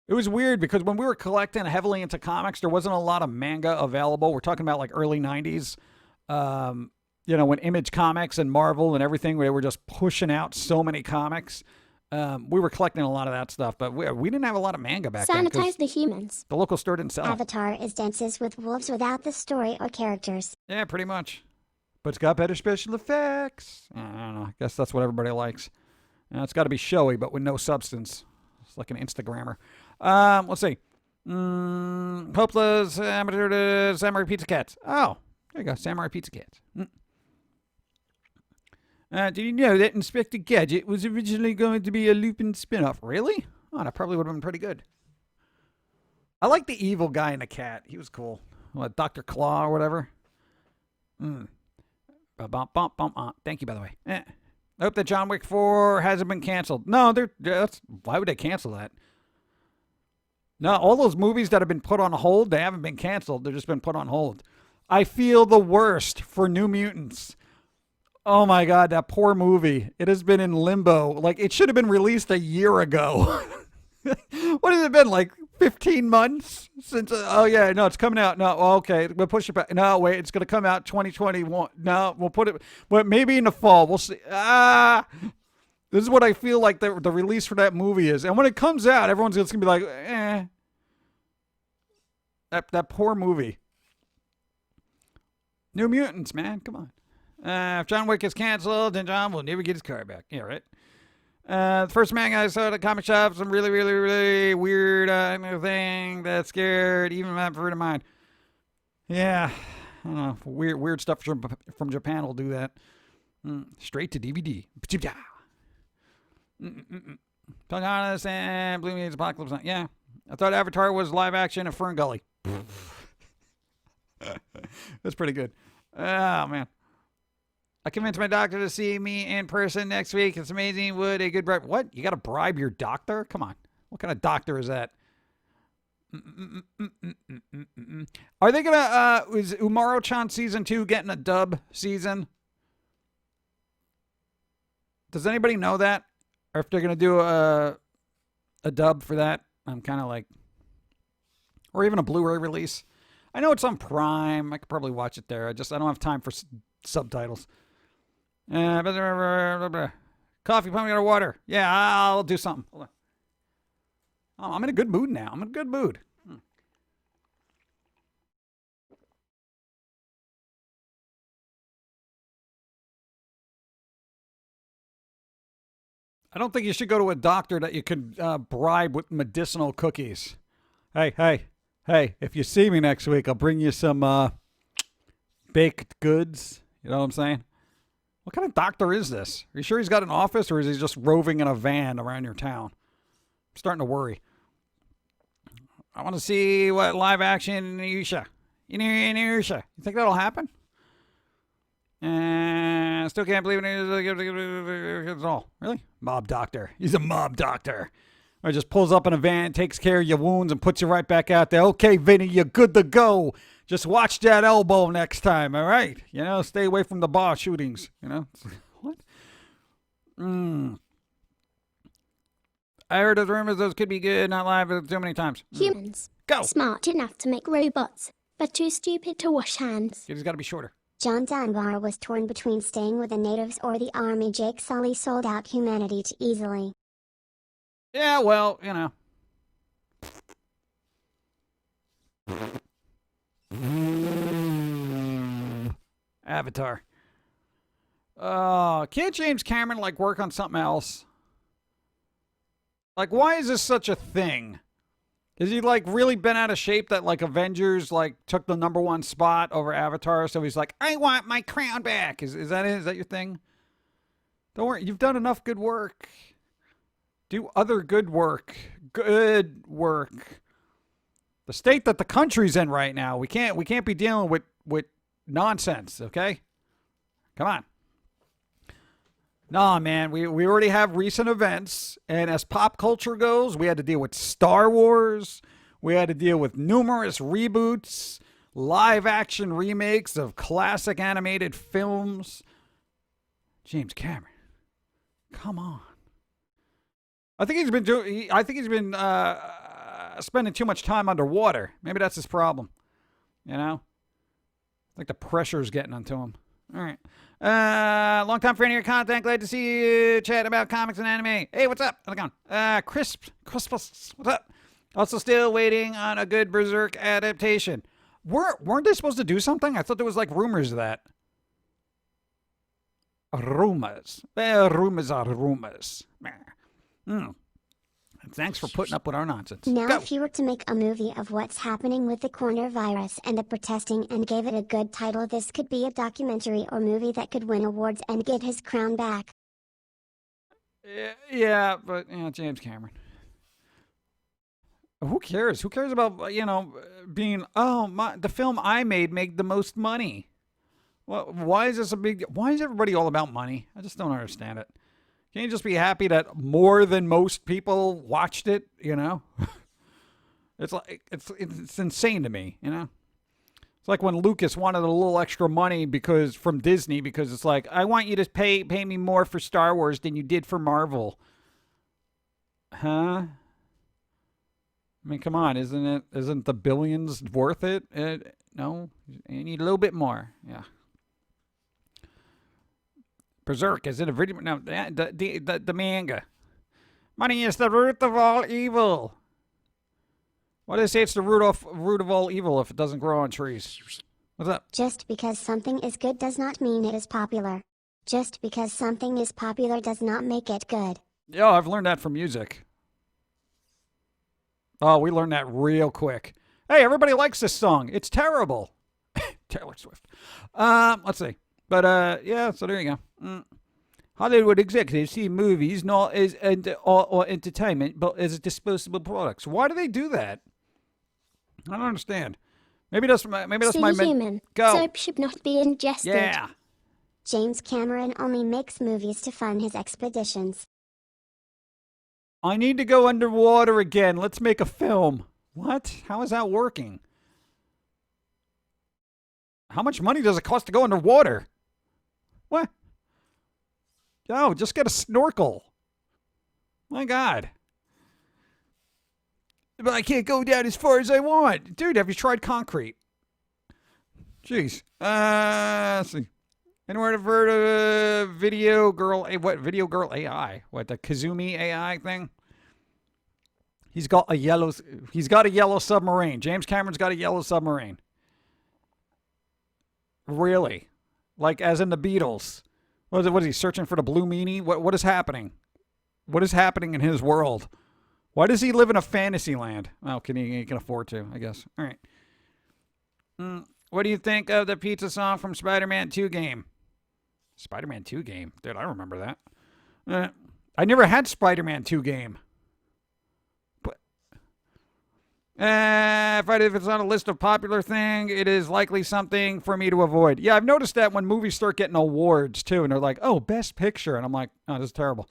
It was weird because when we were collecting heavily into comics, there wasn't a lot of manga available. We're talking about like early 90s. When Image Comics and Marvel and everything, they were just pushing out so many comics. We were collecting a lot of that stuff, but we didn't have a lot of manga back then. Sanitize the humans. The local store didn't sell it. Avatar is Dances with Wolves without the story or characters. Yeah, pretty much. But it's got better special effects. I don't know. I guess that's what everybody likes. It's got to be showy, but with no substance. It's like an Instagrammer. Let's see. Hopeless Amateur to Samurai Pizza Cats. Oh, there you go. Samurai Pizza Cats. Did you know that Inspector Gadget was originally going to be a Lupin spinoff? Really? Oh, that probably would have been pretty good. I like the evil guy in the cat. He was cool. What, Dr. Claw or whatever? Thank you, by the way. I hope that John Wick 4 hasn't been canceled. No, why would they cancel that? No, all those movies that have been put on hold, they haven't been canceled. They've just been put on hold. I feel the worst for New Mutants. Oh my God, that poor movie. It has been in limbo. Like, it should have been released a year ago. What has it been, like 15 months since? Oh, yeah, no, it's coming out. No, okay, we'll push it back. No, wait, it's going to come out 2021. No, we'll put it, but maybe in the fall. We'll see. This is what I feel like the release for that movie is. And when it comes out, everyone's just going to be like, eh. That poor movie. New Mutants, man, come on. If John Wick is canceled, then John will never get his car back. Yeah, right? The first manga I saw at a comic shop, some really, really, really weird thing that scared even my friend of mine. Yeah, I don't know. Weird stuff from Japan will do that. Straight to DVD. Pocahontas and Blue Means Apocalypse. Yeah, I thought Avatar was live action of Fern Gully. That's pretty good. Oh, man. I convinced my doctor to see me in person next week. It's amazing. Would a good bribe? What? You got to bribe your doctor? Come on. What kind of doctor is that? Are they going to, is Umaro-chan season 2 getting a dub season? Does anybody know that? Or if they're going to do a dub for that? I'm kind of like, or even a Blu-ray release. I know it's on Prime. I could probably watch it there. I don't have time for subtitles. Coffee, pumpkin, or water. Yeah, I'll do something. Hold on. Oh, I'm in a good mood now. I'm in a good mood. I don't think you should go to a doctor that you could bribe with medicinal cookies. Hey, if you see me next week, I'll bring you some baked goods. You know what I'm saying? What kind of doctor is this? Are you sure he's got an office, or is he just roving in a van around your town? I'm starting to worry. I want to see what live action Inuyasha. You think that'll happen? Still can't believe it at all. Really? Mob doctor. He's a mob doctor. Or just pulls up in a van, takes care of your wounds, and puts you right back out there. Okay, Vinny, you're good to go. Just watch that elbow next time, all right? You know, stay away from the bar shootings, you know? What? I heard of rumors those could be good, not live too many times. Humans. Go. Smart enough to make robots, but too stupid to wash hands. It's got to be shorter. John Dunbar was torn between staying with the natives or the army. Jake Sully sold out humanity too easily. Yeah, well, you know. Avatar. Can't James Cameron, like, work on something else? Like, why is this such a thing? Is he, like, really been out of shape that, like, Avengers, like, took the #1 spot over Avatar? So he's like, I want my crown back. Is that it? Is that your thing? Don't worry. You've done enough good work. Do other good work. Good work. The state that the country's in right now, we can't be dealing with nonsense, okay? Come on. Nah, man, we already have recent events, and as pop culture goes, we had to deal with Star Wars. We had to deal with numerous reboots, live-action remakes of classic animated films. James Cameron, come on. I think he's been spending too much time underwater. Maybe that's his problem. You know? I think the pressure's getting onto him. All right. Long time friend of your content. Glad to see you chat about comics and anime. Hey, what's up? How's it going? Crispus, what's up? Also still waiting on a good Berserk adaptation. Weren't they supposed to do something? I thought there was like rumors of that. Rumors. Well, rumors are rumors. Thanks for putting up with our nonsense. Now, Go. if you were to make a movie of what's happening with the coronavirus and the protesting and gave it a good title, this could be a documentary or movie that could win awards and get his crown back. Yeah, but James Cameron. Who cares? Who cares about being the film I made the most money? Well, why is this a big? Why is everybody all about money? I just don't understand it. Can't you just be happy that more than most people watched it, you know? It's like it's insane to me, you know? It's like when Lucas wanted a little extra money from Disney because it's like, I want you to pay me more for Star Wars than you did for Marvel. Huh? I mean, come on, isn't the billions worth it? No, you need a little bit more. Yeah. Berserk, is it a video? No, the manga. Money is the root of all evil. Why do they say it's the root of all evil if it doesn't grow on trees? What's up? Just because something is good does not mean it is popular. Just because something is popular does not make it good. Yo, I've learned that from music. Oh, we learned that real quick. Hey, everybody likes this song. It's terrible. Taylor Swift. Let's see. But, yeah, so there you go. Hollywood executives see movies not as or entertainment, but as disposable products. Why do they do that? I don't understand. Maybe that's my human. Go. Soap should not be ingested. Yeah. James Cameron only makes movies to fund his expeditions. I need to go underwater again. Let's make a film. What? How is that working? How much money does it cost to go underwater? What? Oh, just get a snorkel. My God. But I can't go down as far as I want. Dude, have you tried concrete? Jeez. Let's see. Anywhere to heard of Video Girl AI? What, the Kazumi AI thing? He's got a yellow submarine. James Cameron's got a yellow submarine. Really? Like as in the Beatles. What is he searching for the blue meanie? What is happening? What is happening in his world? Why does he live in a fantasy land? Well, he can afford to, I guess. All right. What do you think of the pizza song from Spider-Man 2 game? Spider-Man 2 game? Dude, I remember that. I never had Spider-Man 2 game. But if it's on a list of popular thing, it is likely something for me to avoid. Yeah, I've noticed that when movies start getting awards, too, and they're like, oh, best picture. And I'm like, oh, this is terrible.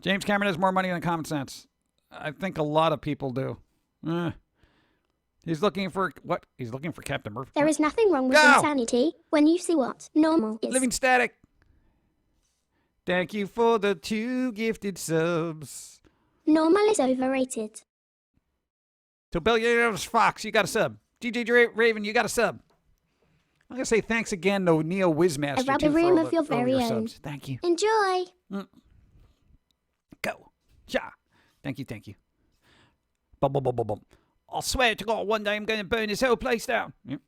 James Cameron has more money than common sense. I think a lot of people do. He's looking for what? He's looking for Captain Murphy. There is nothing wrong with insanity when you see what normal is. Living Static. Thank you for the 2 gifted subs. Normal is overrated. To Billionaires Fox, you got a sub. DJ Raven, you got a sub. I'm going to say thanks again to Neo Wizmaster. A rubber room of your very own. Subs. Thank you. Enjoy. Go. Yeah. Thank you. Bum, bum, bum, bum, bum. I'll swear to God, one day I'm going to burn this whole place down. Yep.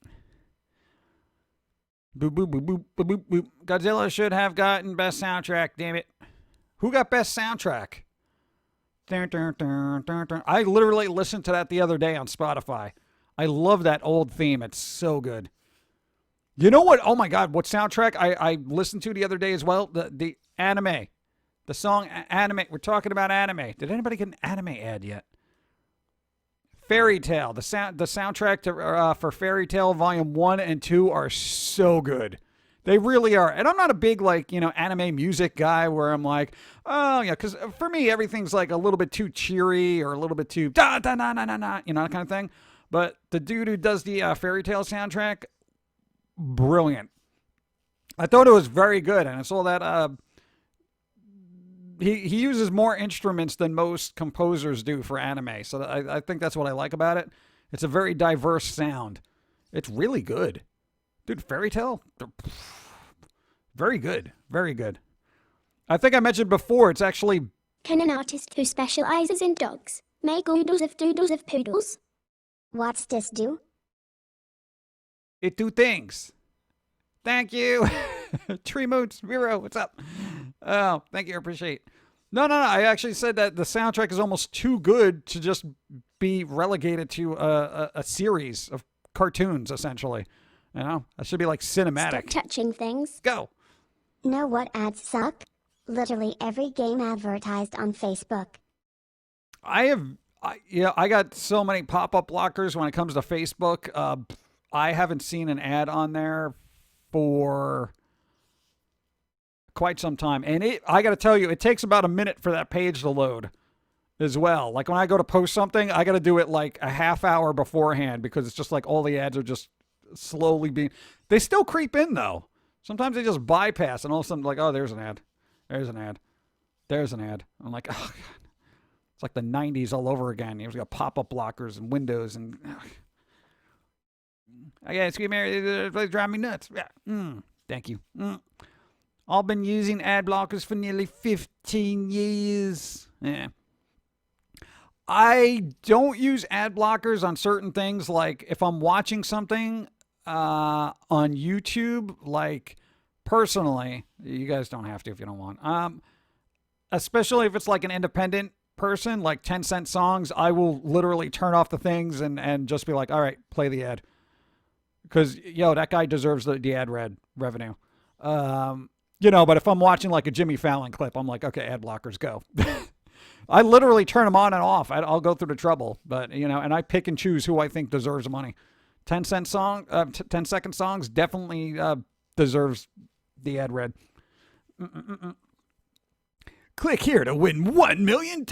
Boop, boop, boop, boop, boop, boop, boop. Godzilla should have gotten best soundtrack, damn it. Who got best soundtrack? Dun, dun, dun, dun, dun. I literally listened to that the other day on Spotify. I love that old theme. It's so good. You know what? Oh my God, what soundtrack I listened to the other day as well? The anime. The song Anime. We're talking about anime. Did anybody get an anime ad yet? Fairy Tale. The soundtrack for Fairy Tale Volume 1 and 2 are so good. They really are. And I'm not a big, anime music guy where I'm like, oh, yeah, because for me, everything's like a little bit too cheery or a little bit too that kind of thing. But the dude who does the Fairy Tale soundtrack, brilliant. I thought it was very good. And I saw that he uses more instruments than most composers do for anime. So I think that's what I like about it. It's a very diverse sound. It's really good. Dude, Fairy Tale? Very good. Very good. I think I mentioned before, it's actually... Can an artist who specializes in dogs make doodles of poodles? What's this do? It do things. Thank you. Tree Moots, Vero, what's up? Oh, thank you, I appreciate it. No. I actually said that the soundtrack is almost too good to just be relegated to a series of cartoons, essentially. You know, that should be like cinematic. Stop touching things. Go. Know what ads suck? Literally every game advertised on Facebook. I got so many pop-up blockers when it comes to Facebook. I haven't seen an ad on there for quite some time. And I got to tell you, it takes about a minute for that page to load. as well. Like when I go to post something, I got to do it like a half hour beforehand because it's just like all the ads are just slowly being. They still creep in though. Sometimes they just bypass and all of a sudden like, oh, there's an ad. There's an ad. There's an ad. I'm like, oh, God. It's like the 90s all over again. You've got pop-up blockers and windows and. I got to married. They drive me nuts. Yeah. Thank you. I've been using ad blockers for nearly 15 years. Yeah. I don't use ad blockers on certain things. Like if I'm watching something on YouTube, like personally, you guys don't have to if you don't want. Especially if it's like an independent person, like 10-cent songs, I will literally turn off the things and just be like, all right, play the ad. Because, that guy deserves the ad revenue. But if I'm watching like a Jimmy Fallon clip, I'm like, okay, ad blockers, go. I literally turn them on and off. I'll go through the trouble. But, and I pick and choose who I think deserves money. 10-cent song, 10-second songs definitely deserves the ad read. Click here to win $1 million.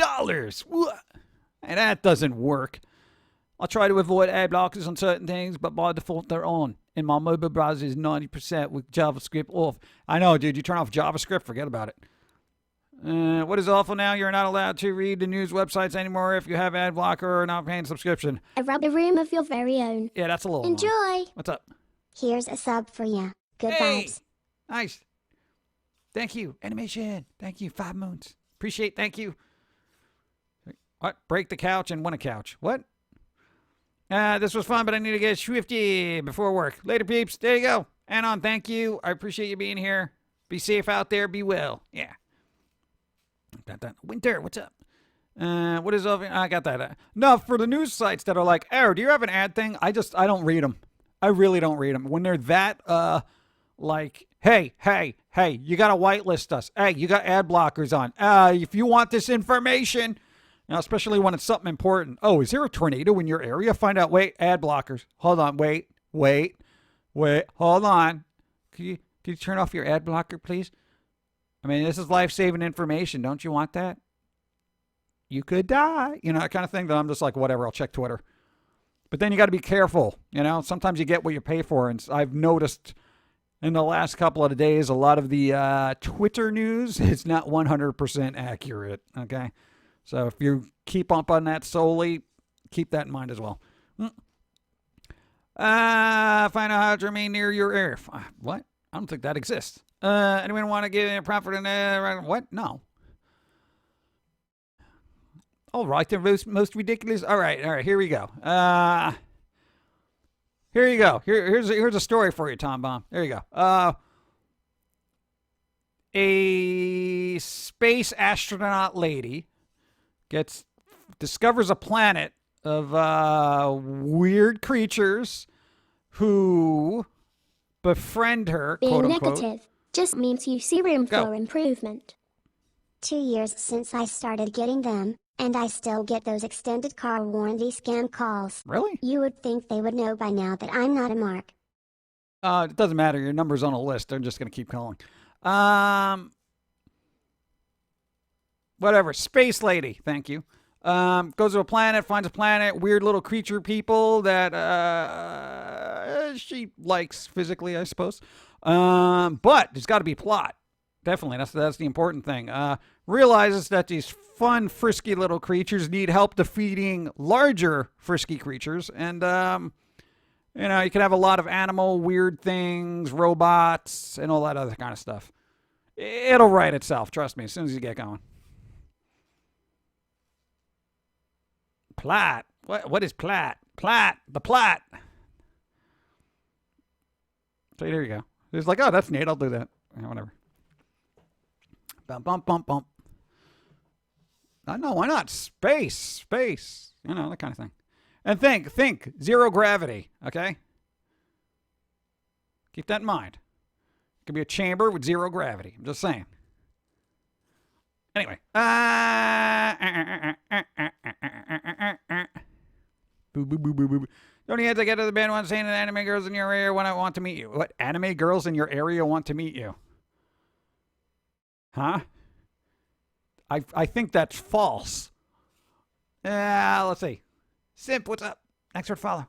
And that doesn't work. I try to avoid ad blockers on certain things, but by default they're on. And my mobile browser is 90% with JavaScript off. I know, dude. You turn off JavaScript, forget about it. What is awful now? You're not allowed to read the news websites anymore if you have ad blocker or not paying subscription. A room of your very own. Yeah, that's a little Enjoy. annoying. What's up? Here's a sub for you. Good Hey! vibes. Nice. Thank you. Animation. Thank you. 5 moons. Appreciate. Thank you. What? Break the couch and win a couch. What? This was fun, but I need to get swifty before work. Later, peeps. There you go. Anon, thank you. I appreciate you being here. Be safe out there. Be well. Yeah. Got that. Winter, what's up? What is over? I got that. No, for the news sites that are like, oh, do you have an ad thing? I don't read them. I really don't read them. When they're that, like, hey, you got to whitelist us. Hey, you got ad blockers on. If you want this information, especially when it's something important. Oh, is there a tornado in your area? Find out. Wait, ad blockers. Hold on. Wait. Hold on. Can you turn off your ad blocker, please? I mean, this is life-saving information. Don't you want that? You could die. That kind of thing that I'm just like, whatever, I'll check Twitter. But then you got to be careful. Sometimes you get what you pay for. And I've noticed in the last couple of days, a lot of the Twitter news is not 100% accurate. Okay. So if you keep up on that solely, keep that in mind as well. Find out how to remain near your area. What? I don't think that exists. Anyone want to give a profit in there? What? No. All right, the most ridiculous. All right. Here we go. Here you go. Here's a story for you, Tom Bomb. There you go. A space astronaut lady discovers a planet of weird creatures who befriend her. Being quote unquote. negative just means you see room for improvement. 2 years since I started getting them, and I still get those extended car warranty scam calls. Really? You would think they would know by now that I'm not a mark. It doesn't matter. Your number's on a list. They're just going to keep calling. Whatever. Space lady. Thank you. Goes to a planet, finds a planet, weird little creature people that she likes physically, I suppose. But there's got to be plot. Definitely. That's the important thing. Realizes that these fun, frisky little creatures need help defeating larger, frisky creatures. And, you can have a lot of animal, weird things, robots, and all that other kind of stuff. It'll write itself. Trust me, as soon as you get going. Plot. What is plot? Plot. The plot. So there you go. It's like, oh, that's neat. I'll do that. Yeah, whatever. Bump. I know, why not? Space. That kind of thing. And think. Zero gravity, okay? Keep that in mind. It could be a chamber with zero gravity. I'm just saying. Anyway. Boo. Don't you have to get to the band one saying that anime girls in your area want to meet you? What? Anime girls in your area want to meet you? Huh? I think that's false. Let's see. Simp, what's up? Thanks for the follow.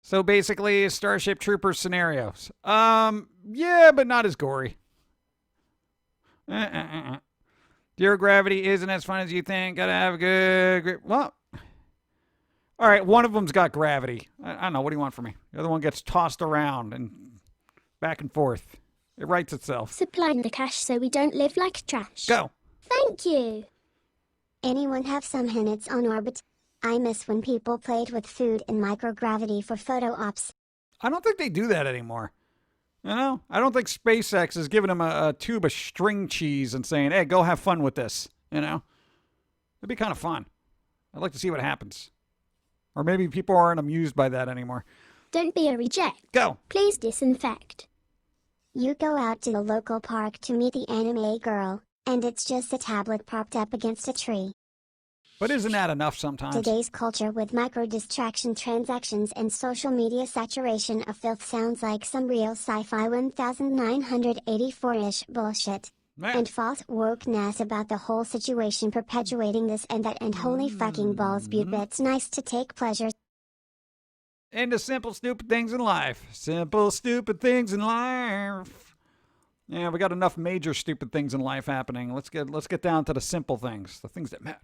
So basically, Starship Troopers scenarios. Yeah, but not as gory. Zero gravity isn't as fun as you think. Gotta have a good. Well, all right. One of them's got gravity. I don't know. What do you want from me? The other one gets tossed around and back and forth. It writes itself. Supplying the cash so we don't live like trash. Go. Thank you. Anyone have some hints on orbit? I miss when people played with food in microgravity for photo ops. I don't think they do that anymore. You know, I don't think SpaceX is giving them a tube of string cheese and saying, hey, go have fun with this. You know, it'd be kind of fun. I'd like to see what happens. Or maybe people aren't amused by that anymore. Don't be a reject. Go. Please disinfect. You go out to the local park to meet the anime girl, and it's just a tablet propped up against a tree. But isn't that enough sometimes? Today's culture with micro-distraction transactions and social media saturation of filth sounds like some real sci-fi 1984-ish bullshit. Man. And false wokeness about the whole situation perpetuating this and that and holy fucking balls butte. It's nice to take pleasure. Into simple, stupid things in life. Simple, stupid things in life. Yeah, we got enough major stupid things in life happening. Let's get down to the simple things, the things that matter.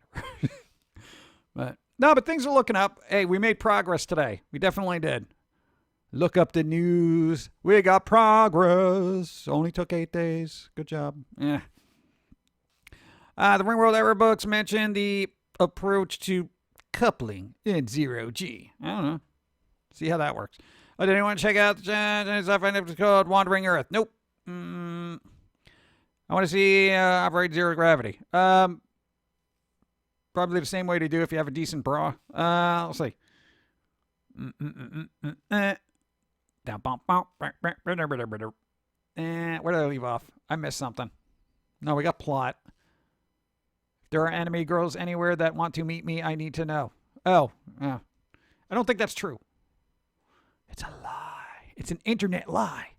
But things are looking up. Hey, we made progress today. We definitely did. Look up the news. We got progress. Only took 8 days. Good job. Yeah. The Ring World Error books mentioned the approach to coupling in zero G. I don't know. See how that works. Oh, did anyone check out the stuff I never called Wandering Earth? Nope. I want to see Operate Zero Gravity. Probably the same way to do if you have a decent bra. Let's see. Where did I leave off? I missed something. No, we got plot. If there are anime girls anywhere that want to meet me, I need to know. Oh, yeah. I don't think that's true. It's a lie. It's an internet lie.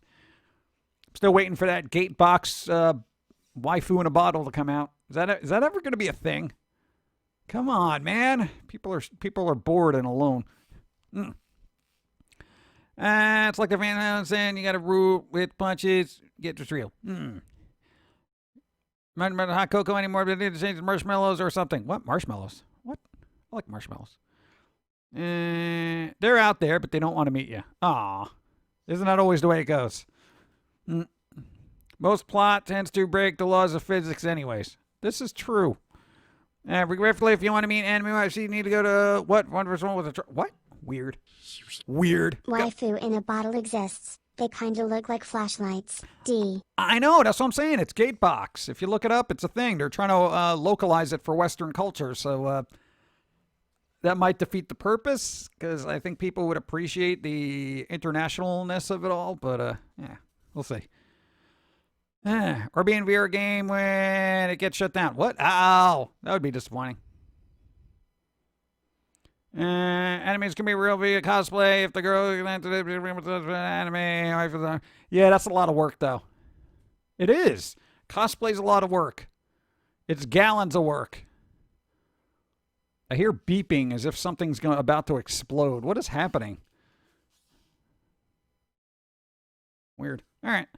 I'm still waiting for that Gatebox waifu in a bottle to come out. Is that ever going to be a thing? Come on, man. People are bored and alone. It's like the Van saying you got to root with punches. Get this real. Remember the hot cocoa anymore? They need to change the marshmallows or something. What? Marshmallows? What? I like marshmallows. They're out there, but they don't want to meet you. Aw. Isn't that always the way it goes? Most plot tends to break the laws of physics anyways. This is true. Regretfully, if you want to meet anime wives, you need to go to what? One person with a what? Weird. Waifu in a bottle exists. They kinda look like flashlights. D. I know, that's what I'm saying. It's Gatebox. If you look it up, it's a thing. They're trying to localize it for Western culture, so that might defeat the purpose, because I think people would appreciate the internationalness of it all, but yeah, we'll see. Or be in VR game when it gets shut down. What? Ow! That would be disappointing. Enemies can be real via cosplay if the girl is anime. Yeah, that's a lot of work, though. It is. Cosplay's a lot of work. It's gallons of work. I hear beeping as if something's about to explode. What is happening? Weird. All right.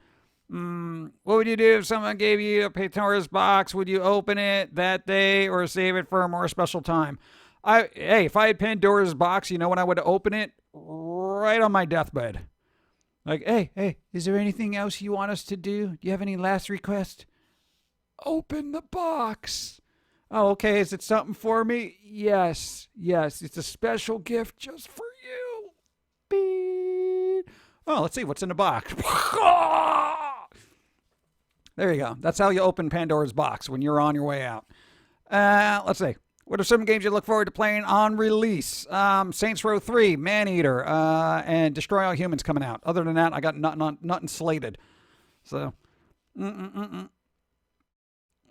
What would you do if someone gave you a Pandora's box? Would you open it that day or save it for a more special time? Hey, if I had Pandora's box, you know when I would open it? Right on my deathbed. Like, hey, is there anything else you want us to do? Do you have any last request? Open the box. Oh, okay. Is it something for me? Yes. It's a special gift just for you. Beep. Oh, let's see what's in the box. There you go. That's how you open Pandora's box when you're on your way out. Let's see. What are some games you look forward to playing on release? Saints Row 3, Maneater, and Destroy All Humans coming out. Other than that, I got nothing slated. So,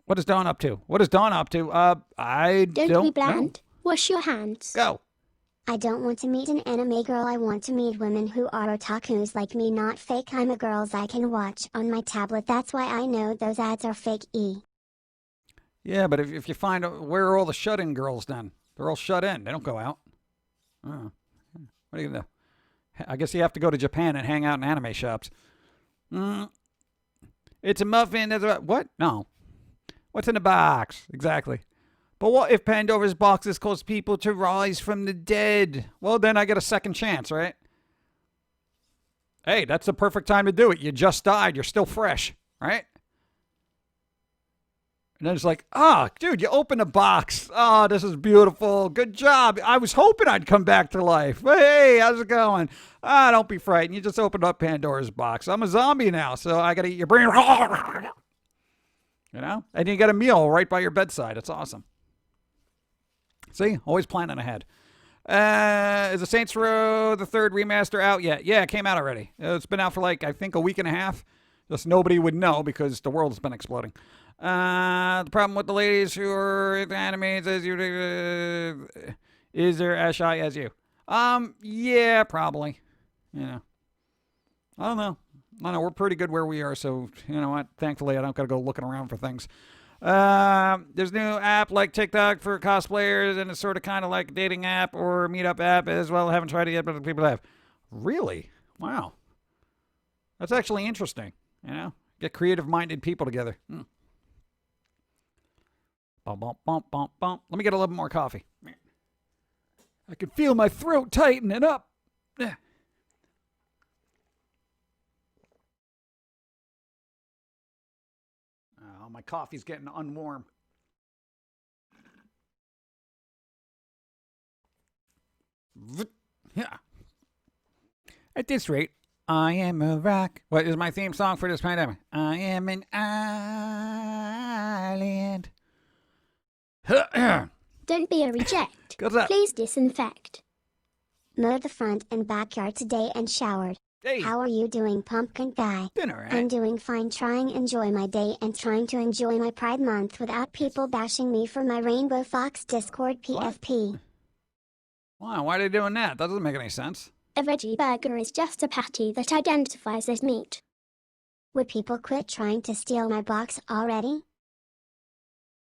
What is Dawn up to? I don't be bland. know. Wash your hands. Go. I don't want to meet an anime girl. I want to meet women who are otakus like me, not fake. I'm a girls I can watch on my tablet. That's why I know those ads are fake. Yeah, but if you find where are all the shut-in girls then? They're all shut in. They don't go out. Oh. What do you do? I guess you have to go to Japan and hang out in anime shops. It's a muffin. What? No. What's in the box? Exactly. But what if Pandora's boxes cause people to rise from the dead? Well, then I get a second chance, right? Hey, that's the perfect time to do it. You just died. You're still fresh, right? And then it's like, dude, you open a box. Oh, this is beautiful. Good job. I was hoping I'd come back to life. Hey, how's it going? Don't be frightened. You just opened up Pandora's box. I'm a zombie now, so I got to eat your brain. You know? And you get a meal right by your bedside. It's awesome. See? Always planning ahead. Is the Saints Row the third remaster out yet? Yeah, it came out already. It's been out for I think a week and a half. Just nobody would know because the world has been exploding. The problem with the ladies who are into animes is they're as shy as you. Yeah, probably. I don't know. We're pretty good where we are, so you know what? Thankfully, I don't got to go looking around for things. There's a new app like TikTok for cosplayers, and it's sort of kind of like a dating app or a meetup app as well. I haven't tried it yet, but people have. Really? Wow. That's actually interesting. Get creative-minded people together. Bum, bum, bum, bum, bum. Let me get a little more coffee. I can feel my throat tightening up. Oh, my coffee's getting unwarm. Yeah. At this rate, I am a rock. What is my theme song for this pandemic? I am an island. Don't be a reject. Please disinfect. Mowed the front and backyard today and showered. Hey. How are you doing, Pumpkin Guy? Doing all right. I'm doing fine, trying to enjoy my day and trying to enjoy my Pride Month without people bashing me for my Rainbow Fox Discord PFP. Wow, why are they doing that? That doesn't make any sense. A veggie burger is just a patty that identifies as meat. Would people quit trying to steal my box already?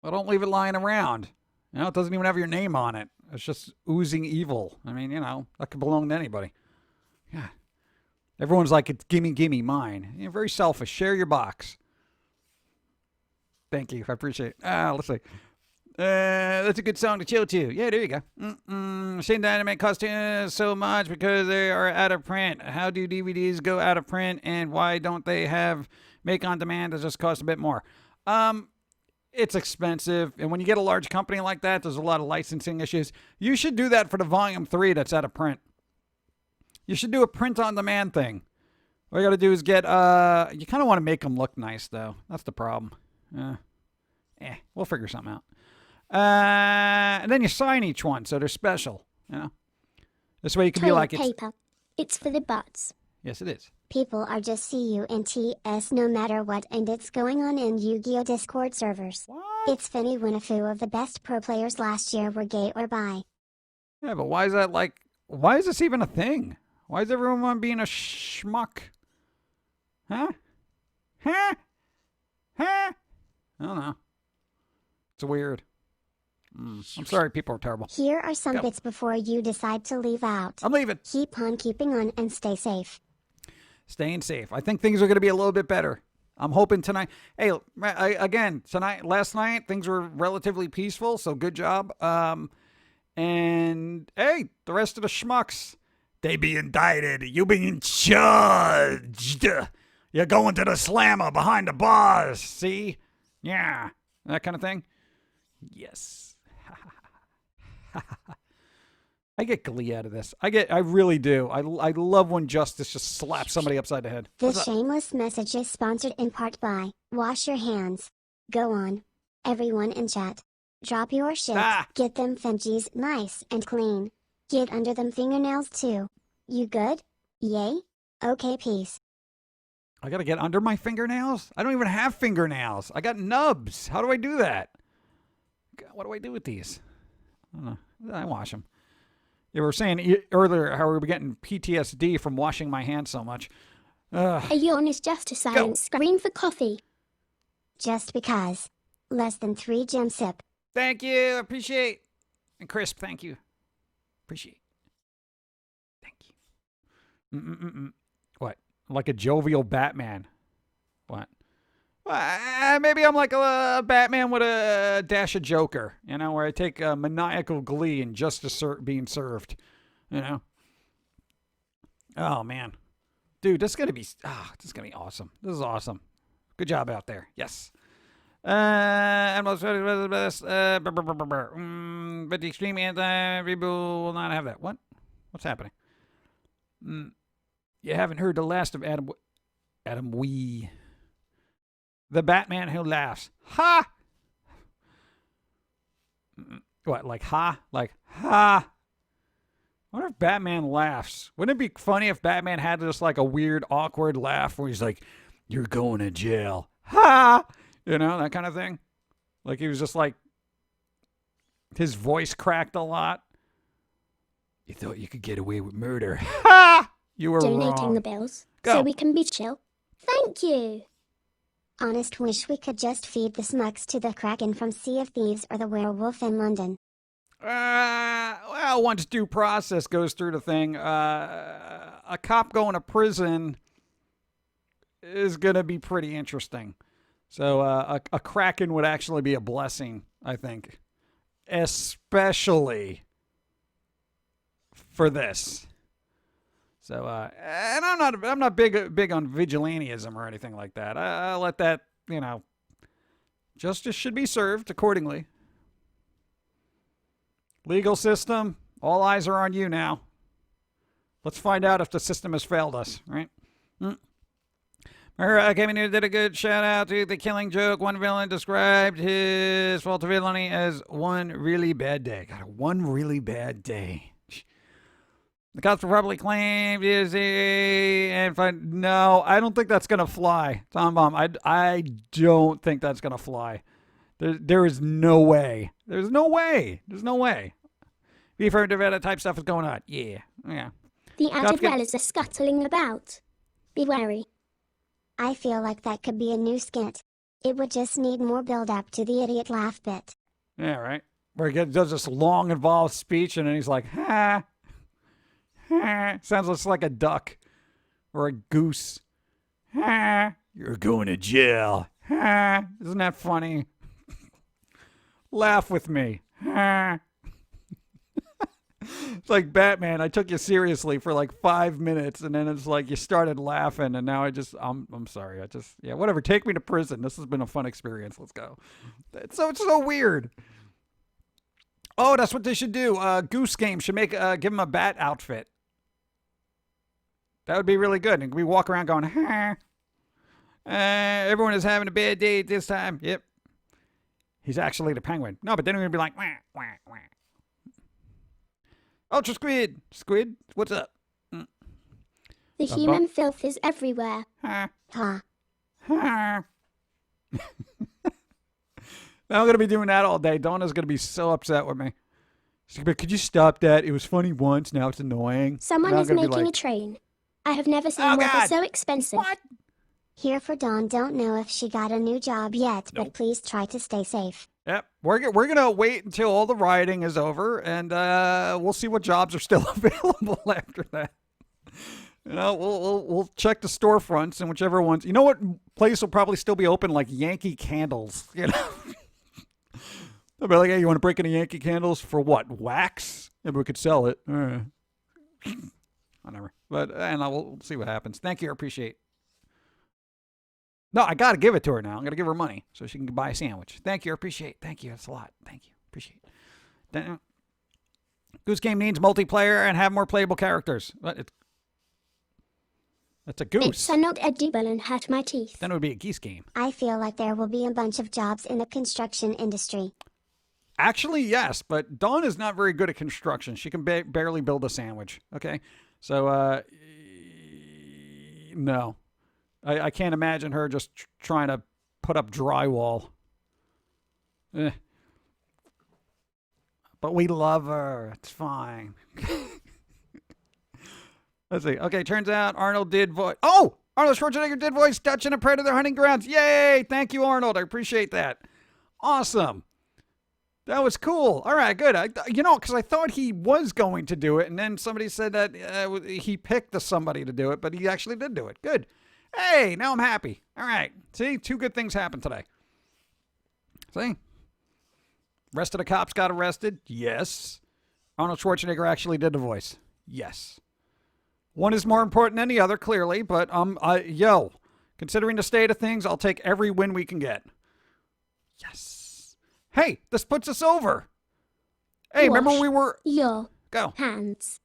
Well, don't leave it lying around. It doesn't even have your name on it. It's just oozing evil. I mean, that could belong to anybody. Yeah. Everyone's like, it's gimme, gimme, mine. You're very selfish. Share your box. Thank you. I appreciate it. Let's see. That's a good song to chill to. Yeah, there you go. Shame the anime costumes so much because they are out of print. How do DVDs go out of print, and why don't they have make on demand that just cost a bit more? It's expensive, and when you get a large company like that, there's a lot of licensing issues. You should do that for the volume 3 that's out of print. You should do a print on demand thing. All you got to do is get you kind of want to make them look nice though. That's the problem. We'll figure something out. And then you sign each one so they're special, This way you can be like paper. It's for the butts. Yes, it is. People are just CUNTS no matter what, and it's going on in Yu-Gi-Oh! Discord servers. What? It's funny when a few of the best pro players last year were gay or bi. Yeah, but why is that why is this even a thing? Why is everyone being a schmuck? Huh? I don't know. It's weird. I'm sorry, people are terrible. Here are some bits before you decide to leave out. I'm leaving. Keep on keeping on and stay safe. Staying safe. I think things are going to be a little bit better. I'm hoping tonight. Hey, last night, things were relatively peaceful, so good job. And, hey, the rest of the schmucks, they be indicted. You being judged. You're going to the slammer behind the bars, see? Yeah, that kind of thing. Yes. I get glee out of this. I really do. I love when justice just slaps somebody upside the head. This shameless message is sponsored in part by Wash Your Hands. Go on. Everyone in chat. Drop your shit. Get them fingies nice and clean. Get under them fingernails too. You good? Yay? Okay, peace. I gotta get under my fingernails? I don't even have fingernails. I got nubs. How do I do that? God, what do I do with these? I don't know. I wash them. You were saying earlier how we were getting PTSD from washing my hands so much. A yawn is just a silent scream for coffee. Just because. Less than 3 gem sip. Thank you. Appreciate. And Crisp, thank you. Appreciate. Thank you. What? Like a jovial Batman. What? Well, maybe I'm like a Batman with a dash of Joker, you know, where I take maniacal glee in justice being served, you know. Oh, man. Dude, this is going to be awesome. This is awesome. Good job out there. Yes. And most best. But the extreme anti-reboot will not have that. What? What's happening? You haven't heard the last of Adam Wee. The Batman who laughs. Ha! What, like ha? Like ha? I wonder if Batman laughs. Wouldn't it be funny if Batman had just like a weird, awkward laugh where he's like, "You're going to jail." Ha! You know, that kind of thing. Like he was just like, his voice cracked a lot. You thought you could get away with murder. Ha! You were Donating wrong. the bills Go. so we can be chill. Thank you. Honest wish we could just feed the smucks to the Kraken from Sea of Thieves or the werewolf in London. Well, once due process goes through the thing, a cop going to prison is going to be pretty interesting. So a Kraken would actually be a blessing, I think, especially for this. So, and I'm not big on vigilantism or anything like that. I'll let that, you know, justice should be served accordingly. Legal system, all eyes are on you now. Let's find out if the system has failed us, right? Gaming did a good shout out to The Killing Joke. One villain described his fault of villainy as one really bad day. Got one really bad day. The cops will probably claim no, I don't think that's gonna fly, Tom Bomb. I don't think that's gonna fly. There is no way. There's no way. There's no way. We've heard that type stuff is going on. Yeah. The added dwellers are scuttling about. Be wary. I feel like that could be a new skit. It would just need more build-up to the idiot laugh bit. Yeah, right. Where he does this long, involved speech, and then he's like, ha. Sounds just like a duck or a goose. You're going to jail. Isn't that funny? Laugh with me. It's like Batman. I took you seriously for like 5 minutes, and then it's like you started laughing, and now I'm sorry. Whatever. Take me to prison. This has been a fun experience. Let's go. It's so weird. Oh, that's what they should do. Goose Game should give him a bat outfit. That would be really good. And we walk around going, everyone is having a bad day this time. Yep. He's actually the penguin. No, but then we're going to be like, wah, wah, wah. Ultra Squid. Squid, what's up? The human filth is everywhere. Ha. Now I'm going to be doing that all day. Donna's going to be so upset with me. She's going to be, could you stop that? It was funny once. Now it's annoying. Someone is making a train. I have never seen weather so expensive. What? Here for Dawn. Don't know if she got a new job yet, but please try to stay safe. Yep. We're going to wait until all the rioting is over, and we'll see what jobs are still available after that. You know, we'll check the storefronts and whichever ones. You know what place will probably still be open? Like Yankee Candles, you know? They'll be like, hey, you want to break any Yankee Candles? For what? Wax? Maybe we could sell it. Whatever. But, we'll see what happens. Thank you. I appreciate. No, I got to give it to her now. I'm going to give her money so she can buy a sandwich. Thank you. I appreciate. Thank you. That's a lot. Thank you. Appreciate. Goose Game needs multiplayer and have more playable characters. What? That's a goose. It's not edible and hurt my teeth. Then it would be a geese game. I feel like there will be a bunch of jobs in the construction industry. Actually, yes, but Dawn is not very good at construction. She can barely build a sandwich. Okay, so no, I can't imagine her just trying to put up drywall. But we love her. It's fine. Let's see. Okay, turns out Arnold did voice. Oh, Arnold Schwarzenegger did voice Dutch in a Predator Hunting Grounds. Yay! Thank you, Arnold. I appreciate that. Awesome. That was cool. All right, good. Because I thought he was going to do it, and then somebody said that he picked somebody to do it, but he actually did do it. Good. Hey, now I'm happy. All right. See, 2 good things happened today. See? Rest of the cops got arrested? Yes. Arnold Schwarzenegger actually did the voice? Yes. One is more important than the other, clearly, but considering the state of things, I'll take every win we can get. Yes. Hey, this puts us over. Hey, Wash remember we were... your Go. hands.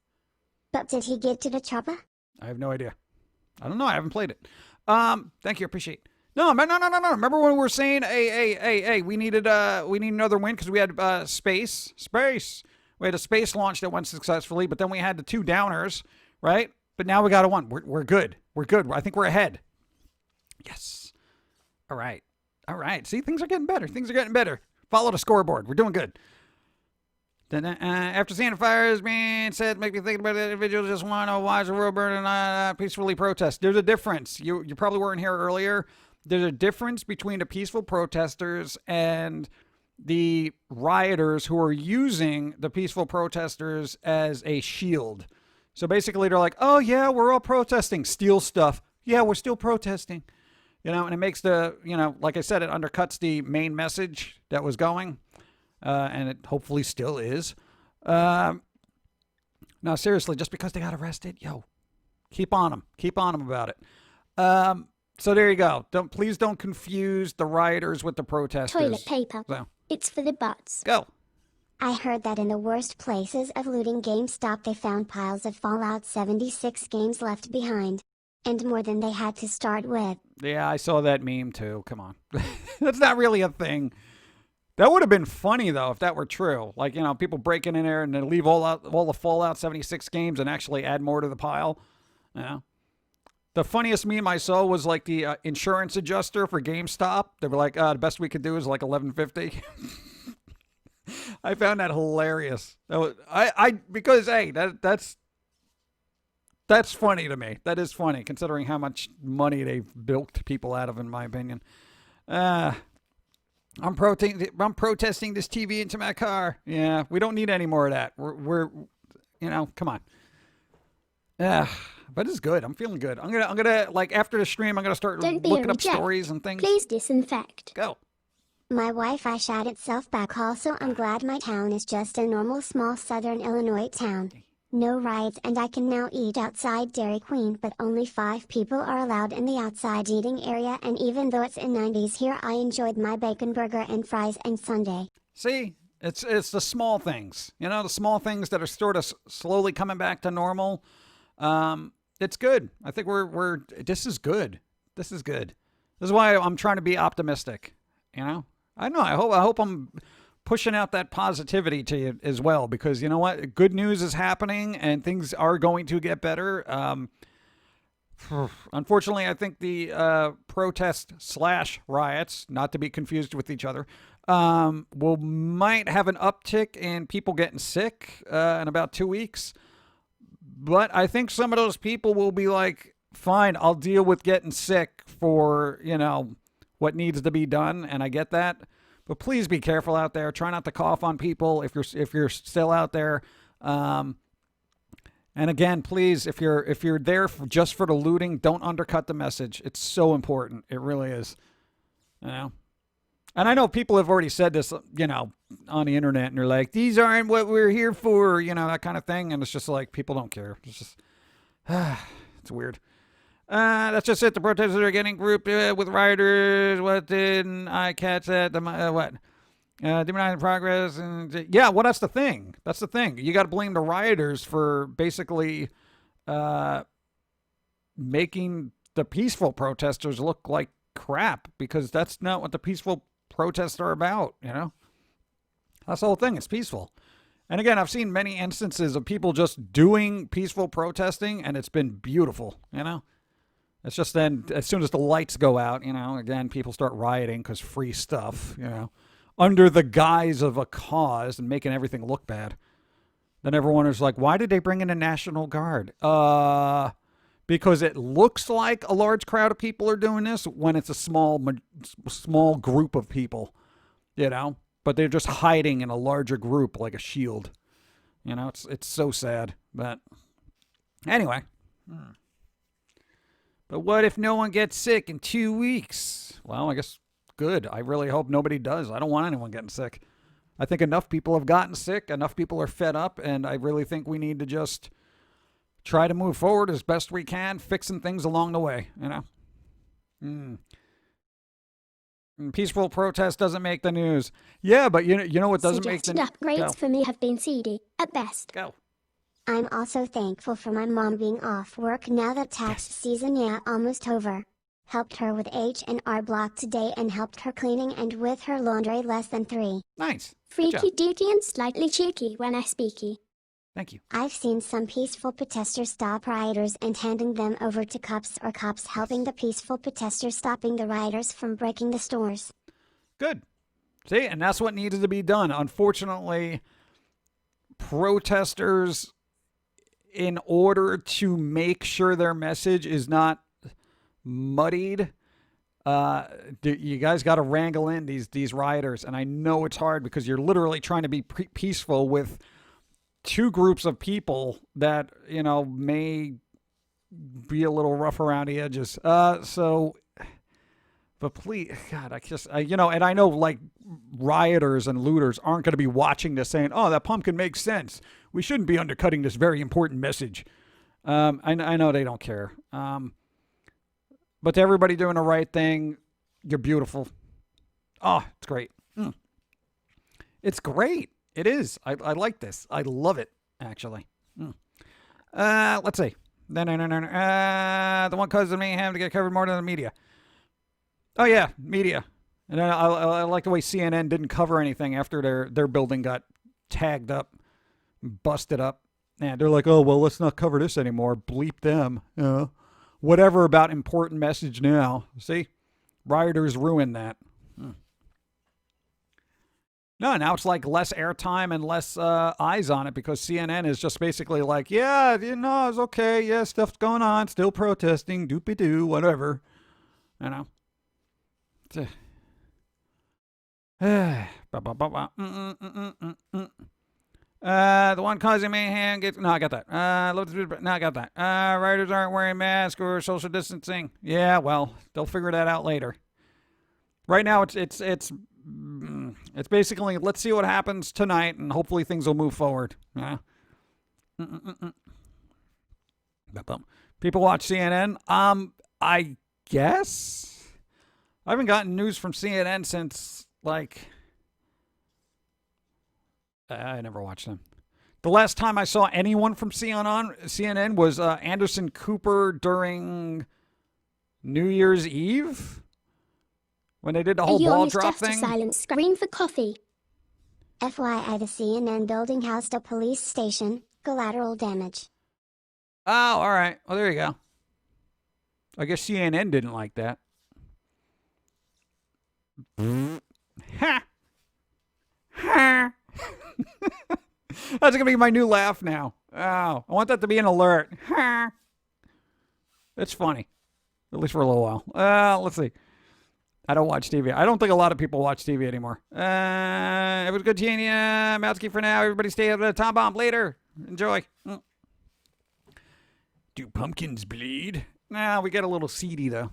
But did he get to the chopper? I have no idea. I don't know. I haven't played it. Thank you. Appreciate it. No. Remember when we were saying, hey, we need another win because we had space. We had a space launch that went successfully, but then we had the 2 downers, right? But now we got a 1. We're good. We're good. I think we're ahead. Yes. All right. See, things are getting better. Follow the scoreboard. We're doing good. Then after seeing the fires being set, make me think about it. Individuals just want to watch the world burn and peacefully protest. There's a difference. You probably weren't here earlier. There's a difference between the peaceful protesters and the rioters who are using the peaceful protesters as a shield. So basically they're like, oh yeah, we're all protesting. Steal stuff. Yeah, we're still protesting. And it makes like I said, it undercuts the main message that was going. And it hopefully still is. No, seriously, just because they got arrested, keep on them. Keep on them about it. So there you go. Please don't confuse the rioters with the protesters. Toilet paper. So, It's for the butts. go. I heard that in the worst places of looting GameStop they found piles of Fallout 76 games left behind. And more than they had to start with. Yeah, I saw that meme too. Come on. That's not really a thing. That would have been funny, though, if that were true. Like, people breaking in there and then leave all the Fallout 76 games and actually add more to the pile. The funniest meme I saw was like the insurance adjuster for GameStop. They were like, the best we could do is like $11.50. I found that hilarious. Because hey, that's funny to me. That is funny considering how much money they've bilked people out of, in my opinion. I'm protesting this TV into my car. Yeah, we don't need any more of that. We're come on. But it's good. I'm feeling good. I'm gonna like after the stream, I'm gonna start looking up stories and things. Please disinfect. Go. My Wi-Fi shot itself back. Also, I'm glad my town is just a normal small southern Illinois town. No riots, and I can now eat outside Dairy Queen, but only 5 people are allowed in the outside eating area, and even though it's in 90s here, I enjoyed my bacon burger and fries and sundae. See, it's the small things, the small things that are sort of slowly coming back to normal. It's good. I think this is good. This is good. This is why I'm trying to be optimistic. I know. I hope I'm pushing out that positivity to you as well, because you know what? Good news is happening and things are going to get better. Unfortunately, I think the protest/riots, not to be confused with each other, might have an uptick in people getting sick in about 2 weeks. But I think some of those people will be like, fine, I'll deal with getting sick for, what needs to be done. And I get that. But please be careful out there. Try not to cough on people if you're still out there. And again, please, if you're there just for the looting, don't undercut the message. It's so important. It really is. And I know people have already said this, on the internet, and they're like, these aren't what we're here for, that kind of thing. And it's just like, people don't care. It's just, it's weird. That's just it. The protesters are getting grouped with rioters. What did I catch that? What? Demonizing progress. And yeah, well, that's the thing. That's the thing. You got to blame the rioters for basically making the peaceful protesters look like crap, because that's not what the peaceful protests are about, That's the whole thing. It's peaceful. And again, I've seen many instances of people just doing peaceful protesting, and it's been beautiful, It's just then, as soon as the lights go out, again, people start rioting because free stuff, under the guise of a cause and making everything look bad. Then everyone is like, why did they bring in a National Guard? Because it looks like a large crowd of people are doing this when it's a small group of people. you know, but they're just hiding in a larger group like a shield. You know, it's so sad. But anyway. But what if no one gets sick in 2 weeks? Well, I guess good. I really hope nobody does. I don't want anyone getting sick. I think enough people have gotten sick. Enough people are fed up. And I really think we need to just try to move forward as best we can, fixing things along the way, you know. Peaceful protest doesn't make the news. Yeah, but you know what doesn't make the Suggested upgrades for me have been seedy, at best. Go. I'm also thankful for my mom being off work now that tax season almost over. Helped her with H&R Block today and helped her cleaning and with her laundry less than 3. Nice. Freaky deaky and slightly cheeky when I speaky. Thank you. I've seen some peaceful protesters stop rioters and handing them over to cops, or cops helping the peaceful protesters stopping the rioters from breaking the stores. Good. See, and that's what needed to be done. Unfortunately, protesters, in order to make sure their message is not muddied, you guys got to wrangle in these rioters. And I know it's hard because you're literally trying to be peaceful with two groups of people that, you know, may be a little rough around the edges. But please, God, you know, and I know like rioters and looters aren't going to be watching this saying, oh, that pumpkin makes sense. We shouldn't be undercutting this very important message. I know they don't care. But to everybody doing the right thing, you're beautiful. Oh, it's great. It's great. It is. I like this. I love it, actually. Let's see. The one causing mayhem to get covered more than the media. Oh, yeah, media. And I like the way CNN didn't cover anything after their building got tagged up, busted up. And they're like, oh, well, let's not cover this anymore. Bleep them. Whatever about important message now. See? Rioters ruined that. No, now it's like less airtime and less eyes on it because CNN is just basically like, yeah, you know, it's okay. Yeah, stuff's going on. Still protesting. Doopy-doo, whatever. You know. The one causing mayhem gets... No, I got that. No, I got that. Riders aren't wearing masks or social distancing. Yeah, well, they'll figure that out later. Right now, it's basically, let's see what happens tonight, and hopefully things will move forward. Yeah. People watch CNN. I guess I haven't gotten news from CNN since like I never watched them. The last time I saw anyone from CNN was Anderson Cooper during New Year's Eve. When they did the whole ball drop thing. Just a silent scream for coffee. FYI, the CNN building housed a police station. Collateral damage. Oh, all right. Well, there you go. I guess CNN didn't like that. Ha! Ha! That's going to be my new laugh now. Oh, I want that to be an alert. Ha! It's funny. At least for a little while. Let's see. I don't watch TV. I don't think a lot of people watch TV anymore. It was good seeing you. Matsky for now. Everybody stay at the Tom Bomb later. Enjoy. Do pumpkins bleed? Nah, we get a little seedy, though.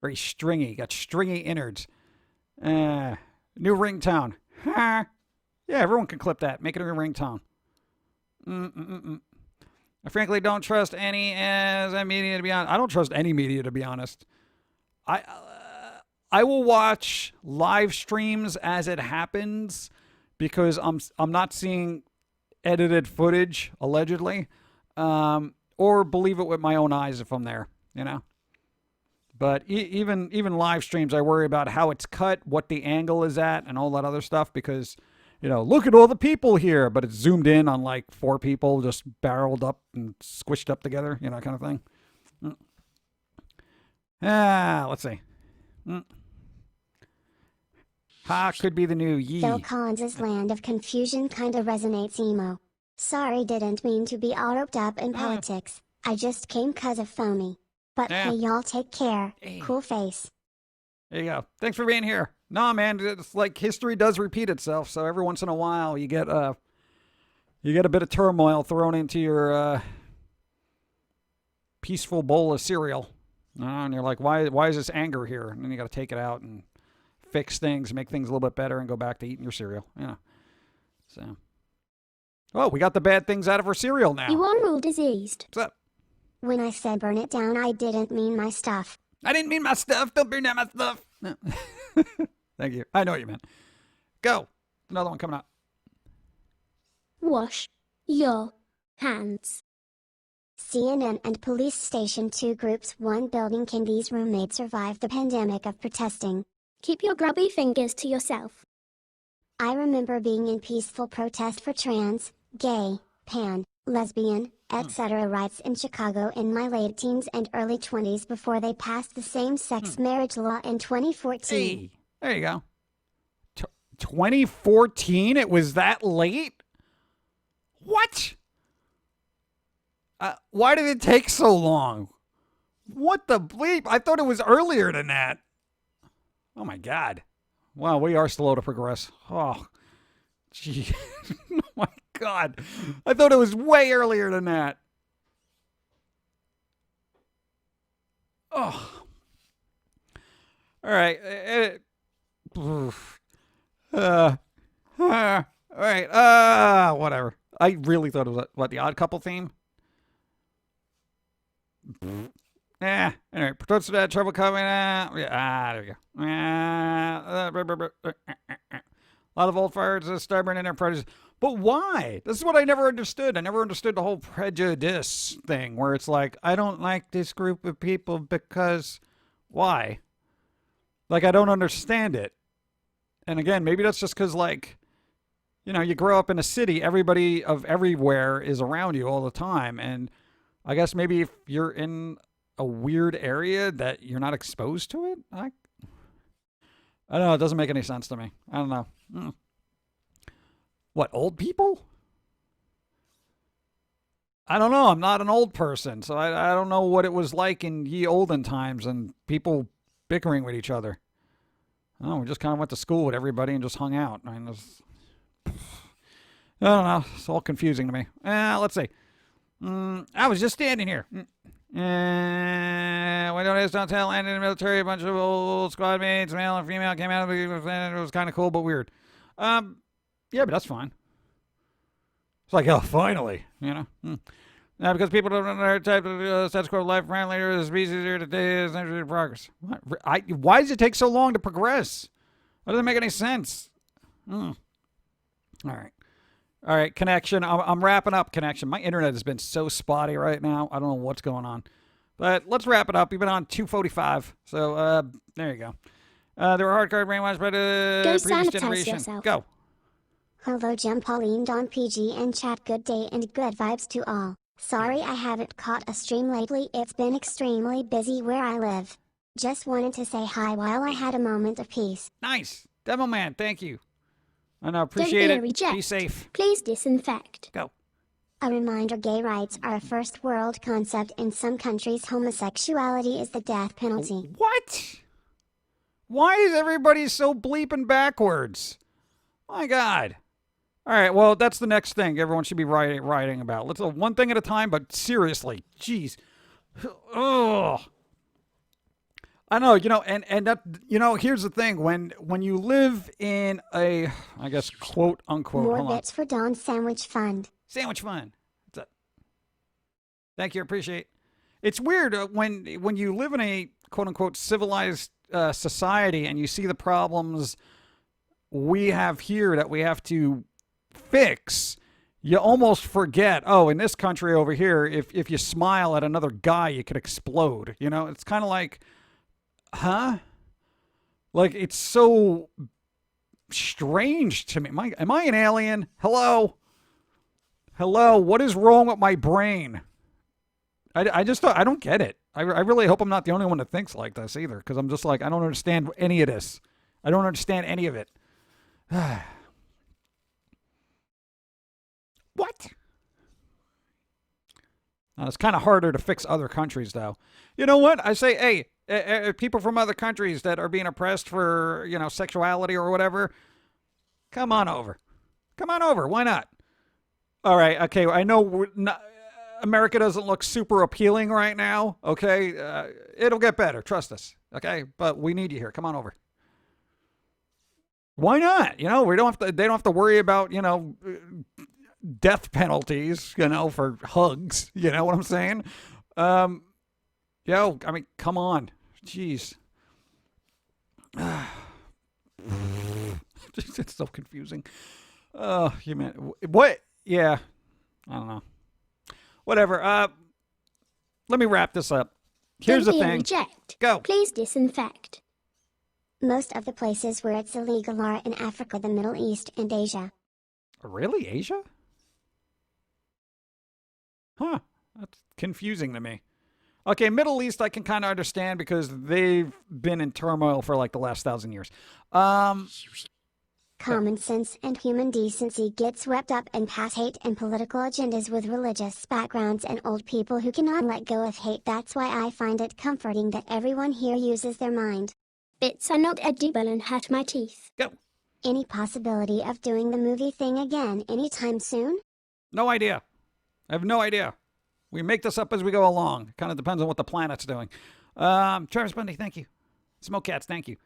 Very stringy. Got stringy innards. New ringtone. Yeah, everyone can clip that. Make it a ringtone. I frankly don't trust any as a media, to be honest. I don't trust any media, to be honest. I will watch live streams as it happens because I'm not seeing edited footage, allegedly, or believe it with my own eyes if I'm there, you know. But even live streams, I worry about how it's cut, what the angle is at, and all that other stuff because, you know, look at all the people here, but it's zoomed in on like 4 people just barreled up and squished up together, you know, kind of thing. Let's see. Ha could be the new Yee. Phil Collins' Land of Confusion kinda resonates emo. Sorry, didn't mean to be all roped up in politics. I just came 'cause of phony. But hey, y'all take care. Cool face. There you go. Thanks for being here. No, man, it's like history does repeat itself. So every once in a while, you get a bit of turmoil thrown into your peaceful bowl of cereal, and you're like, why is this anger here? And then you got to take it out and fix things, make things a little bit better, and go back to eating your cereal. So, oh, we got the bad things out of our cereal now. You are all diseased. What's up? When I said burn it down, I didn't mean my stuff. I didn't mean my stuff. Don't burn down my stuff. No. Thank you. I know what you meant. Go. Another one coming up. Wash your hands. CNN and Police Station 2 Groups 1 building. Can these roommates survive the pandemic of protesting? Keep your grubby fingers to yourself. I remember being in peaceful protest for trans, gay, pan, lesbian, etc. rights in Chicago in my late teens and early 20s before they passed the same-sex marriage law in 2014. Hey, there you go. 2014? It was that late? What? Why did it take so long? What the bleep? I thought it was earlier than that. Oh my God. Wow, we are slow to progress. Oh, gee. Oh my God. I thought it was way earlier than that. Oh. All right. All right. Whatever. I really thought it was, what, the Odd Couple theme? Anyway, protects that trouble coming out. There we go. A lot of old farts are stubborn in their prejudice. But why? This is what I never understood. I never understood the whole prejudice thing where it's like, I don't like this group of people because why? Like, I don't understand it. And again, maybe that's just because, like, you know, you grow up in a city, everybody of everywhere is around you all the time. And I guess maybe if you're in a weird area that you're not exposed to it, I don't know. It doesn't make any sense to me. I don't know. What, old people? I don't know. I'm not an old person, so I don't know what it was like in ye olden times and people bickering with each other. Oh, we just kind of went to school with everybody and just hung out. I mean, I don't know. It's all confusing to me. Let's see. I was just standing here. We don't tell, and in the military, a bunch of old squad mates, male and female, came out of it. It was kind of cool, but weird. Yeah, but that's fine. It's like, oh, finally, you know. Now, because people don't know their type of status quo life around later, the species here today is naturally progress. Why does it take so long to progress? That doesn't make any sense. All right, connection. I'm wrapping up, connection. My internet has been so spotty right now. I don't know what's going on. But let's wrap it up. You've been on 245. So, there you go. There were hardcore brainwashed by the previous generation. Yourself. Go. Hello, Jim, Pauline, Don, PG, and chat. Good day and good vibes to all. Sorry I haven't caught a stream lately. It's been extremely busy where I live. Just wanted to say hi while I had a moment of peace. Nice. Demo man, thank you. I know, appreciate Don't it. be a reject. Be safe. Please disinfect. Go. A reminder, gay rights are a first world concept. In some countries, homosexuality is the death penalty. What? Why is everybody so bleeping backwards? My God. All right, well, that's the next thing everyone should be writing about. Let's one thing at a time, but seriously, jeez. Oh. I know, you know, and that, you know, here's the thing. When you live in a, I guess, quote unquote, More bits for Don's Sandwich Fund. Sandwich Fund. What's up? Thank you, appreciate. It's weird when you live in a quote unquote civilized society and you see the problems we have here that we have to fix. You almost forget, oh, in this country over here, if you smile at another guy, you could explode. You know, it's kind of like, huh? Like, it's so strange to me. Am I an alien? Hello? Hello? What is wrong with my brain? I just I don't get it. I really hope I'm not the only one that thinks like this either, because I'm just like, I don't understand any of this. I don't understand any of it. What? It's kind of harder to fix other countries, though. You know what? I say, hey, people from other countries that are being oppressed for, sexuality or whatever, come on over. Come on over. Why not? All right. Okay. I know America doesn't look super appealing right now. Okay. It'll get better. Trust us. Okay. But we need you here. Come on over. Why not? We don't have to. They don't have to worry about death penalties. For hugs. You know what I'm saying? I mean, come on. Jeez. It's so confusing. Oh, you meant what? Yeah, I don't know. Whatever. Let me wrap this up. Here's the Don't be a thing. reject. Go. Please disinfect. Most of the places where it's illegal are in Africa, the Middle East, and Asia. Really, Asia? Huh. That's confusing to me. Okay, Middle East I can kind of understand because they've been in turmoil for like the last 1,000 years. Common sense and human decency get swept up in past hate and political agendas with religious backgrounds and old people who cannot let go of hate. That's why I find it comforting that everyone here uses their mind. Bits are not edible and hurt my teeth. Go. Any possibility of doing the movie thing again anytime soon? No idea. I have no idea. We make this up as we go along. Kind of depends on what the planet's doing. Travis Bundy, thank you. Smoke Cats, thank you.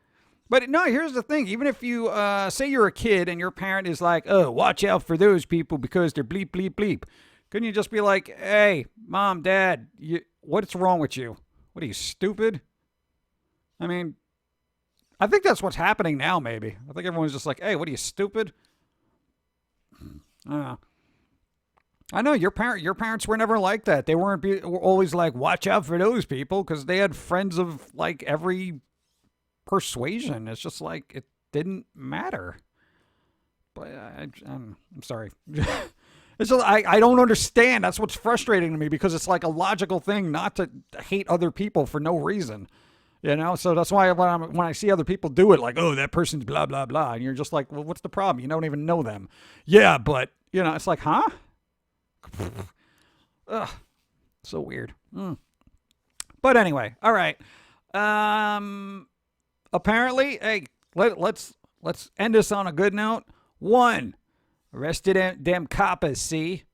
But no, here's the thing. Even if you say you're a kid and your parent is like, oh, watch out for those people because they're bleep, bleep, bleep. Couldn't you just be like, hey, mom, dad, what's wrong with you? What are you, stupid? I mean, I think that's what's happening now, maybe. I think everyone's just like, hey, what are you, stupid? I don't know. I know your parents were never like that. They were always like, watch out for those people because they had friends of like every persuasion. It's just like it didn't matter. But I'm sorry. It's just, I don't understand. That's what's frustrating to me because it's like a logical thing not to hate other people for no reason. So that's why when I see other people do it, like, oh, that person's blah, blah, blah. And you're just like, well, what's the problem? You don't even know them. Yeah, but, it's like, huh? Ugh, so weird. But anyway, all right. Apparently, hey, let's end this on a good note. 1, arrested them coppers, see?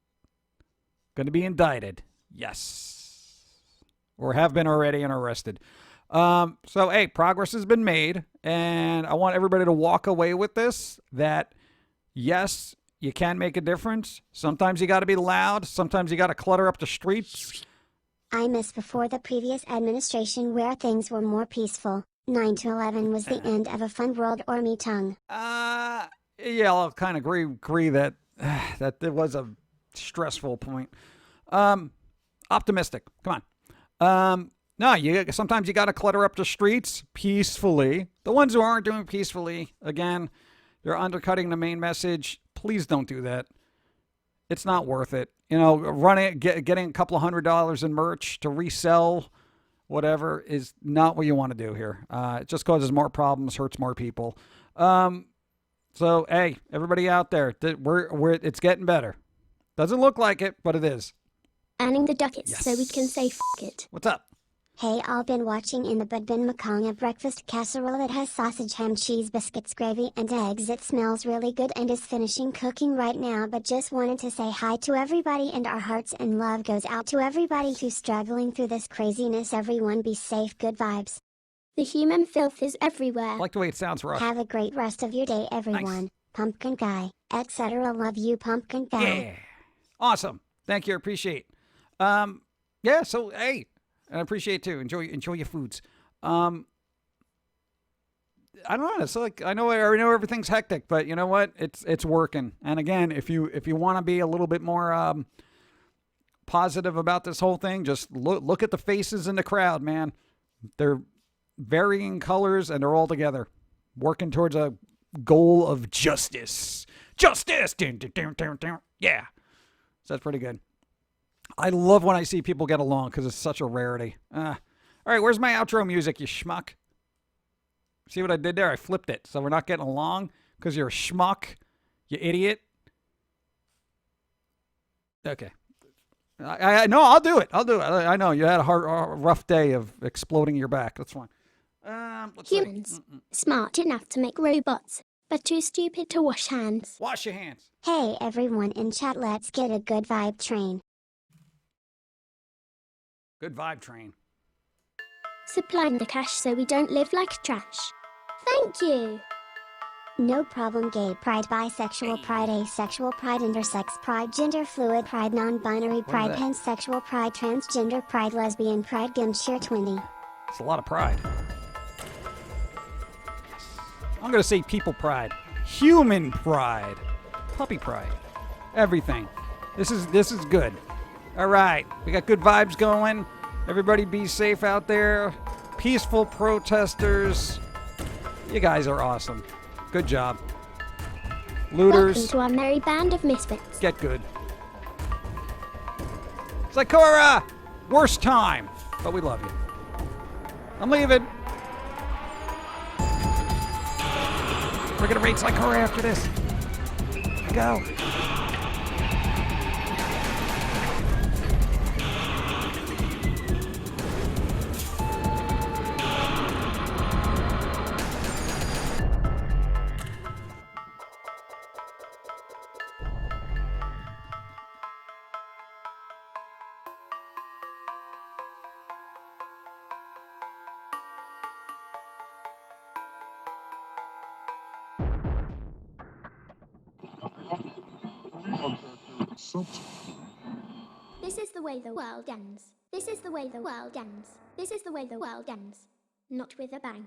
Going to be indicted. Yes. Or have been already and arrested. So, hey, progress has been made. And I want everybody to walk away with this, that, yes, you can make a difference. Sometimes you got to be loud. Sometimes you got to clutter up the streets. I miss before the previous administration where things were more peaceful. 9/11 was the end of a fun world or me tongue. Yeah, I'll kind of agree that it was a stressful point. Optimistic. Come on. No, sometimes you got to clutter up the streets peacefully. The ones who aren't doing peacefully, again, they're undercutting the main message. Please don't do that. It's not worth it. Getting a couple of $100 in merch to resell whatever is not what you want to do here. It just causes more problems, hurts more people. So, hey, everybody out there, it's getting better. Doesn't look like it, but it is. Earning the ducats Yes. so we can say f it. What's up? Hey, all been watching in the bud bin Makong a breakfast casserole that has sausage, ham, cheese, biscuits, gravy, and eggs. It smells really good and is finishing cooking right now, but just wanted to say hi to everybody, and our hearts and love goes out to everybody who's struggling through this craziness. Everyone be safe, good vibes. The human filth is everywhere. I like the way it sounds, Rush. Have a great rest of your day, everyone. Nice. Pumpkin Guy, etc. Love you, Pumpkin Guy. Yeah. Awesome. Thank you. Appreciate. Yeah, so, hey, I appreciate too. Enjoy your foods. I don't know. It's like I already know everything's hectic, but you know what? It's working. And again, if you want to be a little bit more positive about this whole thing, just look at the faces in the crowd, man. They're varying colors and they're all together, working towards a goal of justice. Justice. Yeah. So that's pretty good. I love when I see people get along because it's such a rarity. All right, where's my outro music, you schmuck? See what I did there? I flipped it. So we're not getting along because you're a schmuck, you idiot. Okay. No, I'll do it. I'll do it. I know you had a rough day of exploding your back. That's fine. Let's see. Humans, smart enough to make robots, but too stupid to wash hands. Wash your hands. Hey everyone in chat, let's get a good vibe train. Good vibe train. Supplying the cash so we don't live like trash. Thank you. No problem. Gay pride, bisexual pride, asexual pride, intersex pride, gender fluid pride, non-binary pride, that? pansexual pride, transgender pride, lesbian pride, gimshare 20. It's a lot of pride. I'm gonna say people pride, human pride, puppy pride, everything. This is good. All right, we got good vibes going. Everybody be safe out there. Peaceful protesters. You guys are awesome. Good job. Looters, Welcome to our merry band of misfits. get good. Sakura, worst time, but we love you. I'm leaving. We're gonna raid Sakura after this. Go. This is the way the world ends. This is the way the world ends. This is the way the world ends. Not with a bang.